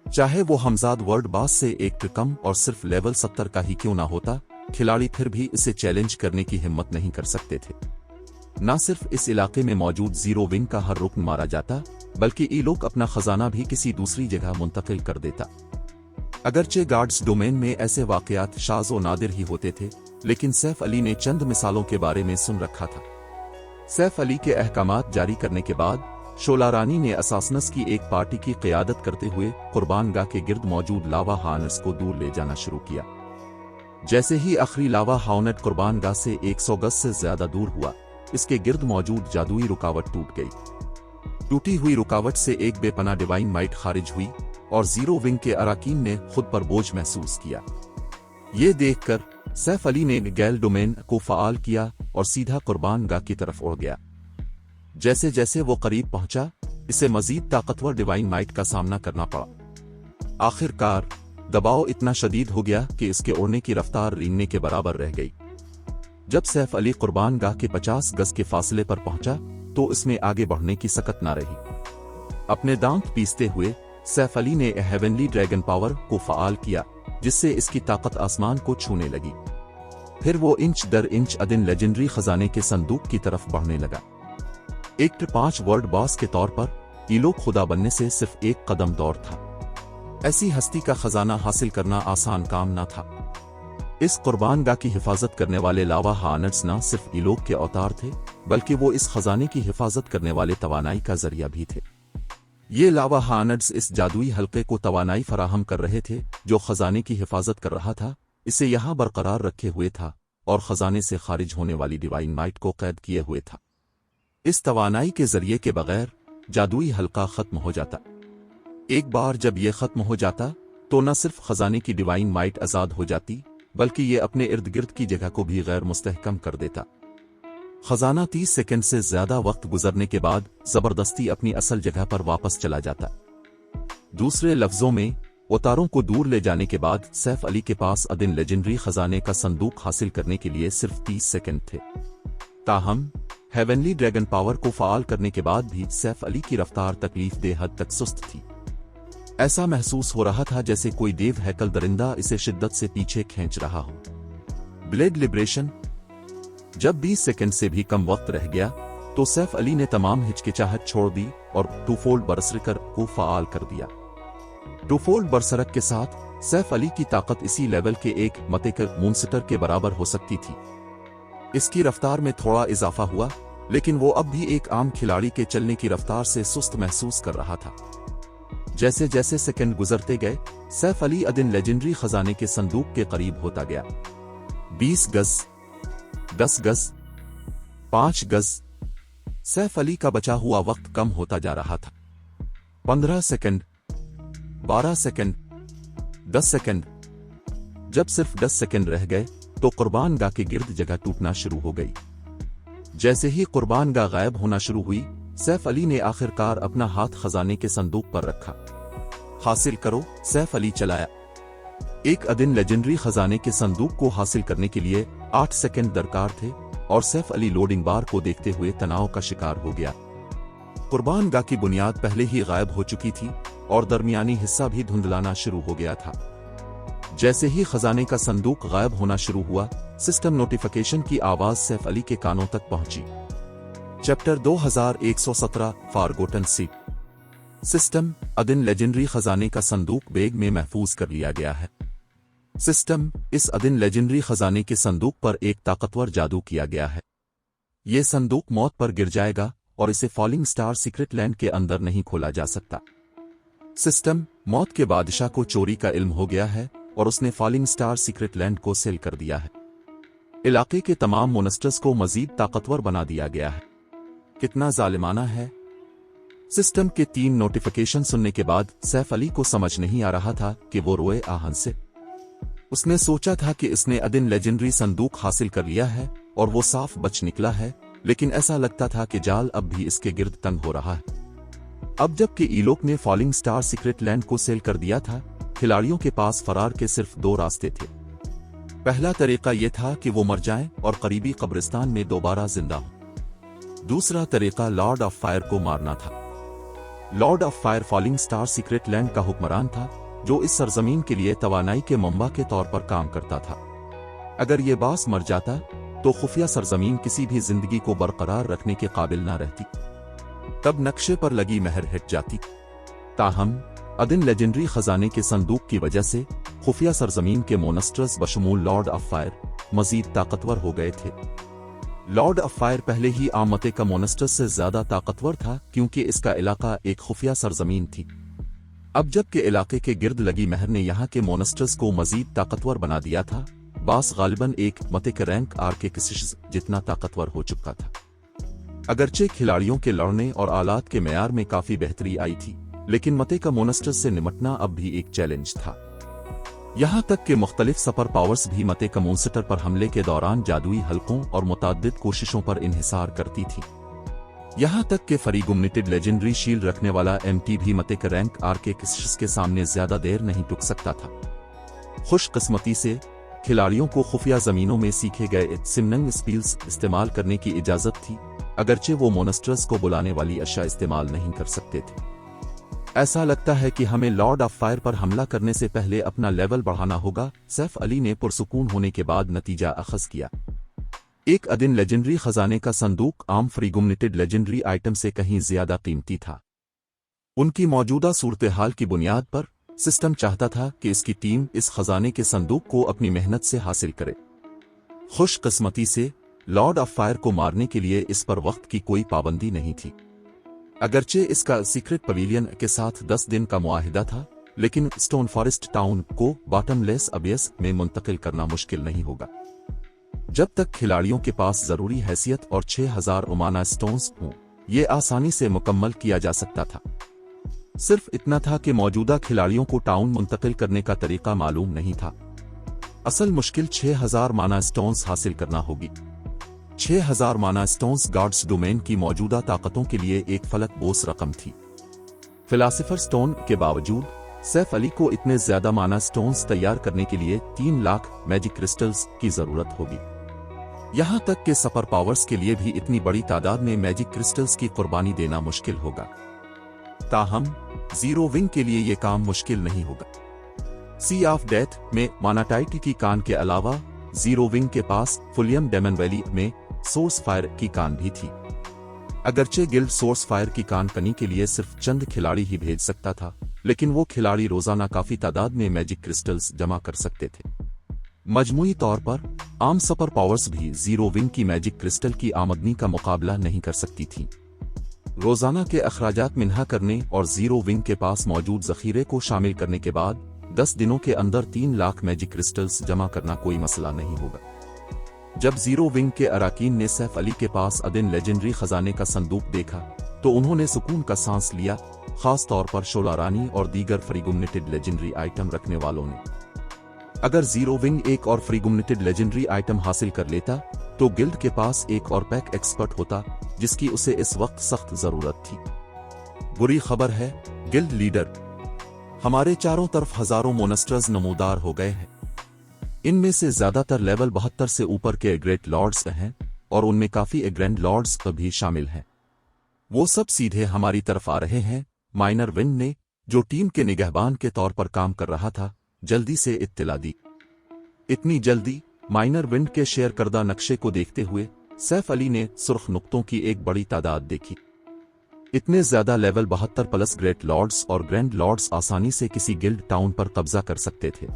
S3: चाहे वो हमजाद वर्ल्ड बास से एक कम और सिर्फ लेवल 70 का ही क्यों ना होता। खिलाड़ी फिर भी इसे चैलेंज करने की हिम्मत नहीं कर सकते थे। न सिर्फ इस इलाके में मौजूद जीरो विंग का हर रुकन मारा जाता, बल्कि इलोक अपना खजाना भी किसी दूसरी जगह मुंतकिल कर देता। अगरचे गार्ड्स डोमेन में ऐसे वाकयात शाज़ व नादिर ही होते थे, लेकिन सैफ अली ने चंद मिसालों के बारे में सुन रखा था। सैफ अली के अहकामात जारी करने के बाद शोला रानी ने असासनस की एक पार्टी की क़ियादत करते हुए कुर्बान गाह के गिर्द मौजूद लावा हार्नेट्स को दूर ले जाना शुरू किया। जैसे ही आखिरी लावा हार्नेट कुर्बान गाह से 100 गज से ज्यादा दूर हुआ, इसके गिर्द मौजूद जादुई रुकावट टूट गई। टूटी हुई रुकावट से एक बेपना डिवाइन माइट खारिज हुई और जीरो विंग के अराकीन ने खुद पर बोझ महसूस किया। ये देखकर सैफ अली ने गैल डोमेन को फ़ाल किया और सीधा कुर्बान गाह की तरफ उड़ गया। जैसे जैसे वो करीब पहुंचा, इसे मजीद ताकतवर डिवाइन माइट का सामना करना पड़ा। आखिरकार दबाव इतना शदीद हो गया कि इसके उड़ने की रफ्तार रेंगने के बराबर रह गई। जब सैफ अली कुर्बान गाह के 50 गज के फासले पर पहुंचा तो इसमें आगे बढ़ने की सकत ना रही। अपने दांत पीसते हुए सैफ अली ने हेवनली ड्रैगन पावर को फ़ाल किया, जिससे इसकी ताकत आसमान को छूने लगी। फिर वो इंच दर इंच अदिन लेजेंडरी खजाने के संदूक की तरफ बढ़ने लगा। एक T5 वर्ल्ड बॉस के तौर पर इलोक खुदा बनने से सिर्फ एक कदम दूर था। ऐसी हस्ती का खजाना हासिल करना आसान काम न था। इस कुर्बान गाह की हिफाजत करने वाले लावा हार्नेट्स न सिर्फ इलोक के अवतार थे, बल्कि वो इस खजाने की हिफाजत करने वाले तवानाई का जरिया भी थे। ये लावा हार्नेट्स इस जादुई हल्के को तवानाई फराहम कर रहे थे जो खजाने की हिफाजत कर रहा था, इसे यहाँ बरकरार रखे हुए था और खजाने से खारिज होने वाली डिवाइन माइट को कैद किए हुए था। इस तवानाई के जरिए के बगैर जादुई हल्का खत्म हो जाता। एक बार जब यह खत्म हो जाता तो न सिर्फ खजाने की डिवाइन माइट आजाद हो जाती, बल्कि ये अपने इर्द गिर्द की जगह को भी गैर मुस्तहकम कर देता। खजाना 30 सेकंड से ज्यादा वक्त गुजरने के बाद जबरदस्ती अपनी असल जगह पर वापस चला जाता। दूसरे लफ्जों में, अवतारों को दूर ले जाने के बाद सैफ अली के पास अदिन लेजेंडरी खजाने का संदूक हासिल करने के लिए सिर्फ 30 सेकंड थे। ताहम हेवनली ड्रैगन पावर को फ़ाल करने के बाद भी सैफ अली की रफ्तार तकलीफ दे हद तक सुस्त थी। ऐसा महसूस हो रहा था जैसे कोई देव हैकल दरिंदा इसे शिद्दत से पीछे खींच रहा हो। Blade liberation. जब 20 सेकंड से भी कम वक्त रह गया तो सैफ अली ने तमाम हिचकिचाहट छोड़ दी और टूफोल्ड बरसरकर को फ़ाल कर दिया। टूफोल्ड बरसरक के साथ सैफ अली की ताकत इसी लेवल के एक मतेकर मूनस्टर के बराबर हो सकती थी। इसकी रफ्तार में थोड़ा इजाफा हुआ, लेकिन वो अब भी एक आम खिलाड़ी के चलने की रफ्तार से सुस्त महसूस कर रहा था। जैसे जैसे सेकंड गुजरते गए, सैफ अली अदिन लेजेंडरी खजाने के संदूक के करीब होता गया। 20 गज, 10 गज, 5 गज। सैफ अली का बचा हुआ वक्त कम होता जा रहा था। 15 सेकंड, 12 सेकंड, 10 सेकंड। जब सिर्फ 10 सेकंड रह गए तो कुर्बान गाह के गिर्द जगह टूटना शुरू हो गई। जैसे ही कुर्बान गाह गायब होना शुरू हुई, सैफ अली ने आखिरकार अपना हाथ खजाने के संदूक पर रखा। हासिल करो, सैफ अली चलाया। एक अदिन लेजेंडरी खजाने के संदूक को हासिल करने के लिए 8 सेकंड दरकार थे और सैफ अली लोडिंग बार को देखते हुए तनाव का शिकार हो गया। कुर्बान गाह की बुनियाद पहले ही गायब हो चुकी थी और दरमियानी हिस्सा भी धुंधलाना शुरू हो गया था। जैसे ही खजाने का संदूक गायब होना शुरू हुआ, सिस्टम नोटिफिकेशन की आवाज सैफ अली के कानों तक पहुंची। Chapter 2117 forgotten seat. सिस्टम अदिन लेजेंडरी खजाने का संदूक बैग में महफूज कर लिया गया है। सिस्टम इस अदिन लेजेंडरी खजाने के संदूक पर एक ताकतवर जादू किया गया है। यह संदूक मौत पर गिर जाएगा और इसे फॉलिंग स्टार सीक्रेट लैंड के अंदर नहीं खोला जा सकता। सिस्टम मौत के बादशाह को चोरी का इल्म हो गया है और उसने फॉलिंग स्टार सीक्रेट लैंड को सेल कर दिया है। इलाके के तमाम मोनेस्टर्स को मजीद ताकतवर बना दिया गया है। कितना जालिमाना है। सिस्टम के 3 नोटिफिकेशन सुनने के बाद सैफ अली को समझ नहीं आ रहा था कि वो रोए आहन से। उसने सोचा था कि इसने अदिन लेजेंडरी संदूक हासिल कर लिया है और वो साफ बच निकला है, लेकिन ऐसा लगता था कि जाल अब भी इसके गिर्द तंग हो रहा है। अब जबकि ईलोक ने फॉलिंग स्टार सीक्रेट लैंड को सेल कर दिया था, खिलाड़ियों के पास फरार के सिर्फ 2 रास्ते थे। पहला तरीका यह था कि वो मर जाएं और करीबी कब्रिस्तान में दोबारा जिंदा हों। दूसरा तरीका लॉर्ड ऑफ फायर को मारना था। Lord of fire falling star secret land का हुक्मरान था, जो इस सरजमीन के लिए तवानाई के मंबा के तौर पर काम करता था। अगर ये बास मर जाता तो खुफिया सरजमीन किसी भी जिंदगी को बरकरार रखने के काबिल न रहती। तब नक्शे पर लगी महर हट जाती। ताहम अदिन लेजेंडरी खजाने के संदूक की वजह से खुफिया सरजमीन के मोनस्टर्स बशमूल लॉर्ड ऑफ फायर मजीद ताकतवर हो गए थे। लॉर्ड ऑफ फायर पहले ही आमते का मोनस्टर से ज्यादा ताकतवर था, क्योंकि इसका इलाका एक खुफिया सरजमीन थी। अब जबकि इलाके के गिर्द लगी महर ने यहाँ के मोनस्टर्स को मजीद ताकतवर बना दिया था, बास गालिबन एक मते के रैंक आर के किसिश जितना ताकतवर हो चुका था। अगरचे खिलाड़ियों के लड़ने और आलात के मेयार में काफी बेहतरी आई थी, लेकिन मते का मोनस्टर से निपटना अब भी एक चैलेंज था। यहाँ तक कि मुख्तलिफ सुपर पावर्स भी मते का मोनस्टर पर हमले के दौरान जादुई हलकों और मुताद्दिद कोशिशों पर इन्हिसार करती थी। यहाँ तक कि फरीगुमनिटेड लेजेंडरी शील्ड रखने वाला एमटी भी मते का रैंक आर के किसिश के सामने ज्यादा देर नहीं टुक सकता था। खुशकिस्मती से खिलाड़ियों को खुफिया जमीनों में सीखे गए सिमनंग स्पील्स इस्तेमाल करने की इजाजत थी, अगरचे वो मोनस्टर्स को बुलाने वाली अशा इस्तेमाल नहीं कर सकते थे। ऐसा लगता है कि हमें लॉर्ड ऑफ फायर पर हमला करने से पहले अपना लेवल बढ़ाना होगा, सैफ अली ने पुरसुकून होने के बाद नतीजा अखज़ किया। एक अदिन लेजेंडरी खजाने का संदूक आम फ्रीगुमनिटेड लेजेंडरी आइटम से कहीं ज्यादा कीमती था। उनकी मौजूदा सूरत हाल की बुनियाद पर सिस्टम चाहता था कि इसकी टीम इस खजाने के संदूक को अपनी मेहनत से हासिल करे। खुशकिस्मती से लॉर्ड ऑफ फायर को मारने के लिए इस पर वक्त की कोई पाबंदी नहीं थी। अगरचे इसका सीक्रेट पवेलियन के साथ 10 दिन का मुआहिदा था, लेकिन स्टोन फॉरेस्ट टाउन को बॉटमलेस अबियस में मुंतकिल करना मुश्किल नहीं होगा। जब तक खिलाड़ियों के पास जरूरी हैसियत और 6000 उमाना स्टोन्स हों, ये आसानी से मुकम्मल किया जा सकता था। सिर्फ इतना था कि मौजूदा खिलाड़ियों को टाउन मुंतकिल करने का तरीका मालूम नहीं था। असल मुश्किल 6000 माना स्टोन्स हासिल करना होगी। 6000 माना स्टोन्स गॉड्स डोमेन की मौजूदा ताकतों के लिए एक फलक बोस रकम थी। फिलासफर स्टोन के बावजूद सैफ अली को इतने ज्यादा माना स्टोन्स तैयार करने के लिए 3 लाख मैजिक क्रिस्टल्स की जरूरत होगी। यहां तक कि सुपर पावर्स के लिए भी इतनी बड़ी तादाद में मैजिक क्रिस्टल्स की कुर्बानी देना मुश्किल होगा। ताहम जीरो विंग के लिए यह काम मुश्किल नहीं होगा। सी ऑफ डेथ में मानाटाइट की कान के अलावा जीरो विंग के पास फुलियम डेमन वैली में सोर्स फायर की कान भी थी। अगरचे गिल्ड सोर्स फायर की कान कनी के लिए सिर्फ चंद खिलाड़ी ही भेज सकता था, लेकिन वो खिलाड़ी रोजाना काफी तादाद में मैजिक क्रिस्टल्स जमा कर सकते थे। मजमूई तौर पर आम सुपर पावर्स भी जीरो विंग की मैजिक क्रिस्टल की आमदनी का मुकाबला नहीं कर सकती थी। रोजाना के अखराजात मिन्हा करने और जीरो विंग के पास मौजूद जखीरे को शामिल करने के बाद 10 दिनों के अंदर 3 लाख मैजिक क्रिस्टल्स जमा करना कोई मसला नहीं होगा। जब जीरो विंग के अराकीन ने सैफ अली के पास अदिन लेजेंडरी खजाने का संदूक देखा तो उन्होंने सुकून का सांस लिया, खास तौर पर शोला रानी और दीगर फ्रीगुमनिटेड लेजेंडरी आइटम रखने वालों ने। अगर जीरो विंग एक और फ्रीगुमनिटेड लेजेंडरी आइटम हासिल कर लेता तो गिल्ड के पास एक और पैक एक्सपर्ट होता, जिसकी उसे इस वक्त सख्त जरूरत थी। बुरी खबर है गिल्ड लीडर, हमारे चारों तरफ हजारों मोनस्टर्स नमूदार हो गए हैं। इनमें से ज्यादातर लेवल 72 से ऊपर के ग्रेट लॉर्ड्स हैं और उनमें काफी ग्रैंड लॉर्ड्स भी शामिल हैं। वो सब सीधे हमारी तरफ आ रहे हैं। माइनर विंड ने, जो टीम के निगहबान के तौर पर काम कर रहा था, जल्दी से इत्तला दी। इतनी जल्दी माइनर विंड के शेयर करदा नक्शे को देखते हुए सैफ अली ने सुर्ख नुक्तों की एक बड़ी तादाद देखी। इतने ज्यादा लेवल 72 प्लस ग्रेट लॉर्ड्स और ग्रैंड लॉर्ड्स आसानी से किसी गिल्ड टाउन पर कब्जा कर सकते थे।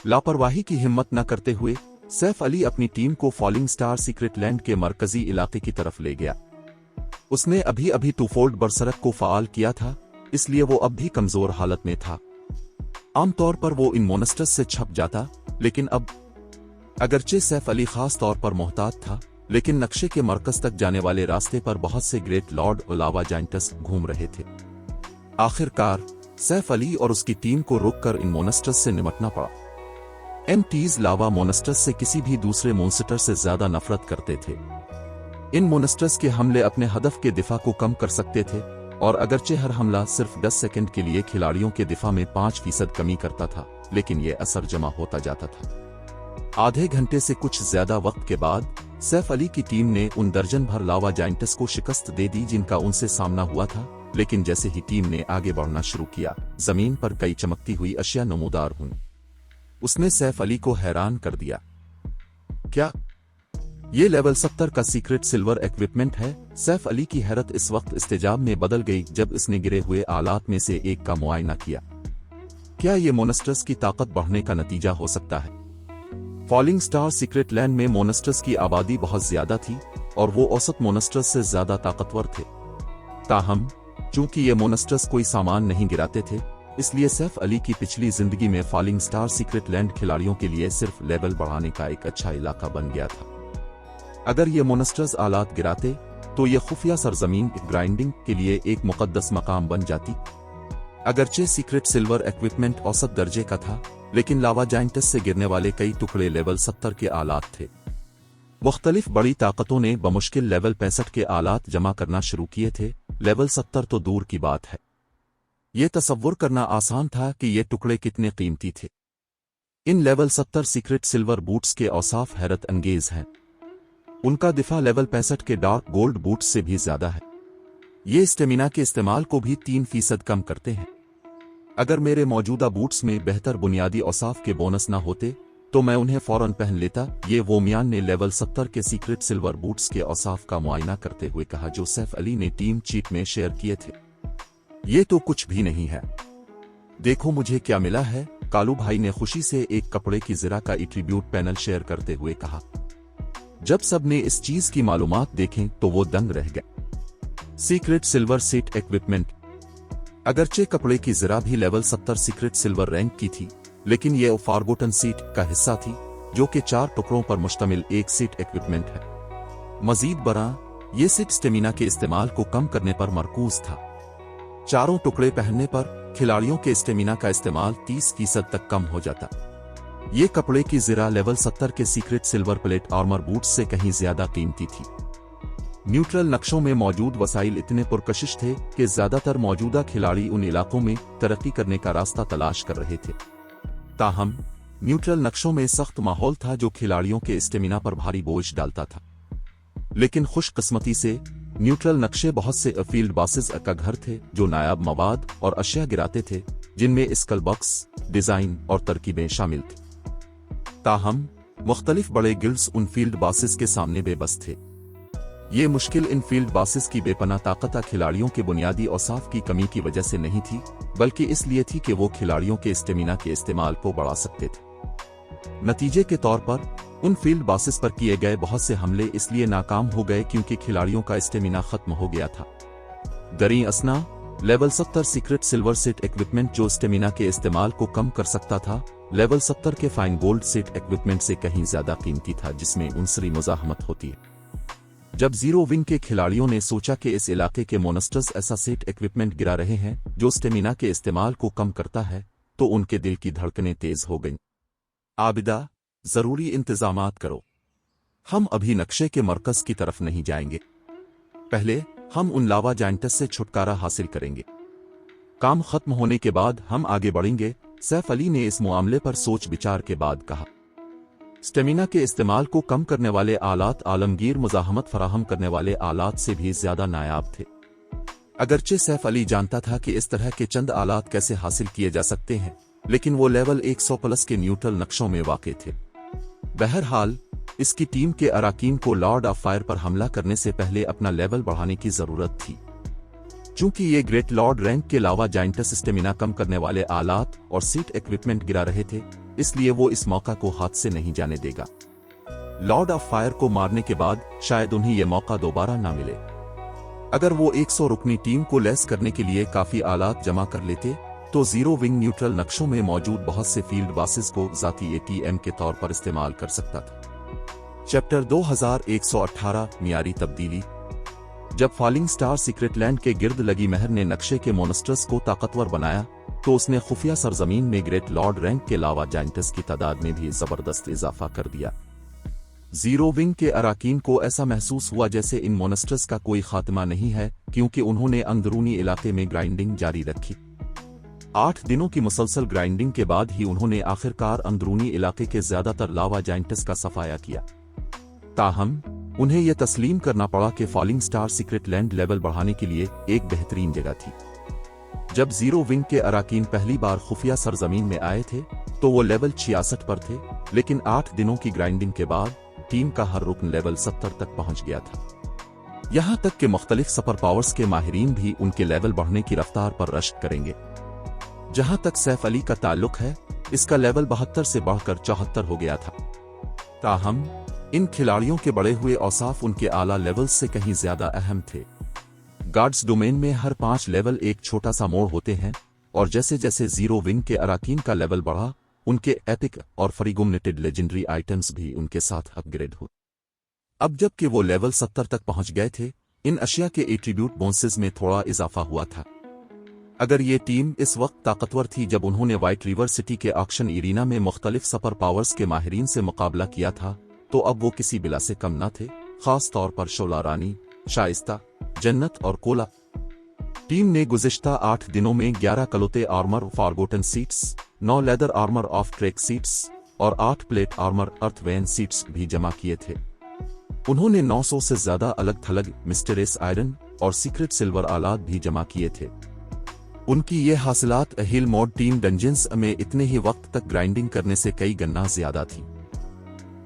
S3: लापरवाही की हिम्मत न करते हुए सैफ अली अपनी टीम को फॉलिंग स्टार सीक्रेट लैंड के मरकजी इलाके की तरफ ले गया। उसने अभी अभी टूफोल्ड बरसरक को फाल किया था, इसलिए वो अब भी कमजोर हालत में था। आमतौर पर वो इन मोनस्टर्स से छप जाता, लेकिन अब अगरचे सैफ अली खास तौर पर मोहतात था, लेकिन नक्शे के मरकज तक जाने वाले रास्ते पर बहुत से ग्रेट लॉर्ड और लावा जाइंटस घूम रहे थे। आखिरकार सैफ अली और उसकी टीम को रोककर इन मोनेस्टर्स से निपटना पड़ा। एमटीज लावा मोनेस्टर्स से किसी भी दूसरे मोन्स्टर से ज्यादा नफरत करते थे। इन मोनेस्टर्स के हमले अपने हदफ के दिफा को कम कर सकते थे, और अगरचे हर हमला सिर्फ 10 सेकंड के लिए खिलाड़ियों के दिफा में 5% कमी करता था, लेकिन यह असर जमा होता जाता था। आधे घंटे से कुछ ज्यादा वक्त के बाद सैफ अली की टीम ने उन दर्जन भर लावा जाइंटस को शिकस्त दे दी जिनका उनसे सामना हुआ था। लेकिन जैसे ही टीम ने आगे बढ़ना शुरू किया, जमीन पर कई चमकती हुई अशिया नमूदार हुई। उसने सैफ अली को हैरान कर दिया। क्या ये लेवल 70 का सीक्रेट सिल्वर इक्विपमेंट है? सैफ अली की हैरत इस वक्त इस्तेजाब में बदल गई जब इसने गिरे हुए आलात में से एक का मुआयना किया। क्या ये मोनेस्टर्स की ताकत बढ़ने का नतीजा हो सकता है? फॉलिंग स्टार सीक्रेट लैंड में मोनेस्टर्स की आबादी बहुत ज्यादा थी और वो औसत मोनेस्टर्स से ज्यादा ताकतवर थे। ताहम चूंकि ये मोनेस्टर्स कोई सामान नहीं गिराते थे, इसलिए सैफ अली की पिछली जिंदगी में फॉलिंग स्टार सीक्रेट लैंड खिलाड़ियों के लिए सिर्फ लेवल बढ़ाने का एक अच्छा इलाका बन गया था। अगर ये मोनेस्टर्स आलात गिराते तो ये खुफिया सरजमीन ग्राइंडिंग के लिए एक मुकद्दस मकाम बन जाती। अगरचे सीक्रेट सिल्वर इक्विपमेंट औसत दर्जे का था, लेकिन लावा जाइंटस से गिरने वाले कई टुकड़े लेवल 70 के आलात थे। मुख्तलिफ बड़ी ताकतों ने बमुश्किल लेवल 65 के आलात जमा करना शुरू किए थे। लेवल 70 तो दूर की बात है, ये तसव्वुर करना आसान था कि ये टुकड़े कितने कीमती थे। In level 70 secret silver boots के औसाफ हैरत अंगेज हैं। उनका दिफा लेवल 65 के डार्क गोल्ड बूट्स से भी ज्यादा है। ये स्टेमिना के इस्तेमाल को भी 3% कम करते हैं। अगर मेरे मौजूदा बूट्स में बेहतर बुनियादी औसाफ के बोनस ना होते तो मैं उन्हें फौरन पहन लेता। ये वोमियान ने लेवल 70 के सीक्रेट सिल्वर बूट्स के औसाफ का मुआयना करते हुए कहा, जो सैफ अली ने टीम चीट में शेयर किए थे। ये तो कुछ भी नहीं है, देखो मुझे क्या मिला है। कालू भाई ने खुशी से एक कपड़े की ज़रा का एट्रीब्यूट पैनल शेयर करते हुए कहा। जब सबने इस चीज की मालूमात देखें तो वो दंग रह गए। Secret silver seat equipment. अगरचे कपड़े की ज़रा भी लेवल 70 सीक्रेट सिल्वर रैंक की थी, लेकिन ये फॉरगोटन सीट का हिस्सा थी, जो कि 4 टुकड़ों पर मुश्तमिल एक सीट इक्विपमेंट है। मजीद बरा, ये सीट स्टेमिना के इस्तेमाल को कम करने पर मरकूज था। चारों टुकड़े पहनने पर खिलाड़ियों के स्टेमिना का इस्तेमाल 30% तक कम हो जाता। ये कपड़े की ज़रा लेवल 70 के secret silver plate armour boots से कहीं ज्यादा कीमती थी। न्यूट्रल नक्शों में मौजूद वसाइल इतने पुरकशिश थे कि ज्यादातर मौजूदा खिलाड़ी उन इलाकों में तरक्की करने का रास्ता तलाश कर रहे थे। ताहम न्यूट्रल नक्शों में सख्त माहौल था जो खिलाड़ियों के स्टेमिना पर भारी बोझ डालता था। लेकिन खुशकिस्मती से न्यूट्रल नक्शे बहुत से फील्ड बासेस का घर थे जो नायाब मवाद और अशिया गिराते थे, जिनमें स्कल बॉक्स, डिजाइन और तरकीबें शामिल थी। ताहम मुख्तलिफ बड़े गिल्ड्स उन फील्ड बासेस के सामने बेबस थे। ये मुश्किल इन फील्ड बासेस की बेपनाह ताकत खिलाड़ियों के बुनियादी औसाफ की कमी की वजह से नहीं थी, बल्कि इसलिए थी कि वो खिलाड़ियों के स्टेमिना के इस्तेमाल को बढ़ा सकते थे। नतीजे के तौर पर उन फील्ड बासेस पर किए गए बहुत से हमले इसलिए नाकाम हो गए क्योंकि खिलाड़ियों का स्टेमिना खत्म हो गया था। दरी असना level 70 secret silver set equipment जो स्टेमिना के इस्तेमाल को कम कर सकता था, लेवल 70 के फाइन गोल्ड सेट इक्विपमेंट से कहीं ज्यादा कीमती था, जिसमें उनसरी मुजाहमत होती है। जब जीरो विंग के खिलाड़ियों ने सोचा कि इस इलाके के मोनेस्टर्स ऐसा सेट इक्विपमेंट गिरा रहे हैं जो स्टेमिना के इस्तेमाल को कम करता है, तो उनके दिल की धड़कनें तेज हो गईं। आबिदा, जरूरी इंतजामात करो, हम अभी नक्शे के मरकज की तरफ नहीं जाएंगे। पहले हम उन लावा जाइंटस से छुटकारा हासिल करेंगे। काम खत्म होने के बाद हम आगे बढ़ेंगे। सैफ अली ने इस मामले पर सोच विचार के बाद कहा। स्टेमिना के इस्तेमाल को कम करने वाले आलात आलमगीर मुजाहमत फराहम करने वाले आलात से भी ज्यादा नायाब थे। अगरचे सैफ अली जानता था कि इस तरह के चंद आलात कैसे हासिल किए जा सकते हैं, लेकिन वो लेवल 100 प्लस के न्यूट्रल नक्शों में वाक़े थे। बहरहाल इसकी टीम के अराकीन को लॉर्ड ऑफ फायर पर हमला करने से पहले अपना लेवल बढ़ाने की जरूरत थी। चूंकि ये ग्रेट लॉर्ड रैंक के अलावा जाइंटस स्टेमिना कम करने वाले आलात और सीट इक्विपमेंट गिरा रहे थे, इसलिए वो इस मौका को हाथ से नहीं जाने देगा। लॉर्ड ऑफ फायर को मारने के बाद शायद उन्हें यह मौका दोबारा ना मिले। अगर वो 100 रुकनी टीम को लेस करने के लिए काफी आलात जमा कर लेते तो जीरो विंग न्यूट्रल नक्शों में मौजूद बहुत से फील्ड बासेस को जाती ATM के तौर पर इस्तेमाल कर सकता था। चैप्टर 2118 मियारी तब्दीली। जब फॉलिंग स्टार सीक्रेट लैंड के गिर्द लगी महर ने नक्शे के मोनस्टर्स को ताकतवर बनाया तो उसने खुफिया सरजमीन में ग्रेट लॉर्ड रैंक के लावा जाइंटस की तादाद में भी जबरदस्त इजाफा कर दिया। जीरो विंग के अराकीन को ऐसा महसूस हुआ जैसे इन मोनस्टर्स का कोई खात्मा नहीं है, क्योंकि उन्होंने अंदरूनी इलाके में ग्राइंडिंग जारी रखी। 8 दिनों की मुसलसल ग्राइंडिंग के बाद ही उन्होंने आखिरकार अंदरूनी इलाके के ज्यादातर लावा जाइंटस का सफाया किया। ताहम उन्हें यह तस्लीम करना पड़ा कि falling star secret land level बढ़ाने के लिए एक बेहतरीन जगह थी। जब जीरो विंग के अराकीन पहली बार खुफिया सरजमीन में आए थे तो वो लेवल 66 पर थे, लेकिन 8 दिनों की ग्राइंडिंग के बाद टीम का हर रुकन लेवल 70 तक पहुंच गया था। यहां तक कि मुख्तलिफ सुपर पावर्स के माहिरीन भी उनके लेवल बढ़ने की रफ्तार पर रश्क करेंगे। जहां तक सैफ अली का ताल्लुक है, इसका लेवल 72 से बढ़कर 74 हो गया था। ताहम इन खिलाड़ियों के बढ़े हुए औसाफ उनके आला लेवल्स से कहीं ज्यादा अहम थे। गार्ड्स डोमेन में हर 5 लेवल एक छोटा सा मोड़ होते हैं, और जैसे जैसे जीरो विंग के अराकीन का लेवल बढ़ा, उनके एपिक और फ्रीगुमनेटेड लेजेंडरी आइटम्स भी उनके साथ अपग्रेड हुए। अब जबकि वो लेवल 70 तक पहुंच गए थे, इन अशिया के एट्रीब्यूट बोनसेस में थोड़ा इजाफा हुआ था। अगर ये टीम इस वक्त ताकतवर थी जब उन्होंने व्हाइट रिवर सिटी के ऑक्शन एरिना में मुख्तलिफ सुपर पावर्स के माहिरीन से मुकाबला किया था, तो अब वो किसी बिला से कम न थे, खास तौर पर शोला रानी, शाइस्ता, जन्नत और कोला। टीम ने गुज़िश्ता 8 दिनों में 11 कलोते armour forgotten seats, 9 leather armour of track seats और 8 प्लेट आर्मर अर्थ वैन सीट्स भी जमा किए थे। उन्होंने 900 से ज्यादा अलग थलग मिस्टरेस आयरन और सीक्रेट सिल्वर आलात भी जमा किए थे। उनकी ये हासिलात हिल मोड टीम डंजन्स में इतने ही वक्त तक ग्राइंडिंग करने से कई गन्ना ज्यादा थी।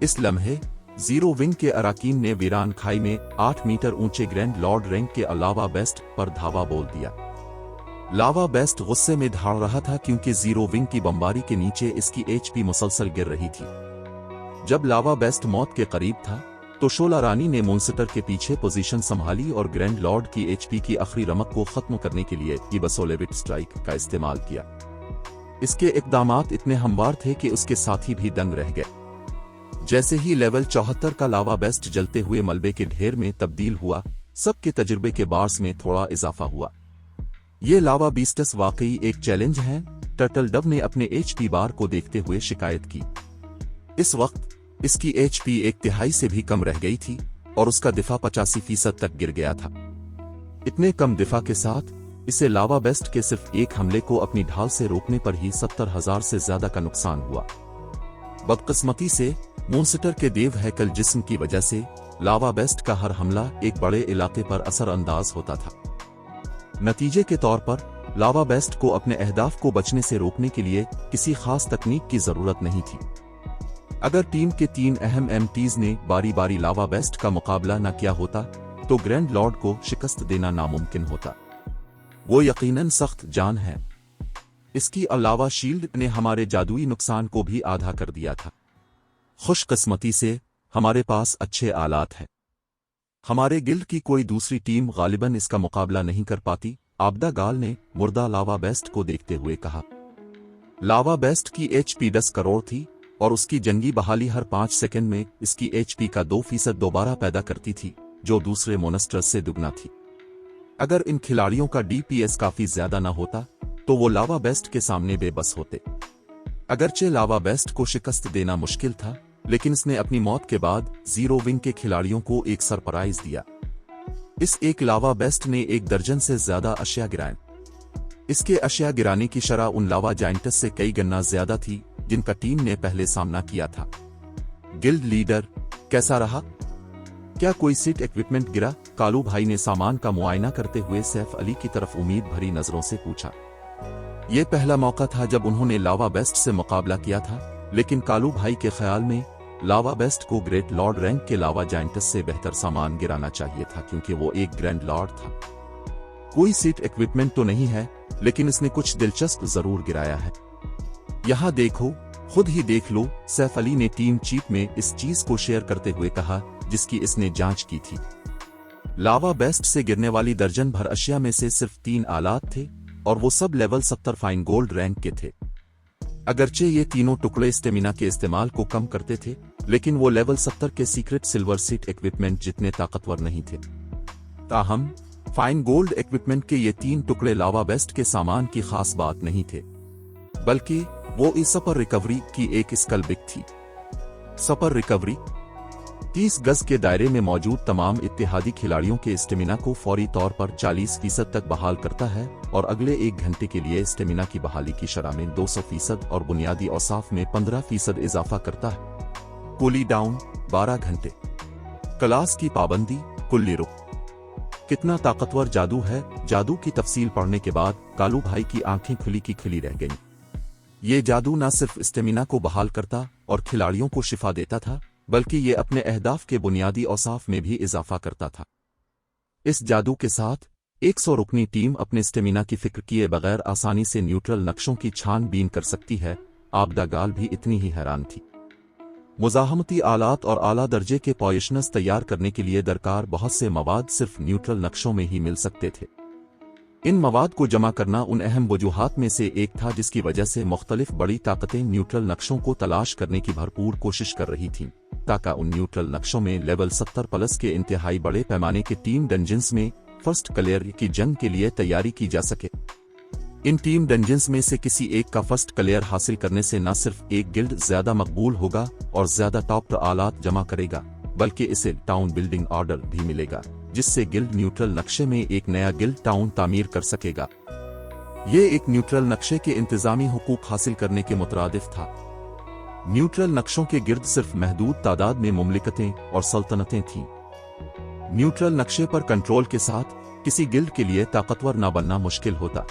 S3: इस लम्हे जीरो विंग के अराकीन ने वीरान खाई में 8 मीटर ऊंचे ग्रैंड लॉर्ड रैंक के लावा बेस्ट पर धावा बोल दिया। लावा बेस्ट गुस्से में धाड़ रहा था क्योंकि जीरो विंग की बमबारी के नीचे इसकी एचपी मुसलसल गिर रही थी। जब लावा बेस्ट मौत के करीब था तो शोला रानी ने मोन्स्टर के पीछे पोजीशन संभाली और ग्रैंड लॉर्ड की एचपी की आखिरी रमक को खत्म करने के लिए गिबसोलेविट स्ट्राइक का इस्तेमाल किया। इसके इकदामात इतने हमवार थे कि उसके साथी भी दंग रह गए। जैसे ही लेवल 74 का लावा बेस्ट जलते हुए मलबे के ढेर में तब्दील हुआ, सबके तजुर्बे के बार्स में थोड़ा इजाफा हुआ। ये लावा बीस्टस वाकई एक चैलेंज है, टर्टल डव ने अपने एचपी बार को देखते हुए शिकायत की। इस वक्त इसकी एचपी 1/3 से भी कम रह गई थी और उसका दिफा 85% तक गिर गया था। इतने कम दिफा के साथ इसे लावा बेस्ट के सिर्फ एक हमले को अपनी ढाल से रोकने पर ही 70,000 से ज्यादा का नुकसान हुआ। बदकिस्मती से मोन्स्टर के देव हैकल जिस्म की वजह से लावा बेस्ट का हर हमला एक बड़े इलाके पर असरअंदाज होता था। नतीजे के तौर पर लावा बेस्ट को अपने अहदाफ को बचने से रोकने के लिए किसी खास तकनीक की जरूरत नहीं थी। अगर टीम के 3 अहम एमटीज ने बारी बारी लावा बेस्ट का मुकाबला न किया होता तो ग्रैंड लॉर्ड को शिकस्त देना नामुमकिन होता। वो यकीनन सख्त जान है। इसकी अलावा शील्ड ने हमारे जादुई नुकसान को भी आधा कर दिया था। खुशकिस्मती से हमारे पास अच्छे आलात हैं। हमारे गिल्ड की कोई दूसरी टीम गालिबन इसका मुकाबला नहीं कर पाती, आबदा गाल ने मुर्दा लावा बेस्ट को देखते हुए कहा। लावा बेस्ट की एचपी 10 करोड़ थी और उसकी जंगी बहाली हर 5 सेकंड में इसकी एचपी का 2% दोबारा पैदा करती थी, जो दूसरे मोनस्टर्स से दुगना थी। अगर इन खिलाड़ियों का डीपीएस काफी ज्यादा न होता तो वो लावा बेस्ट के सामने बेबस होते। अगरचे लावा बेस्ट को शिकस्त देना मुश्किल था, लेकिन इसने अपनी मौत के बाद जीरो विंग के खिलाड़ियों को एक सरप्राइज दिया। इस एक लावा बेस्ट ने 1 दर्जन से ज्यादा अशिया गिराए। इसके अशिया गिराने की शरह उन लावा जाइंटस से कई गन्ना ज्यादा थी जिनका टीम ने पहले सामना किया था। गिल्ड लीडर कैसा रहा? क्या कोई सीट इक्विपमेंट गिरा? कालू भाई ने सामान का मुआयना करते हुए सैफ अली की तरफ उम्मीद भरी नजरों से पूछा। यह पहला मौका था जब उन्होंने लावा बेस्ट से मुकाबला किया था, लेकिन कालू भाई के ख्याल में लावा बेस्ट को ग्रेट लॉर्ड रैंक के लावा जाइंटस से बेहतर सामान गिराना चाहिए था, क्योंकि वो एक ग्रैंड लॉर्ड था। कोई सीट इक्विपमेंट तो नहीं है, लेकिन इसने कुछ दिलचस्प जरूर गिराया है। यहां देखो, खुद ही देख लो, सैफ अली ने टीम चीफ में इस चीज को शेयर करते हुए कहा जिसकी इसने जांच की थी। लावा बेस्ट से गिरने वाली दर्जन भर अशिया में से सिर्फ 3 आलात थे और वो sub level 70 fine gold rank के थे। अगरचे ये तीनों टुकड़े स्टेमिना के इस्तेमाल को कम करते थे, लेकिन वो लेवल 70 के सीक्रेट सिल्वर सीट इक्विपमेंट जितने ताकतवर नहीं थे। ताहम फाइन गोल्ड इक्विपमेंट के ये 3 टुकड़े लावा बेस्ट के सामान की खास बात नहीं थे, बल्कि वो इस सपर रिकवरी की एक स्कलबिक थी। सपर रिकवरी 30 गज के दायरे में मौजूद तमाम इत्तेहादी खिलाड़ियों के स्टेमिना को फौरी तौर पर 40% तक बहाल करता है और अगले 1 घंटे के लिए स्टेमिना की बहाली की शरह में 200% और बुनियादी औसाफ में 15% इजाफा करता है। कूली डाउन 12 घंटे, क्लास की पाबंदी, कुल्ली रुक। कितना ताकतवर जादू है। जादू की तफसील पढ़ने के बाद कालू भाई की आंखें खुली की खुली रह गईं। ये जादू न सिर्फ स्टेमिना को बहाल करता और खिलाड़ियों को शिफा देता था, बल्कि ये अपने अहदाफ के बुनियादी औसाफ में भी इजाफा करता था। इस जादू के साथ 100 रुकनी टीम अपने स्टेमिना की फिक्र किए बगैर आसानी से न्यूट्रल नक्शों की छानबीन कर सकती है। आबदा गाल भी इतनी ही हैरान थी। मुजाहमती आलात और आला दर्जे के पॉजिशनर्स तैयार करने के लिए दरकार बहुत से मवाद सिर्फ न्यूट्रल नक्शों में ही मिल सकते थे। इन मवाद को जमा करना उन अहम वजूहात में से एक था जिसकी वजह से मुख्तलिफ बड़ी ताकतें न्यूट्रल नक्शों को तलाश करने की भरपूर कोशिश कर रही थीं, ताकि उन न्यूट्रल नक्शों में लेवल 70 प्लस के इंतहाई बड़े पैमाने के टीम डंजन्स में फर्स्ट क्लियर की जंग के लिए तैयारी की जा सके। इन टीम डंजन्स में से किसी एक का फर्स्ट क्लियर हासिल करने से न सिर्फ एक गिल्ड ज्यादा मकबूल होगा और ज्यादा टॉप आलात जमा करेगा, बल्कि इसे टाउन बिल्डिंग ऑर्डर भी मिलेगा, जिससे गिल्ड न्यूट्रल नक्शे में एक नया गिल्ड टाउन तामीर कर सकेगा। ये एक न्यूट्रल नक्शे के इंतजामी हुकूक हासिल करने के मुतरादिफ था। न्यूट्रल नक्शों के गिर्द सिर्फ महदूद तादाद में मुमलिकतें और सल्तनतें थीं। न्यूट्रल नक्शे पर कंट्रोल के साथ किसी गिल्ड के लिए ताकतवर न बनना मुश्किल होता।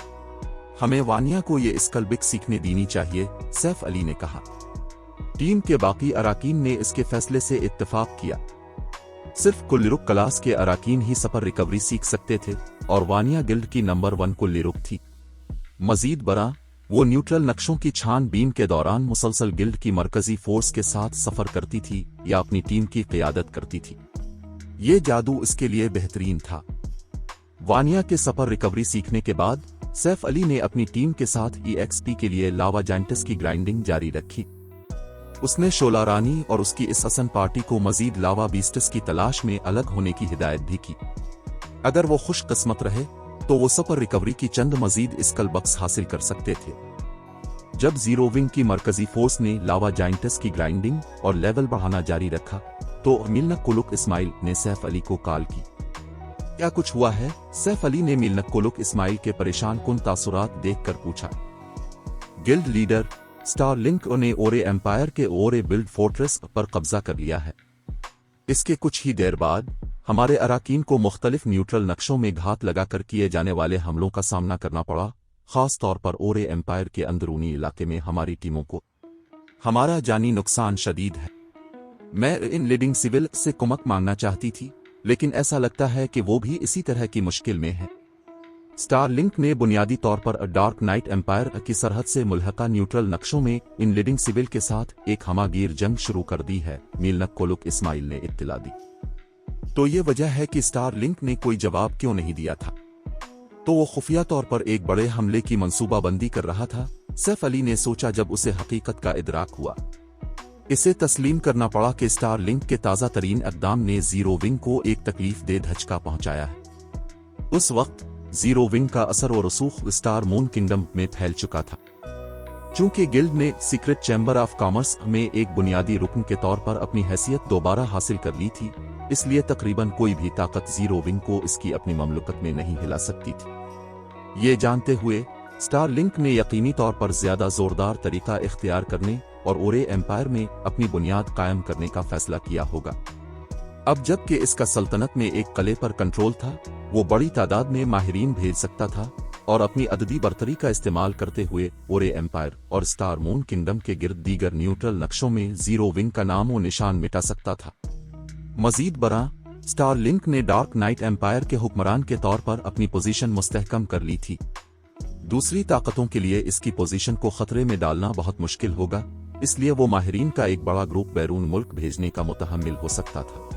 S3: हमें वानिया को ये स्कलबिक सीखने देनी चाहिए, सैफ अली ने कहा। टीम के बाकी अराकीन ने इसके फैसले से इत्तेफाक किया। सिर्फ कुल्लिरुक क्लास के अराकीन ही सपर रिकवरी सीख सकते थे और वानिया गिल्ड की नंबर 1 कुल्लिरुक थी। मजीद बरा, वो न्यूट्रल नक्शों की छानबीन के दौरान मुसलसल गिल्ड की मरकजी फोर्स के साथ सफर करती थी या अपनी टीम की क़ियादत करती थी। ये जादू इसके लिए बेहतरीन था। वानिया के सपर रिकवरी सीखने के बाद सैफ अली ने अपनी टीम के साथ EXP के लिए लावा जाइंटस की ग्राइंडिंग जारी रखी। उसने शोला रानी और उसकी इस असन पार्टी को मजीद लावा बीस्टस की तलाश में अलग होने की हिदायत भी की। अगर वो खुशकिस्मत रहे तो वो सपर रिकवरी की चंद मजीद स्कलबक्स हासिल कर सकते थे। जब जीरो विंग की मरकजी फोर्स ने लावा जाइंटस की ग्राइंडिंग और लेवल बढ़ाना जारी रखा तो मिलनक कुलुक इस्माइल ने सैफ अली को कॉल की। क्या कुछ हुआ है? सैफ अली ने मिलनक कुलुक इस्माइल के परेशान कुन तासुरात देखकर पूछा। गिल्ड लीडर स्टार लिंक ने ओरे एम्पायर के ओरे बिल्ड फोर्ट्रेस पर कब्जा कर लिया है। इसके कुछ ही देर बाद हमारे अराकीन को मुख्तलिफ न्यूट्रल नक्शों में घात लगाकर किए जाने वाले हमलों का सामना करना पड़ा, खास तौर पर ओरे एम्पायर के अंदरूनी इलाके में हमारी टीमों को। हमारा जानी नुकसान शदीद है। मैं इन लीडिंग सिविल से कुमक मांगना चाहती थी, लेकिन ऐसा लगता है कि वो भी इसी तरह की मुश्किल में है। स्टार लिंक ने बुनियादी तौर पर डार्क नाइट एम्पायर की सरहद से मुल्हका न्यूट्रल नक्शों में इन लीडिंग सिविल के साथ एक हमागीर जंग शुरू कर दी है, मिलनक कोलुक इस्माइल ने इत्तला दी। तो ये वजह है कि स्टार लिंक ने कोई जवाब क्यों नहीं दिया था। तो वो खुफिया तौर पर एक बड़े हमले की मंसूबाबंदी कर रहा था, सैफ अली ने सोचा जब उसे हकीकत का इदराक हुआ। इसे तस्लीम करना पड़ा कि स्टार लिंक के ताज़ा तरीन इक़दाम ने जीरो विंग को एक तकलीफ दे धचका पहुंचाया है। उस वक्त जीरो विंग का असर और रसूख स्टार मून किंगडम में फैल चुका था। चूंकि गिल्ड ने सीक्रेट चैम्बर ऑफ कॉमर्स में एक बुनियादी रुकन के तौर पर अपनी हैसियत दोबारा हासिल कर ली थी, इसलिए तकरीबन कोई भी ताकत जीरो विंग को इसकी अपनी ममलुकत में नहीं हिला सकती थी। ये जानते हुए स्टार लिंक ने यकीनी तौर पर ज्यादा जोरदार तरीका इख्तियार करने और ओरे एम्पायर में अपनी बुनियाद कायम करने का फैसला किया होगा। अब जबकि इसका सल्तनत में एक किले पर कंट्रोल था, वो बड़ी तादाद में माहिरीन भेज सकता था और अपनी अददी बर्तरी का इस्तेमाल करते हुए ओरे एम्पायर और स्टार मून किंगडम के गिर्द दीगर न्यूट्रल नक्शों में जीरो विंग का नाम और निशान मिटा सकता था। मजीद बरा, स्टार लिंक ने डार्क नाइट एम्पायर के हुक्मरान के तौर पर अपनी पोजीशन मुस्तहकम कर ली थी। दूसरी ताकतों के लिए इसकी पोजीशन को खतरे में डालना बहुत मुश्किल होगा, इसलिए वो माहिरीन का एक बड़ा ग्रुप बैरून मुल्क भेजने का मुतहम्मिल हो सकता था।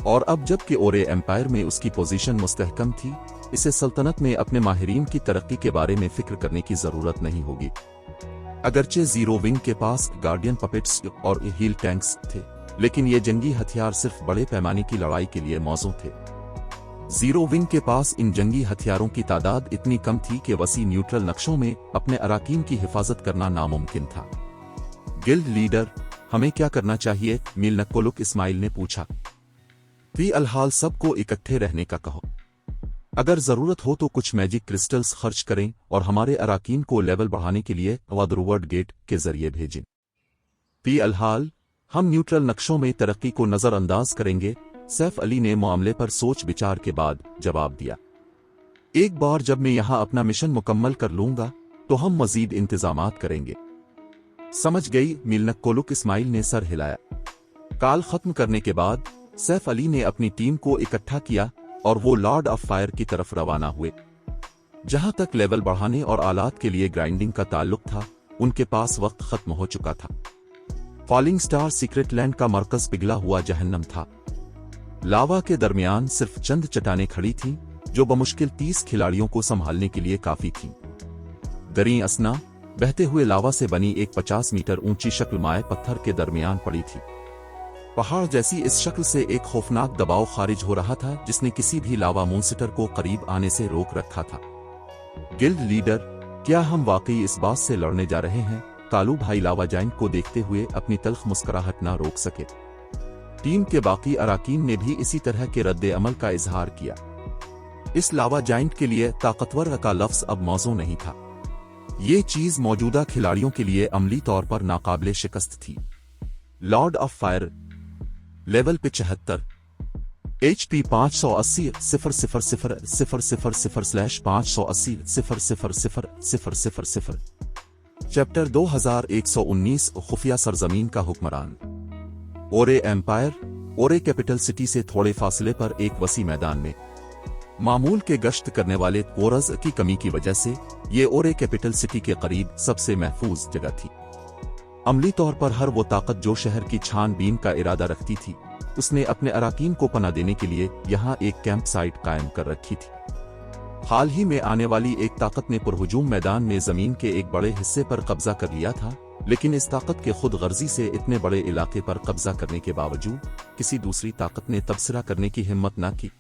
S3: और अब जबकि ओरे एम्पायर में उसकी पोजीशन मुस्तहकम थी, इसे सल्तनत में अपने माहिरीन की तरक्की के बारे में फिक्र करने की जरूरत नहीं होगी। अगरचे जीरो विंग के पास गार्डियन पपेट्स और हील टैंक्स थे, लेकिन ये जंगी हथियार सिर्फ बड़े पैमाने की लड़ाई के लिए मौजूद थे। जीरो विंग के पास इन जंगी हथियारों की तादाद इतनी कम थी कि वसी न्यूट्रल नक्शों में अपने अराकीन की हिफाजत करना नामुमकिन था। गिल्ड लीडर, हमें क्या करना चाहिए? मिलनकोलुक इस्माइल ने पूछा। फी अलहाल सबको इकट्ठे रहने का कहो। अगर जरूरत हो तो कुछ मैजिक क्रिस्टल्स खर्च करें और हमारे अराकीन को लेवल बढ़ाने के लिए वादरुवर्ड गेट के जरिए भेजें। फी अलहाल हम न्यूट्रल नक्शों में तरक्की को नजरअंदाज करेंगे, सैफ अली ने मामले पर सोच विचार के बाद जवाब दिया। एक बार जब मैं यहां अपना मिशन मुकम्मल कर लूंगा तो हम मजीद इंतजामात करेंगे। समझ गई, मिलनकोलुक इस्माइल ने सर हिलाया। काल खत्म करने के बाद सैफ अली ने अपनी टीम को इकट्ठा किया और वो लॉर्ड ऑफ फायर की तरफ रवाना हुए। जहां तक लेवल बढ़ाने और आलात के लिए ग्राइंडिंग का ताल्लुक था, उनके पास वक्त खत्म हो चुका था। फॉलिंग स्टार सीक्रेट लैंड का मरकज पिघला हुआ जहन्नम था। लावा के दरमियान सिर्फ चंद चट्टानें खड़ी थीं, जो बमुश्किल 30 खिलाड़ियों को संभालने के लिए काफी थीं। दरी असना बहते हुए लावा से बनी एक 50 मीटर ऊंची शक्ल माए पत्थर के दरमियान पड़ी थी। पहाड़ जैसी इस शक्ल से एक खौफनाक दबाव खारिज हो रहा था, जिसने किसी भी लावा मॉन्स्टर को करीब आने से रोक रखा था। गिल्ड लीडर, क्या हम वाकई इस बात से लड़ने जा रहे हैं? कालू भाई लावा जाइंट को देखते हुए अपनी तल्ख मुस्कुराहट ना रोक सके। टीम के बाकी अराकीन ने भी इसी तरह के रद्दे अमल का इजहार किया। इस लावा जाइंट के लिए ताकतवर का लफ्ज अब मौजू नहीं था। ये चीज मौजूदा खिलाड़ियों के लिए अमली तौर पर नाकाबिले शिकस्त थी। Lord of fire level 75, HP 580,000/580,000/000 chapter 2119 खुफिया सरजमीन का हुक्मरान। ओरे एम्पायर, ओरे कैपिटल सिटी से थोड़े फासले पर एक वसी मैदान में मामूल के गश्त करने वाले कोरज की कमी की वजह से ये ओरे कैपिटल सिटी के करीब सबसे महफूज जगह थी। अमली तौर पर हर वो ताकत जो शहर की छानबीन का इरादा रखती थी, उसने अपने अराकीन को पनाह देने के लिए यहाँ एक कैंप साइट कायम कर रखी थी। हाल ही में आने वाली एक ताकत ने पुरहुजूम मैदान में जमीन के एक बड़े हिस्से पर कब्जा कर लिया था, लेकिन इस ताकत के खुद गर्जी से इतने बड़े इलाके पर कब्जा करने के बावजूद किसी दूसरी ताकत ने तबसरा करने की हिम्मत न की।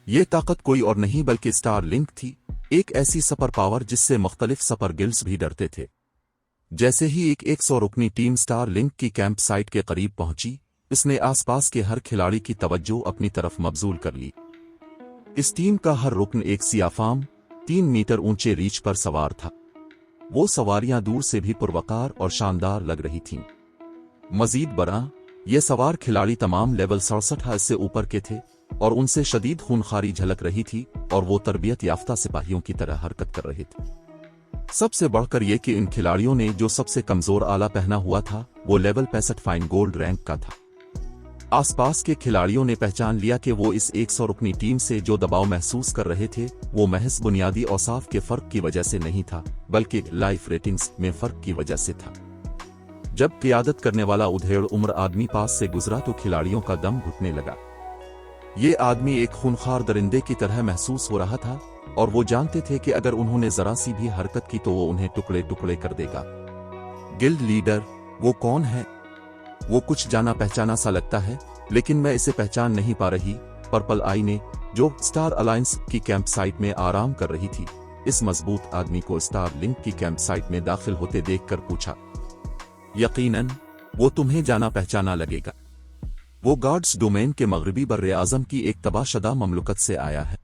S3: ये ताकत कोई और नहीं बल्कि स्टार लिंक थी, एक ऐसी सुपर पावर जिससे मुख्तलिफ सुपर गिल्ड्स भी डरते थे। जैसे ही एक 100 रुकनी टीम स्टार लिंक की कैंप साइट के करीब पहुंची, इसने आसपास के हर खिलाड़ी की तवज्जो अपनी तरफ मबजूल कर ली। इस टीम का हर रुकन एक सियाफाम 3 मीटर ऊंचे रीछ पर सवार था। वो सवारियां दूर से भी पुरवकार और शानदार लग रही थीं। मजीद बरा, ये सवार खिलाड़ी तमाम लेवल 67 से ऊपर के थे और उनसे शदीद खूनखारी झलक रही थी और वो तरबियत याफ्ता सिपाहियों की तरह हरकत कर रहे थे। सबसे बढ़कर यह कि इन खिलाड़ियों ने जो सबसे कमजोर आला पहना हुआ था, वो लेवल 65 फाइन गोल्ड रैंक का था। आसपास के खिलाड़ियों ने पहचान लिया कि वो इस 100 रुकनी टीम से जो दबाव महसूस कर रहे थे, वो महज बुनियादी औसाफ के फर्क की वजह से नहीं था, बल्कि लाइफ रेटिंग्स में फर्क की वजह से था। जब क़ियादत करने वाला उधेड़ उम्र आदमी पास से गुजरा तो खिलाड़ियों का दम घुटने लगा। ये आदमी एक खूनखार दरिंदे की तरह महसूस हो रहा था और वो जानते थे कि अगर उन्होंने जरा सी भी हरकत की तो वो उन्हें टुकड़े टुकड़े कर देगा। गिल्ड लीडर, वो कौन है? वो कुछ जाना पहचाना सा लगता है, लेकिन मैं इसे पहचान नहीं पा रही। पर्पल आई ने, जो स्टार अलायंस की कैंप साइट में आराम कर रही थी, इस मजबूत आदमी को स्टार लिंक की कैंप साइट में दाखिल होते देखकर पूछा। यकीनन वो तुम्हें जाना पहचाना लगेगा। वो गार्ड्स डोमेन के मगरबी बर्रे आजम की एक तबाहशुदा ममलुकत से आया है।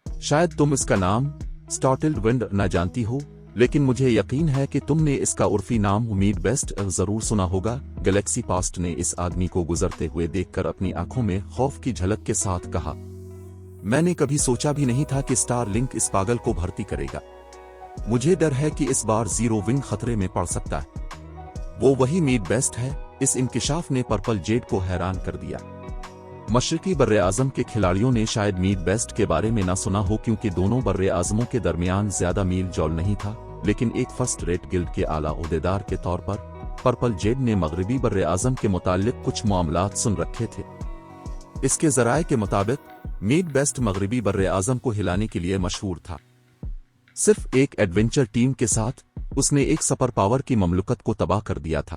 S3: शायद तुम इसका नाम स्टार्टिल्ड विंड न जानती हो, लेकिन मुझे यकीन है कि तुमने इसका उर्फी नाम उम्मीद बेस्ट जरूर सुना होगा। गैलेक्सी पास्ट ने इस आदमी को गुजरते हुए देखकर अपनी आंखों में खौफ की झलक के साथ कहा। मैंने कभी सोचा भी नहीं था कि स्टार लिंक इस पागल को भर्ती करेगा। मुझे डर है कि इस बार जीरो विंग खतरे में पड़ सकता है। वो वही मीड बेस्ट है। इस इंकिशाफ ने पर्पल जेड को हैरान कर दिया। मशरकी बर्रे आजम के खिलाड़ियों ने शायद मीड बेस्ट के बारे में ना सुना हो, क्योंकि दोनों बर्रे आजमों के दरमियान ज्यादा मील जौल नहीं था, लेकिन एक फर्स्ट रेट गिल्ड के आला ओहदेदार के तौर पर पर्पल जेड ने मगरबी बर्रे आजम के मुताल्लिक कुछ मामलात सुन रखे थे। इसके जराए के मुताबिक मीड बेस्ट मगरबी बर्रे आजम को हिलाने के लिए मशहूर था। सिर्फ एक एडवेंचर टीम के साथ उसने एक सुपर पावर की ममलुकत को तबाह कर दिया था।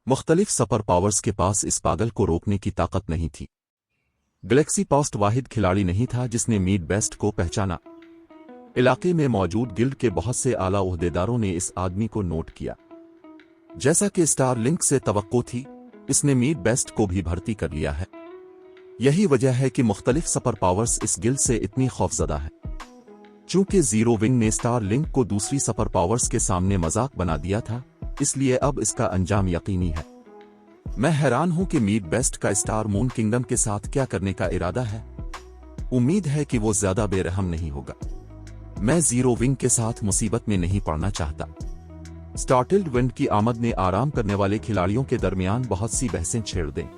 S3: मुख्तलिफ सुपर पावर्स के पास इस पागल को रोकने की ताकत नहीं थी। गैलेक्सी पास्ट वाहिद खिलाड़ी नहीं था जिसने मीट बेस्ट को पहचाना। इलाके में मौजूद गिल्ड के बहुत से आला ओहदेदारों ने इस आदमी को नोट किया। जैसा कि स्टार लिंक से तवक्को थी, इसने मीट बेस्ट को भी भर्ती कर लिया है। यही वजह है कि मुख्तलिफ सुपर पावर्स इस गिल्ड से इतनी खौफजदा है। चूंकि जीरो विंग ने स्टार लिंक को दूसरी सुपर पावर्स के सामने मजाक बना दिया था, इसलिए अब इसका अंजाम यकीनी है। मैं हैरान हूं कि मीट बेस्ट का स्टार मून किंगडम के साथ क्या करने का इरादा है। उम्मीद है कि वो ज्यादा बेरहम नहीं होगा। मैं जीरो विंग के साथ मुसीबत में नहीं पड़ना चाहता। स्टार्टिल्ड विंड की आमद ने आराम करने वाले खिलाड़ियों के दरमियान बहुत सी बहसें छेड़ दें।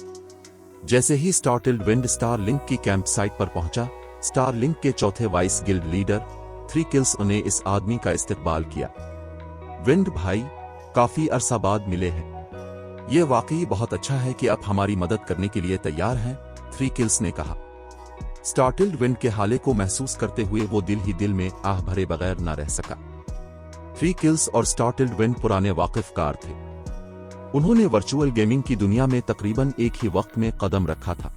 S3: जैसे ही स्टार्टिल्ड विंड स्टार लिंक की कैंप साइट पर पहुंचा, स्टार लिंक के चौथे वाइस गिल्ड लीडर 3 किल्स ने इस आदमी का इस्तकबाल किया। विंड भाई, काफी अरसा बाद मिले हैं। ये वाकई बहुत अच्छा है कि आप हमारी मदद करने के लिए तैयार हैं, 3 किल्स ने कहा। स्टार्टिल्ड विंड के हाले को महसूस करते हुए वो दिल ही दिल में आह भरे बगैर न रह सका। 3 किल्स और स्टार्टिल्ड विंड पुराने वाकिफकार थे। उन्होंने वर्चुअल गेमिंग की दुनिया में तकरीबन एक ही वक्त में कदम रखा था।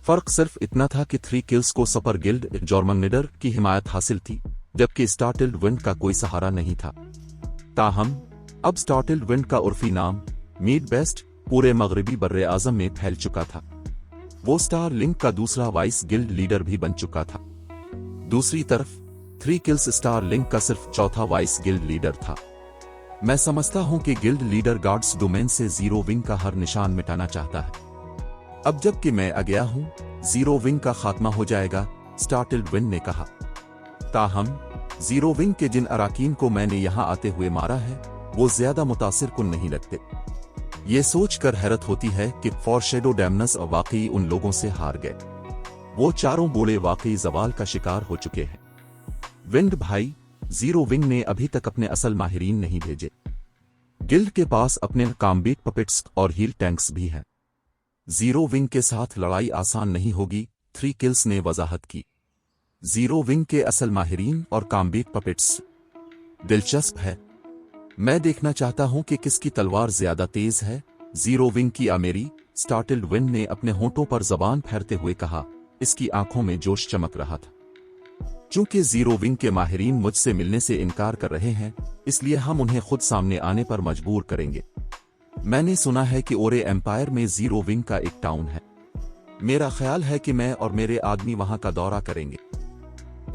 S3: फर्क सिर्फ इतना था कि 3 किल्स को सुपर गिल्ड जॉर्मंगनिडर की हिमायत हासिल थी, जबकि स्टार्टिल्ड विंड का कोई सहारा नहीं था। ताहम अब स्टार्टिल्ड विंड का उर्फी नाम मीट बेस्ट पूरे मगरबी बर्रे आजम में फैल चुका था। वो स्टार लिंक का दूसरा वाइस गिल्ड लीडर भी बन चुका था। दूसरी तरफ 3 किल्स स्टार लिंक का सिर्फ चौथा वाइस गिल्ड लीडर था। मैं समझता हूं कि गिल्ड लीडर गार्ड्स डोमेन से जीरो विंग का हर निशान मिटाना चाहता है। अब जबकि मैं आ गया हूं, जीरो विंग का खात्मा हो जाएगा, स्टार्टिल्ड विंड ने कहा। ताहम जीरो विंग के जिन अराकीन को मैंने यहां आते हुए मारा है, वो ज्यादा मुतासिर कुन नहीं लगते। ये सोचकर हैरत होती है कि फॉरशैडो डैमनस वाकई उन लोगों से हार गए। वो चारों बोले वाकई जवाल का शिकार हो चुके हैं। विंड भाई, जीरो विंग ने अभी तक अपने असल माहिरीन नहीं भेजे। गिल्ड के पास अपने कॉम्बैट पपेट्स और हील टैंक्स भी हैं। जीरो विंग के साथ लड़ाई आसान नहीं होगी, 3 किल्स ने वजाहत की। जीरो विंग के असल माहिरीन और कॉम्बैट पपेट्स दिलचस्प है। मैं देखना चाहता हूं कि किसकी तलवार ज्यादा तेज है। जीरो विंग की आमेरी, स्टार्टिल्ड विंड ने अपने होंठों पर जबान फेरते हुए कहा। इसकी आंखों में जोश चमक रहा था। चूंकि जीरो विंग के माहिरीन मुझसे मिलने से इनकार कर रहे हैं, इसलिए हम उन्हें खुद सामने आने पर मजबूर करेंगे। मैंने सुना है कि ओरे एम्पायर में जीरो विंग का एक टाउन है। मेरा ख्याल है कि मैं और मेरे आदमी वहां का दौरा करेंगे।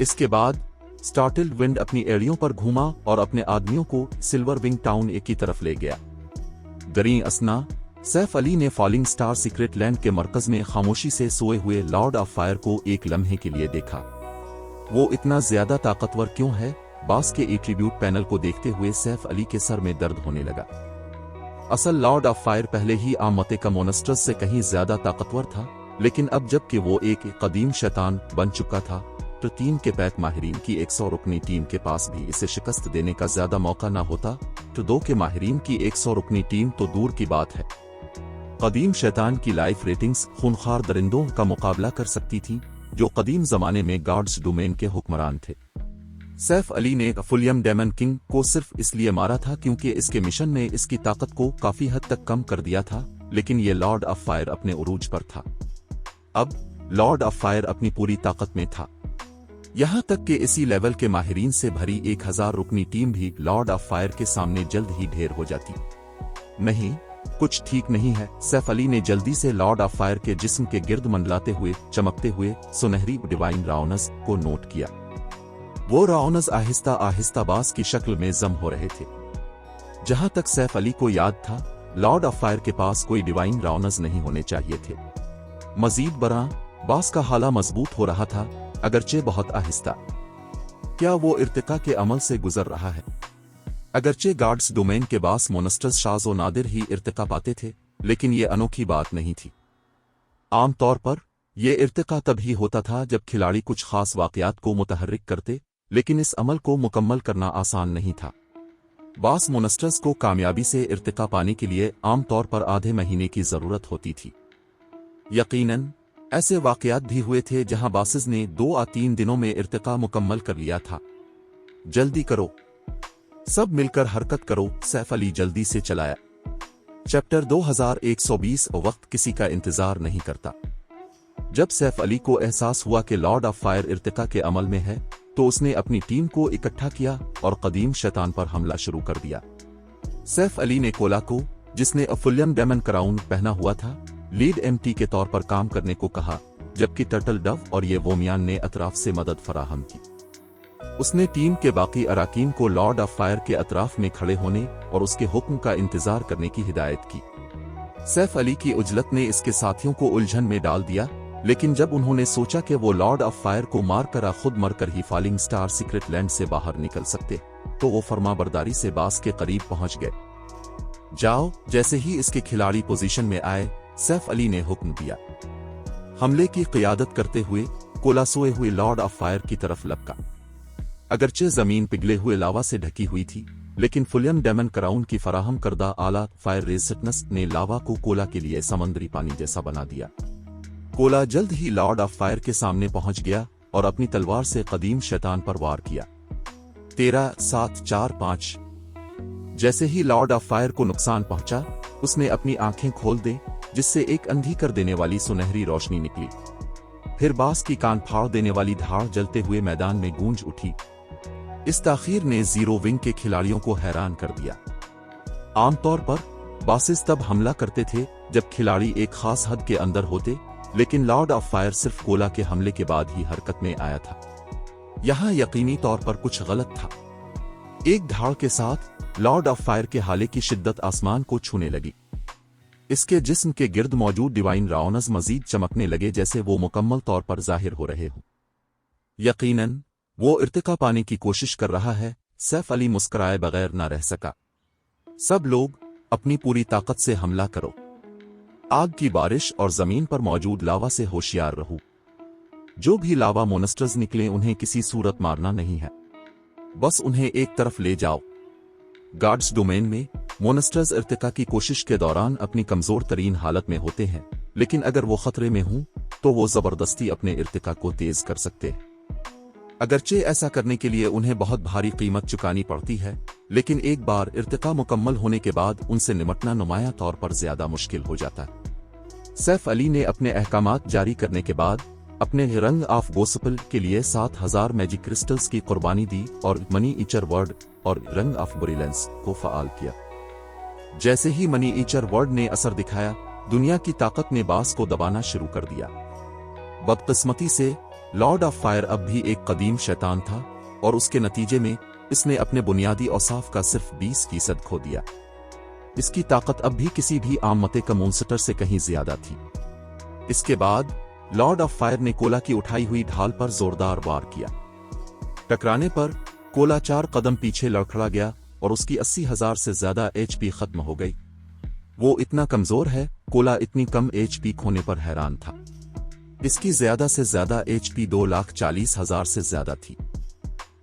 S3: इसके बाद स्टार्टिल्ड विंड अपनी एड़ियों पर घूमा और अपने आदमियों को सिल्वर विंग टाउन एक की तरफ ले गया। दरी असना, सैफ अली ने फॉलिंग स्टार सीक्रेट लैंड के मरकज में खामोशी से सोए हुए लॉर्ड ऑफ फायर को एक लम्हे के लिए देखा। वो इतना ज्यादा ताकतवर क्यों है? बास के एट्रीब्यूट पैनल को देखते हुए सैफ अली के सर में दर्द होने लगा। असल लॉर्ड ऑफ फायर पहले ही आमते का मोनस्टर्स से कहीं ज्यादा ताकतवर था, लेकिन अब जबकि वो एक कदीम शैतान बन चुका था, तो 3 के पैक माहिरीन की 100 रुकनी टीम के पास भी इसे शिकस्त देने का ज्यादा मौका ना होता, तो 2 के माहिरीन की 100 रुकनी टीम तो दूर की बात है। कदीम शैतान की लाइफ रेटिंग्स खूनखार दरिंदों का मुकाबला कर सकती थी, जो कदीम जमाने में गार्ड्स डोमेन के हुक्मरान थे। सैफ अली ने फुलियम डेमन किंग को सिर्फ इसलिए मारा था क्योंकि इसके मिशन ने इसकी ताकत को काफी हद तक कम कर दिया था, लेकिन ये लॉर्ड ऑफ फायर अपने उरूज पर था। अब लॉर्ड ऑफ फायर अपनी पूरी ताकत में था। यहां तक कि इसी लेवल के माहिरीन से भरी 1000 रुकनी टीम भी लॉर्ड ऑफ फायर के सामने जल्द ही ढेर हो जाती। नहीं, कुछ ठीक नहीं है। सैफ अली ने जल्दी से लॉर्ड ऑफ फायर के जिस्म के गिर्द मंडलाते हुए चमकते हुए सुनहरी डिवाइन राउनस को नोट किया। वो राउनस आहिस्ता आहिस्ता बास की शक्ल में जम हो रहे थे। जहां तक सैफ अली को याद था, लॉर्ड ऑफ फायर के पास कोई डिवाइन राउनस नहीं होने चाहिए थे। मजीद बरा, बास का हाला मजबूत हो रहा था, अगरचे बहुत आहिस्ता। क्या वो इर्तिका के अमल से गुजर रहा है? अगरचे गार्ड्स डोमेन के बास मोनस्टर्स शाज़ो नादिर ही इर्तिका पाते थे, लेकिन ये अनोखी बात नहीं थी। आमतौर पर यह इर्तिका तभी होता था जब खिलाड़ी कुछ खास वाकयात को मुतहर्रिक करते, लेकिन इस अमल को मुकम्मल करना आसान नहीं था। बास मोनस्टर्स को कामयाबी से इर्तिका पाने के लिए आमतौर पर आधे महीने की जरूरत होती थी। यकीनन ऐसे वाकयात भी हुए थे जहां बासिस ने 2 या 3 दिनों में इर्तिका मुकम्मल कर लिया था। जल्दी करो, सब मिलकर हरकत करो, सैफ अली जल्दी से चलाया। चैप्टर 2120 वक्त किसी का इंतजार नहीं करता। जब सैफ अली को एहसास हुआ कि लॉर्ड ऑफ फायर इर्तिका के अमल में है, तो उसने अपनी टीम को इकट्ठा किया और कदीम शैतान पर हमला शुरू कर दिया। सैफ अली ने कोला को, जिसने फुलियम डेमन क्राउन पहना हुआ था, लीड एमटी के तौर पर काम करने को कहा, जबकि टर्टल डव और ये वोमियान ने अतराफ से मदद फराहम की। उसने टीम के बाकी अराकीन को लॉर्ड ऑफ फायर के अतराफ में खड़े होने और उसके हुक्म का इंतजार करने की हिदायत की। सैफ अली की उजलत ने इसके साथियों को उलझन में डाल दिया, लेकिन जब उन्होंने सोचा कि वो लॉर्ड ऑफ फायर को मार कर खुद मरकर ही फॉलिंग स्टार सीक्रेट लैंड से बाहर निकल सकते, तो वो फरमाबरदारी से बास के करीब पहुंच गए। जाओ। जैसे ही इसके खिलाड़ी पोजीशन में आए, सैफ अली ने हुक्म दिया। हमले की क़ियादत करते हुए कोला सोए हुए लॉर्ड ऑफ फायर की तरफ लपका। अगरचे जमीन पिघले हुए लावा से ढकी हुई थी, लेकिन फुलियम डेमन क्राउन की फराहम करदा आला फायर रेजिस्टेंस ने लावा को कोला के लिए समंदरी पानी जैसा बना दिया। कोला जल्द ही लॉर्ड ऑफ फायर के सामने पहुंच गया और अपनी तलवार से कदीम शैतान पर वार किया। 13, 7, 4, 5। जैसे ही लॉर्ड ऑफ फायर को नुकसान पहुंचा, उसने अपनी आंखें खोल दी, जिससे एक अंधी कर देने वाली सुनहरी रोशनी निकली। फिर बास की कान फाड़ देने वाली धाड़ जलते हुए मैदान में गूंज उठी। इस ताखीर ने जीरो विंग के खिलाड़ियों को हैरान कर दिया। आमतौर पर बासेस तब हमला करते थे जब खिलाड़ी एक खास हद के अंदर होते, लेकिन लॉर्ड ऑफ फायर सिर्फ कोला के हमले के बाद ही हरकत में आया था। यहां यकीनी तौर पर कुछ गलत था। एक धाड़ के साथ लॉर्ड ऑफ फायर के हाले की शिद्दत आसमान को छूने लगी। इसके जिस्म के गिर्द मौजूद डिवाइन राउनस मजीद चमकने लगे, जैसे वो मुकम्मल तौर पर जाहिर हो रहे हों। यकीनन वो इर्तिका पाने की कोशिश कर रहा है। सैफ अली मुस्कुराए बगैर न रह सका। सब लोग अपनी पूरी ताकत से हमला करो। आग की बारिश और जमीन पर मौजूद लावा से होशियार रहो। जो भी लावा मोनस्टर्स निकले, उन्हें किसी सूरत मारना नहीं है, बस उन्हें एक तरफ ले जाओ। गार्ड्स डोमेन में मोनस्टर्स इर्तिका की कोशिश के दौरान अपनी कमजोर तरीन हालत में होते हैं, लेकिन अगर वो खतरे में हों तो वो जबरदस्ती अपने इर्तिका को तेज कर सकते हैं। अगरचे ऐसा करने के लिए उन्हें बहुत भारी कीमत चुकानी पड़ती है, लेकिन एक बार इर्तिका मुकम्मल होने के बाद उनसे निपटना नुमाया तौर पर ज्यादा मुश्किल हो जाता है। सैफ अली ने अपने अहकामात जारी करने के बाद अपने रंग ऑफ गोस्पेल के लिए 7000 मैजिक क्रिस्टल्स की कुर्बानी दी और मनी ईचर वर्ड और रंग ऑफ ब्रिलेंस को फाल किया। जैसे ही मनी ईचर वर्ड ने असर दिखाया, दुनिया की ताकत ने बास को दबाना शुरू कर दिया। बदकिस्मती से लॉर्ड ऑफ फायर अब भी एक कदीम शैतान था और उसके नतीजे में इसने अपने बुनियादी औसाफ का सिर्फ 20% खो दिया। इसकी ताकत अब भी किसी भी आम मते का मोन्स्टर से कहीं ज्यादा थी। इसके बाद लॉर्ड ऑफ फायर ने कोला की उठाई हुई ढाल पर जोरदार वार किया। टकराने पर कोला 4 कदम पीछे लड़खड़ा गया और उसकी 80,000 से ज्यादा HP खत्म हो गई। वो इतना कमजोर है, कोला इतनी कम HP खोने पर हैरान था। इसकी ज्यादा से ज्यादा HP 2,40,000 से ज्यादा थी।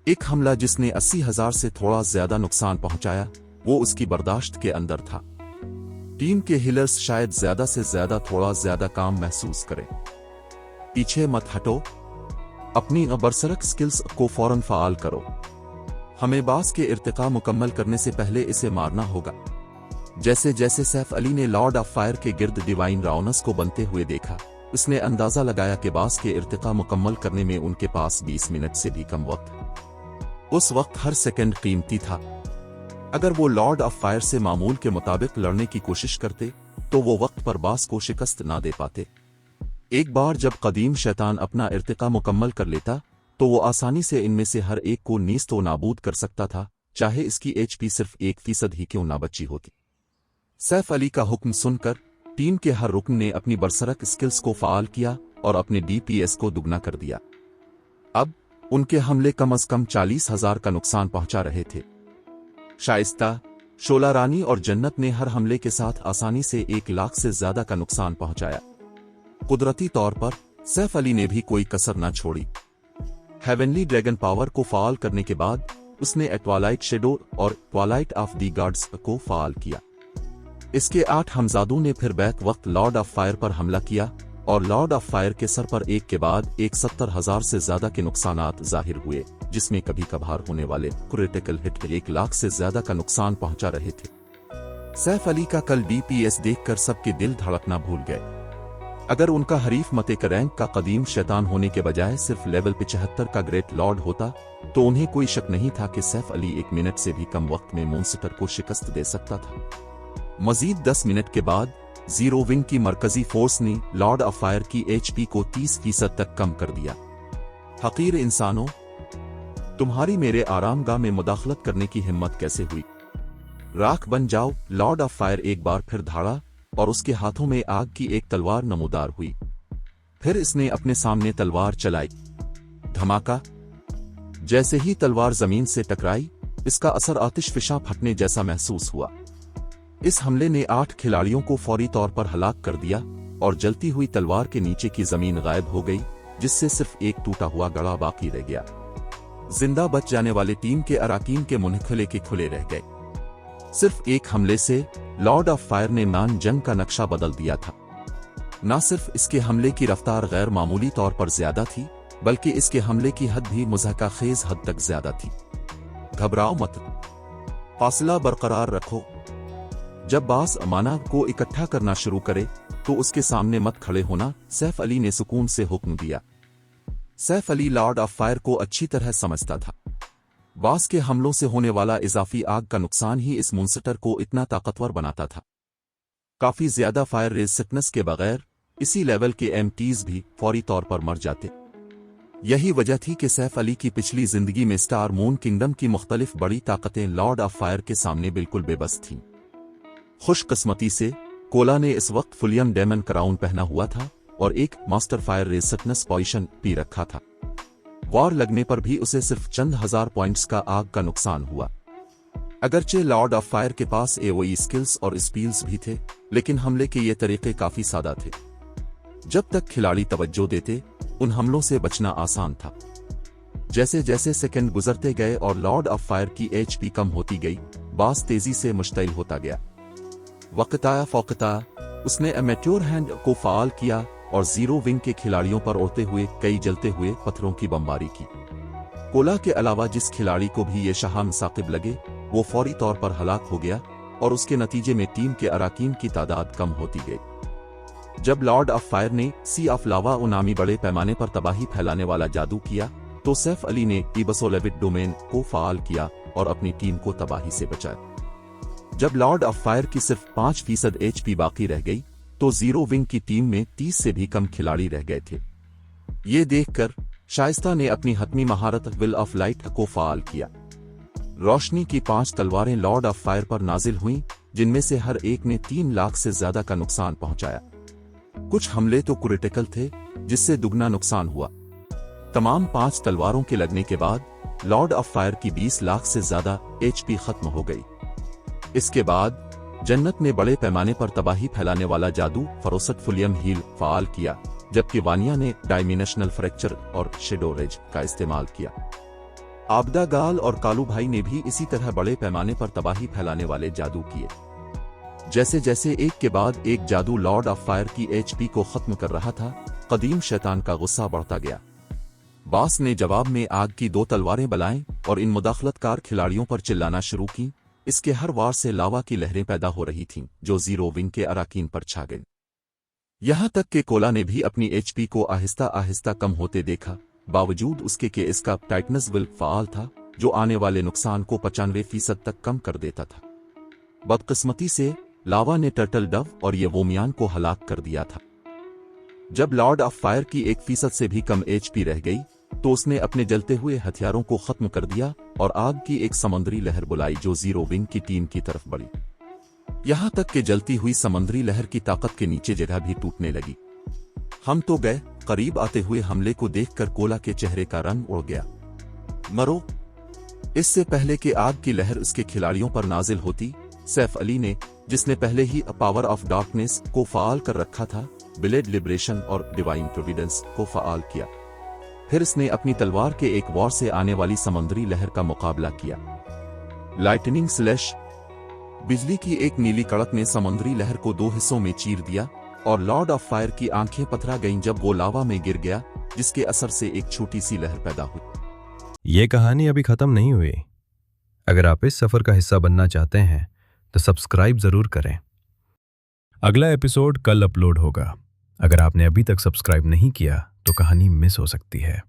S3: एक हमला जिसने 80,000 से थोड़ा ज्यादा नुकसान पहुंचाया, वो उसकी बर्दाश्त के अंदर था। टीम के हिलर्स शायद ज्यादा से ज्यादा थोड़ा ज्यादा काम महसूस करें। पीछे मत हटो, अपनी बरसरक स्किल्स को फौरन फाल करो। हमें बास के इर्तिका मुकम्मल करने से पहले इसे मारना होगा। जैसे जैसे सैफ अली ने लॉर्ड ऑफ फायर के गिर्द डिवाइन राउनस को बनते हुए देखा, उसने अंदाजा लगाया कि बास के इर्तिका मुकम्मल करने में उनके पास 20 मिनट से भी कम वक्त। उस वक्त हर सेकंड कीमती था। अगर वो लॉर्ड ऑफ फायर से मामूल के मुताबिक लड़ने की कोशिश करते, तो वो वक्त पर बास को शिकस्त ना दे पाते। एक बार जब कदीम शैतान अपना इर्तिका मुकम्मल कर लेता, तो वो आसानी से इनमें से हर एक को नीस्तो नाबूद कर सकता था, चाहे इसकी HP सिर्फ 1% ही क्यों ना बची होती। सैफ अली का हुक्म सुनकर टीम के हर रुकन ने अपनी बरसरक स्किल्स को फाल किया और अपने DPS को दुगना कर दिया। अब उनके हमले कम से कम 40,000 का नुकसान पहुंचा रहे थे। शाइस्ता, शोला रानी और जन्नत ने हर हमले के साथ आसानी से 1 लाख से ज्यादा का नुकसान पहुंचाया। कुदरती तौर पर सैफ अली ने भी कोई कसर न छोड़ी। हेवनली ड्रैगन पावर को फाल करने के बाद उसने ट्वाइलाइट शेडो और ट्वाइलाइट ऑफ दी गॉड्स को फाल किया। इसके 8 हमजादों ने फिर बैक वक्त लॉर्ड ऑफ फायर पर हमला किया और लॉर्ड ऑफ फायर के सर पर एक के बाद एक 70,000 से ज्यादा के नुकसानात जाहिर हुए, जिसमें कभी कभार होने वाले क्रिटिकल हिट 1 लाख से ज्यादा का नुकसान पहुंचा रहे थे। सैफ अली का कल DPS देखकर सबके दिल धड़कना भूल गए। अगर उनका हरीफ मते रैंक का कदीम शैतान होने के बजाय सिर्फ लेवल 75 का ग्रेट लॉर्ड होता तो उन्हें कोई शक नहीं था कि सैफ अली 1 मिनट से भी कम वक्त में मॉन्स्टर को शिकस्त दे सकता था। मजीद 10 मिनट के बाद जीरो विंग की मरकजी फोर्स ने लॉर्ड ऑफ फायर की HP को 30% तक कम कर दिया। हकीर इंसानों, तुम्हारी मेरे आरामगाह में मुदाखलत करने की हिम्मत कैसे हुई? राख बन जाओ। लॉर्ड ऑफ फायर एक बार फिर धाड़ा और उसके हाथों में आग की एक तलवार नमूदार हुई। फिर इसने अपने सामने तलवार चलाई। धमाका। जैसे ही तलवार जमीन से टकराई, इसका असर आतिशफिशा फटने जैसा महसूस हुआ। इस हमले ने 8 खिलाड़ियों को फौरी तौर पर हलाक कर दिया और जलती हुई तलवार के नीचे की जमीन गायब हो गई, जिससे सिर्फ एक टूटा हुआ गड़ा बाकी रह गया। जिंदा बच जाने वाले टीम के अराकीन के मुंह खुले के खुले रह गए। सिर्फ एक हमले से लॉर्ड ऑफ फायर ने मान जंग का नक्शा बदल दिया था। न सिर्फ इसके हमले की रफ्तार गैर मामूली तौर पर ज्यादा थी, बल्कि इसके हमले की हद भी मुज़हका खेज हद तक ज्यादा थी। घबराओ मत, फासला बरकरार रखो। जब बास अमाना को इकट्ठा करना शुरू करे तो उसके सामने मत खड़े होना, सैफ अली ने सुकून से हुक्म दिया। Saif Ali Lord of fire को अच्छी तरह समझता था। बास के हमलों से होने वाला इजाफी आग का नुकसान ही इस मॉन्स्टर को इतना ताकतवर बनाता था। काफी ज्यादा फायर रेजिस्टेंस के बगैर इसी लेवल के MTs भी फौरी तौर पर मर जाते। यही वजह थी कि सैफ अली की पिछली जिंदगी में स्टार मून किंगडम की मुख्तलिफ बड़ी ताकतें लॉर्ड ऑफ फायर के सामने बिल्कुल बेबस थीं। खुशकिस्मती से कोला ने इस वक्त फुलियम डेमन क्राउन पहना हुआ था और एक master fire resistance position P रखा था। वॉर लगने पर भी उसे सिर्फ चंद हजार पॉइंट्स का आग का नुकसान हुआ। अगरचे लॉर्ड ऑफ फायर के पास AOE स्किल्स और स्पील्स भी थे, लेकिन हमले के ये तरीके काफी सादा थे। जब तक खिलाड़ी तवज्जो देते, उन हमलों से बचना आसान था। जैसे जैसे सेकंड गुजरते गए और लॉर्ड ऑफ फायर की HP कम होती गई, बास तेजी से मुश्तइल होता गया। वक्ताया फौकता उसने अमेट्योर हैंड को फाल किया और जीरो विंग के खिलाड़ियों पर उड़ते हुए कई जलते हुए पत्थरों की बमबारी की। कोला के अलावा जिस खिलाड़ी को भी ये शाहान साकिब लगे, वो फौरी तौर पर हलाक हो गया और उसके नतीजे में टीम के अराकीन की तादाद कम होती गई। जब लॉर्ड ऑफ फायर ने सी ऑफ लावा उनामी बड़े पैमाने पर तबाही फैलाने वाला जादू किया, तो सैफ अली ने इबसोलेविट डोमेन को फाल किया और अपनी टीम को तबाही से बचाया। जब लॉर्ड ऑफ फायर की सिर्फ 5% HP बाकी रह गई, तो जीरो विंग की टीम में 30 से भी कम खिलाड़ी रह गए थे। ये देखकर शाइस्ता ने अपनी हतमी महारत विल ऑफ लाइट को फाल किया। रोशनी की 5 तलवारें लॉर्ड ऑफ फायर पर नाजिल हुईं, जिनमें से हर एक ने 3 लाख से ज्यादा का नुकसान पहुंचाया। कुछ हमले तो क्रिटिकल थे, जिससे दुगना नुकसान हुआ। तमाम 5 तलवारों के लगने के बाद लॉर्ड ऑफ फायर की 20 लाख से ज्यादा HP खत्म हो गई। इसके बाद जन्नत ने बड़े पैमाने पर तबाही फैलाने वाला जादू फरोसत फुलियम हील फाल किया, जबकि वानिया ने डायमेंशनल फ्रैक्चर और शेडो रेज का इस्तेमाल किया। आबदा गाल और कालू भाई ने भी इसी तरह बड़े पैमाने पर तबाही फैलाने वाले जादू किए। जैसे जैसे एक के बाद एक जादू लॉर्ड ऑफ फायर की HP को खत्म कर रहा था, कदीम शैतान का गुस्सा बढ़ता गया। बास ने जवाब में आग की 2 तलवारें बलाएं और इन मुदाखलतकार खिलाड़ियों पर चिल्लाना शुरू की। इसके हर वार से लावा की लहरें पैदा हो रही थीं, जो जीरो विंग के अराकीन पर छा गई। यहां तक कि कोला ने भी अपनी HP को आहिस्ता आहिस्ता कम होते देखा, बावजूद उसके कि इसका टाइटनस विल फाल था, जो आने वाले नुकसान को 95% तक कम कर देता था। बदकिस्मती से लावा ने टर्टल डव और ये वोमियान को हलाक कर दिया था। जब लॉर्ड ऑफ फायर की 1% से भी कम HP रह गई, तो उसने अपने जलते हुए हथियारों को खत्म कर दिया और आग की एक समुद्री लहर बुलाई, जो जीरो विंग की टीम की तरफ बढ़ी। यहां तक कि जलती हुई समुद्री लहर की ताकत के नीचे जगह भी टूटने लगी। हम तो गए। करीब आते हुए हमले को देखकर कोला के चेहरे का रंग उड़ गया। मरो। इससे पहले कि आग की लहर उसके खिलाड़ियों पर नाजिल होती, सैफ अली ने, जिसने पहले ही पावर ऑफ डार्कनेस को फाल कर रखा था, ब्लेड लिबरेशन और डिवाइन प्रोविडेंस को फाल किया। फिर इसने अपनी तलवार के एक वॉर से आने वाली समुद्री लहर का मुकाबला किया। Lightning slash. बिजली की एक नीली कड़क ने समुद्री लहर को 2 हिस्सों में चीर दिया और लॉर्ड ऑफ फायर की आंखें पथरा गईं जब वो लावा में गिर गया, जिसके असर से एक छोटी सी लहर पैदा हुई।
S2: ये कहानी अभी खत्म नहीं हुई। अगर आप इस सफर का हिस्सा बनना चाहते हैं तो सब्सक्राइब ज़रूर करें। अगला एपिसोड कल अपलोड होगा। अगर आपने अभी तक सब्सक्राइब नहीं किया तो कहानी मिस हो सकती है।